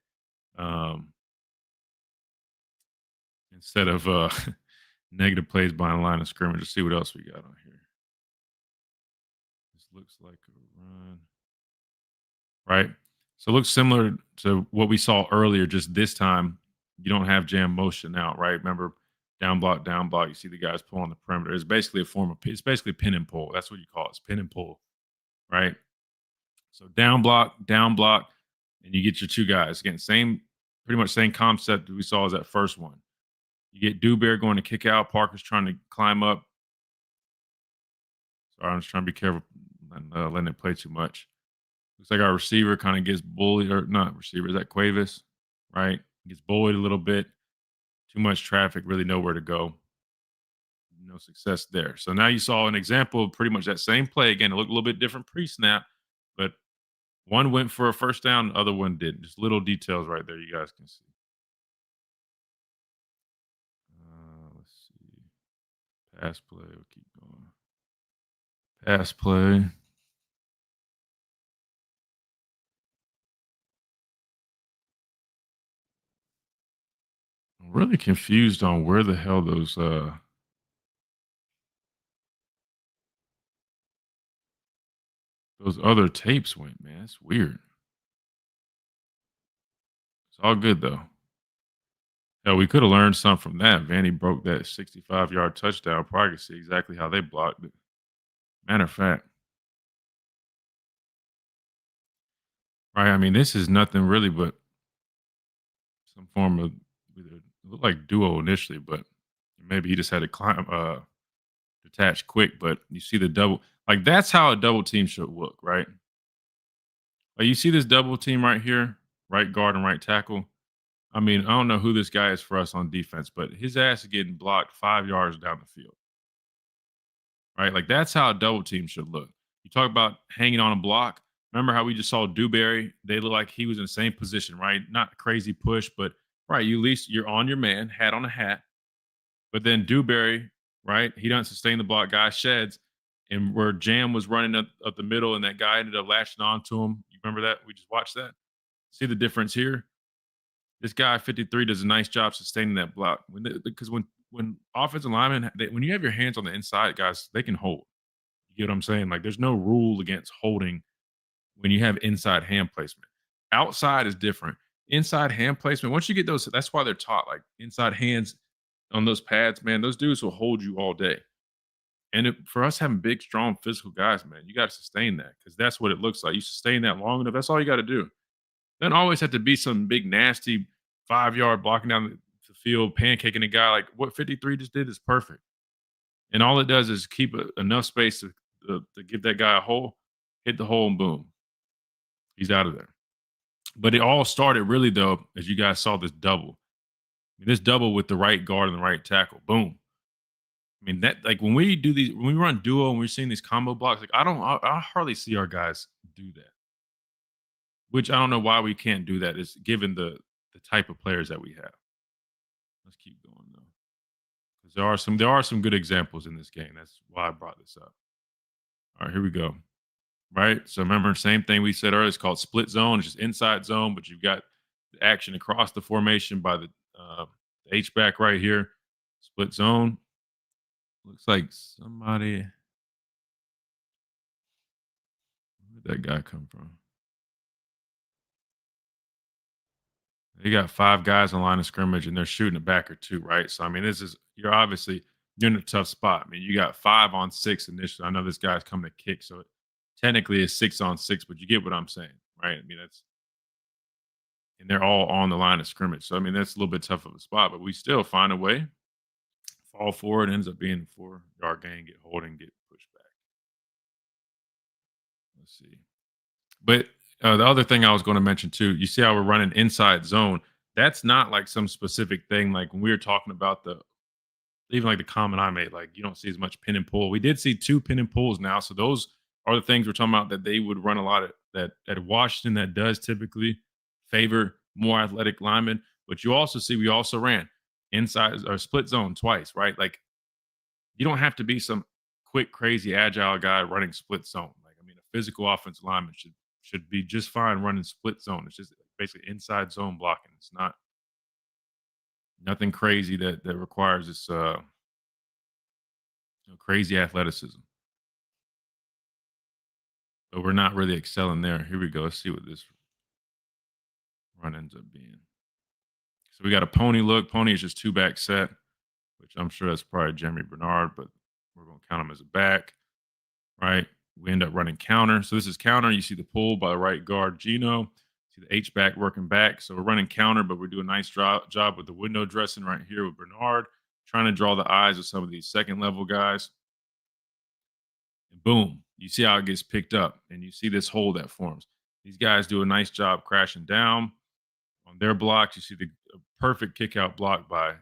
Instead of negative plays behind the line of scrimmage. Let's see what else we got on here. This looks like a run. Right? So it looks similar to what we saw earlier, just this time you don't have jam motion out, right? Remember, down block, you see the guys pull on the perimeter. It's basically it's basically pin and pull. That's what you call it. It's pin and pull, right? So down block, and you get your 2 guys. Again, pretty much same concept that we saw as that first one. You get Dewberry going to kick out. Parker's trying to climb up. Sorry, I'm just trying to be careful and letting it play too much. Looks like our receiver kind of gets bullied, or not receiver, is that Cuevas, right? Gets bullied a little bit. Too much traffic, really nowhere to go. No success there. So now you saw an example of pretty much that same play. Again, it looked a little bit different pre-snap, but one went for a first down, the other one didn't. Just little details right there you guys can see. Let's see. Pass play. We'll keep going. Pass play. I'm really confused on where the hell those other tapes went, man. It's weird. It's all good though. Yeah, we could have learned something from that. Vanny broke that 65-yard touchdown. Probably could see exactly how they blocked it. Matter of fact. Right. I mean, this is nothing really but some form of it looked like duo initially, but maybe he just had to climb detach quick. But you see the double, like that's how a double team should look, right? Like you see this double team right here, right guard and right tackle. I mean, I don't know who this guy is for us on defense, but his ass is getting blocked 5 yards down the field. Right? Like that's how a double team should look. You talk about hanging on a block. Remember how we just saw Dewberry? They look like he was in the same position, right? Not crazy push, but right, you at least you're on your man, hat on a hat. But then Dewberry, right? He doesn't sustain the block, guy sheds. And where Jam was running up the middle and that guy ended up latching onto him. You remember that? We just watched that. See the difference here? This guy 53 does a nice job sustaining that block. Because when offensive linemen, when you have your hands on the inside, guys, they can hold. You get what I'm saying? Like there's no rule against holding when you have inside hand placement. Outside is different. Inside hand placement, once you get those, that's why they're taught like inside hands on those pads, man, those dudes will hold you all day. And for us having big, strong, physical guys, man, you got to sustain that because that's what it looks like. You sustain that long enough, that's all you got to do. Doesn't always have to be some big, nasty 5-yard blocking down the field, pancaking a guy. Like what 53 just did is perfect. And all it does is keep enough space to give that guy a hole, hit the hole, and boom. He's out of there. But it all started really, though, as you guys saw this double. I mean, this double with the right guard and the right tackle. Boom. I mean, that like when we do these, when we run duo and we're seeing these combo blocks, like I hardly see our guys do that. Which I don't know why we can't do that. Is given the type of players that we have. Let's keep going though, because there are some good examples in this game. That's why I brought this up. All right, here we go. Right, so remember, same thing we said earlier. It's called split zone. It's just inside zone, but you've got the action across the formation by the H back right here. Split zone. Looks like somebody. Where did that guy come from? They got 5 guys on line of scrimmage and they're shooting a backer too, right? So I mean, you're in a tough spot. I mean, you got 5 on 6 initially. I know this guy's coming to kick, so technically it's 6 on 6, but you get what I'm saying, right? I mean, and they're all on the line of scrimmage. So I mean, that's a little bit tough of a spot, but we still find a way. Fall forward, ends up being a 4-yard gain, get holding, get pushed back. Let's see. But the other thing I was going to mention too, you see how we're running inside zone. That's not like some specific thing. Like when we were talking about even like the comment I made, like you don't see as much pin and pull. We did see 2 pin and pulls now. So those are the things we're talking about that they would run a lot of that at Washington that does typically favor more athletic linemen. But you also see, we also ran inside or split zone twice, right? Like you don't have to be some quick, crazy, agile guy running split zone. Like, I mean, a physical offensive lineman should be just fine running split zone. It's just basically inside zone blocking. It's nothing crazy that requires this crazy athleticism. But we're not really excelling there. Here we go. Let's see what this run ends up being. So we got a pony look. Pony is just 2-back set, which I'm sure that's probably Jeremy Bernard, but we're going to count him as a back, right? We end up running counter. So this is counter. You see the pull by the right guard, Gino. See the H-back working back. So we're running counter, but we're doing a nice job with the window dressing right here with Bernard, trying to draw the eyes of some of these second-level guys. And boom, you see how it gets picked up, and you see this hole that forms. These guys do a nice job crashing down on their blocks. You see the perfect kick out block by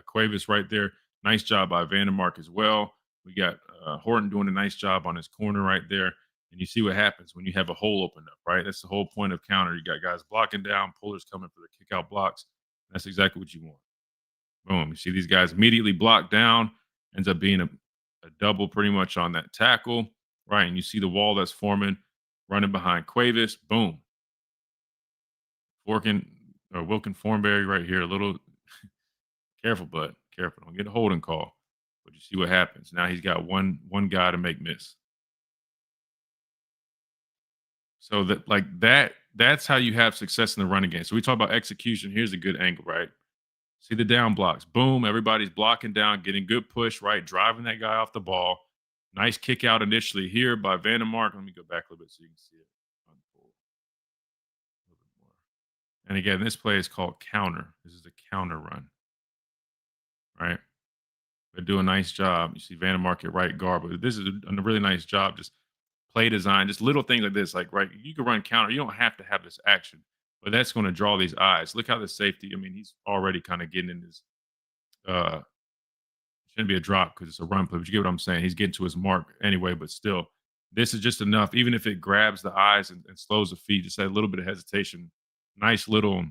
Cuevas right there. Nice job by Vandermark as well. We got Horton doing a nice job on his corner right there. And you see what happens when you have a hole open up, right? That's the whole point of counter. You got guys blocking down, pullers coming for the kick out blocks. That's exactly what you want. Boom. You see these guys immediately block down. Ends up being a double pretty much on that tackle, right? And you see the wall that's forming, running behind Cuevas. Boom. Wilkin Thornberry right here. A little careful, bud. Careful. Don't get a holding call. But you see what happens. Now he's got one guy to make miss. So that's how you have success in the running game. So we talk about execution. Here's a good angle, right? See the down blocks. Boom. Everybody's blocking down, getting good push, right? Driving that guy off the ball. Nice kick out initially here by Vandermark. Let me go back a little bit so you can see it. And again, this play is called counter. This is a counter run, right? They do a nice job. You see Vandermark at right guard, but this is a really nice job. Just play design, just little things like this. Like, right, you can run counter. You don't have to have this action, but that's going to draw these eyes. Look how the safety, I mean, he's already kind of getting in his, shouldn't be a drop because it's a run play, but you get what I'm saying. He's getting to his mark anyway, but still, this is just enough. Even if it grabs the eyes and slows the feet, just a little bit of hesitation. Nice little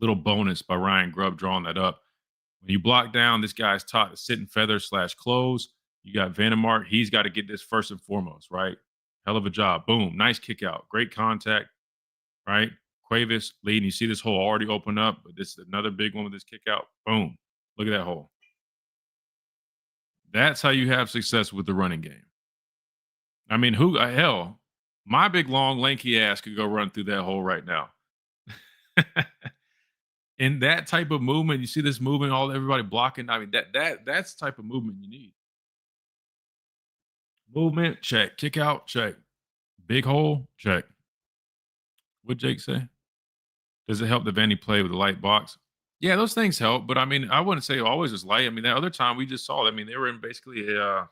bonus by Ryan Grubb drawing that up. When you block down, this guy's taught to sit and feather / close. You got Vandermark. He's got to get this first and foremost, right? Hell of a job. Boom. Nice kick out. Great contact, right? Cuevas leading. You see this hole already open up, but this is another big one with this kick out. Boom. Look at that hole. That's how you have success with the running game. I mean, hell, my big, long, lanky ass could go run through that hole right now. In that type of movement, you see this movement, everybody blocking. I mean, that's the type of movement you need. Movement, check. Kick out, check. Big hole, check. What'd Jake say? Does it help that Vandy play with a light box? Yeah, those things help, but I mean, I wouldn't say always is light. I mean, that other time we just saw, I mean, they were in basically I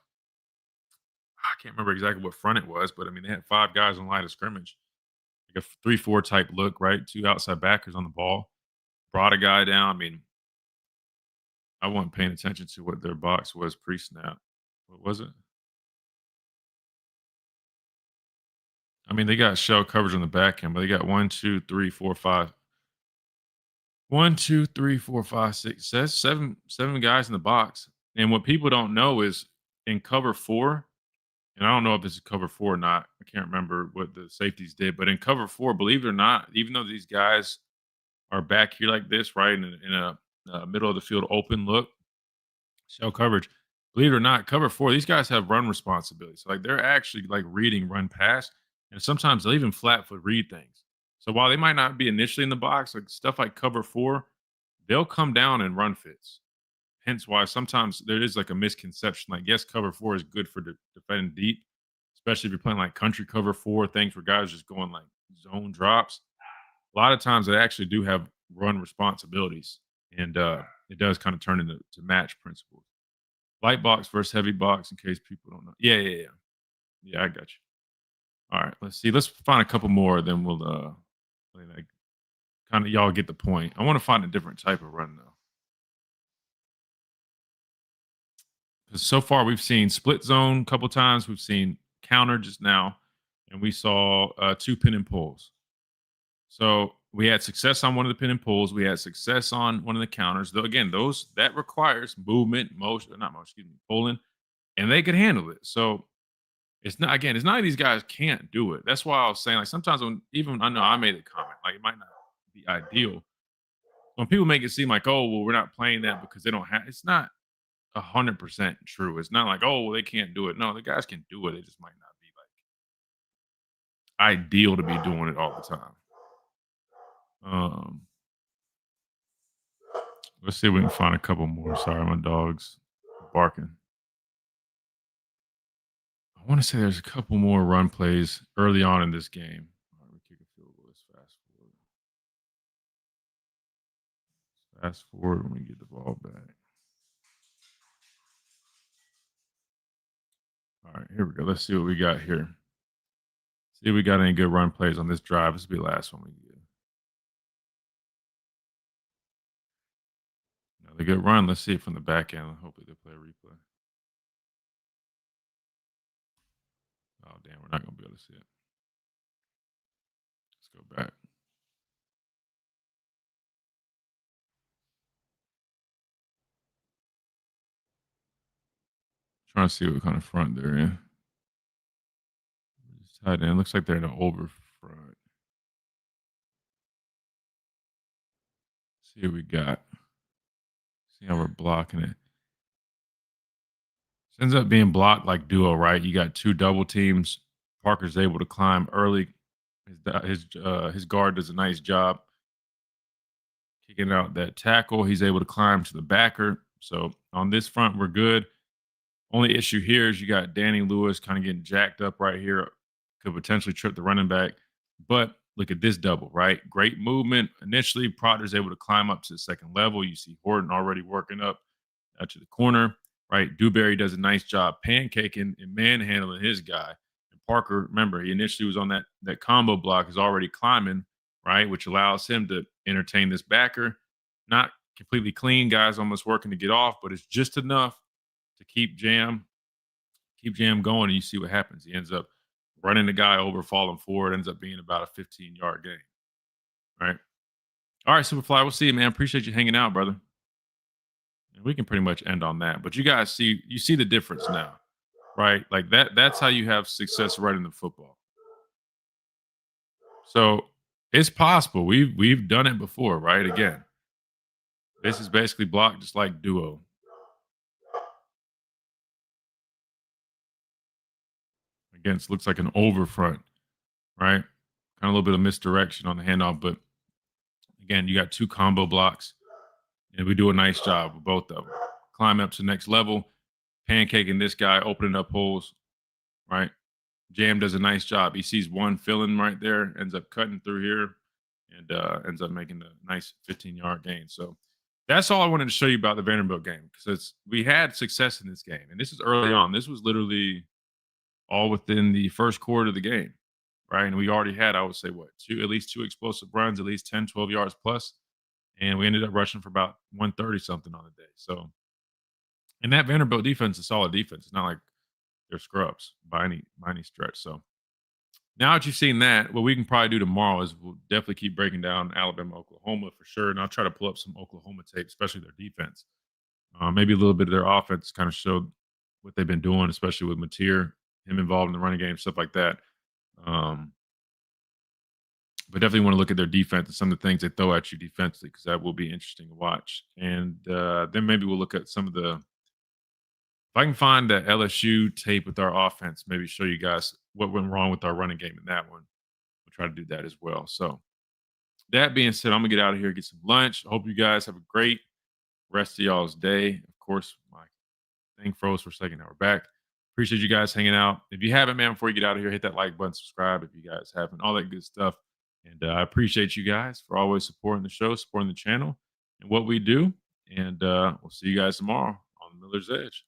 can't remember exactly what front it was, but I mean, they had 5 guys on line of scrimmage. Like a 3-4 type look, right? 2 outside backers on the ball. Brought a guy down. I mean, I wasn't paying attention to what their box was pre-snap. What was it? I mean, they got shell coverage on the back end, but they got 1, 2, 3, 4, 5. 1, 2, 3, 4, 5, 6. That's seven guys in the box. And what people don't know is in cover 4, and I don't know if this is cover 4 or not. I can't remember what the safeties did, but in cover 4, believe it or not, even though these guys are back here like this, right, in a middle of the field open look, shell coverage, believe it or not, cover 4, these guys have run responsibilities. So, like, they're actually, like, reading run pass, and sometimes they'll even flat foot read things. So while they might not be initially in the box, like stuff like cover 4, they'll come down and run fits. Hence why sometimes there is like a misconception. Like, yes, cover 4 is good for defending deep, especially if you're playing like country cover 4, things where guys just going like zone drops. A lot of times they actually do have run responsibilities, and it does kind of turn into match principles. Light box versus heavy box, in case people don't know. Yeah, I got you. All right, let's see. Let's find a couple more, then we'll like kind of y'all get the point. I want to find a different type of run though, because so far we've seen split zone a couple times. We've seen counter just now, and we saw 2 pin and pulls. So we had success on one of the pin and pulls. We had success on one of the counters. Though again, that requires movement, pulling, and they could handle it. So it's not like these guys can't do it. That's why I was saying, like, sometimes even I know I made a comment, like, it might not be ideal. When people make it seem like, oh, well, we're not playing that because they don't have, it's not 100% true. It's not like, oh, well, they can't do it. No, the guys can do it. It just might not be like ideal to be doing it all the time. Let's see if we can find a couple more. Sorry, my dog's barking. I want to say there's a couple more run plays early on in this game. All right, we kick a field goal. Let's fast forward. Fast forward when we get the ball back. All right, here we go. Let's see what we got here. See if we got any good run plays on this drive. This will be the last one we get. Another good run. Let's see it from the back end. Hopefully they play a replay. Oh, damn. We're not going to be able to see it. Let's go back. Trying to see what kind of front they're in. Tight end. Looks like they're in an over front. See what we got. See how we're blocking it. It ends up being blocked like duo, right? You got two double teams. Parker's able to climb early. His guard does a nice job kicking out that tackle. He's able to climb to the backer. So on this front, we're good. Only issue here is you got Danny Lewis kind of getting jacked up right here. Could potentially trip the running back. But look at this double, right? Great movement. Initially, Proctor's able to climb up to the second level. You see Horton already working up to the corner, right? Dewberry does a nice job pancaking and manhandling his guy. And Parker, remember, he initially was on that combo block, is already climbing, right? Which allows him to entertain this backer. Not completely clean, guys almost working to get off, but it's just enough to keep Jam going, and you see what happens. He ends up running the guy over, falling forward, ends up being about a 15-yard gain. Right? All right, Superfly, we'll see you, man. Appreciate you hanging out, brother. And we can pretty much end on that. But you guys see the difference now, right? Like that's how you have success running the football. So it's possible. We've done it before, right? Again, this is basically blocked just like duo. Against looks like an over front, right? Kind of a little bit of misdirection on the handoff, but again, you got two combo blocks, and we do a nice job with both of them. Climb up to the next level, pancaking this guy, opening up holes, right? Jam does a nice job. He sees one filling right there, ends up cutting through here, and ends up making a nice 15-yard gain. So that's all I wanted to show you about the Vanderbilt game, because we had success in this game, and this is early on. This was literally all within the first quarter of the game, right? And we already had, I would say, at least two explosive runs, at least 10, 12 yards plus. And we ended up rushing for about 130 something on the day. So, and that Vanderbilt defense is a solid defense. It's not like they're scrubs by any stretch. So now that you've seen that, what we can probably do tomorrow is we'll definitely keep breaking down Alabama, Oklahoma for sure. And I'll try to pull up some Oklahoma tape, especially their defense. Maybe a little bit of their offense kind of showed what they've been doing, especially with Mateer, him involved in the running game, stuff like that. But definitely want to look at their defense and some of the things they throw at you defensively, because that will be interesting to watch. And then maybe we'll look at some of if I can find that LSU tape with our offense, maybe show you guys what went wrong with our running game in that one. We'll try to do that as well. So that being said, I'm going to get out of here, get some lunch. I hope you guys have a great rest of y'all's day. Of course, my thing froze for a second. Now we're back. Appreciate you guys hanging out. If you haven't, man, before you get out of here, hit that like button, subscribe if you guys haven't, all that good stuff. And I appreciate you guys for always supporting the show, supporting the channel and what we do. And we'll see you guys tomorrow on Miller's Edge.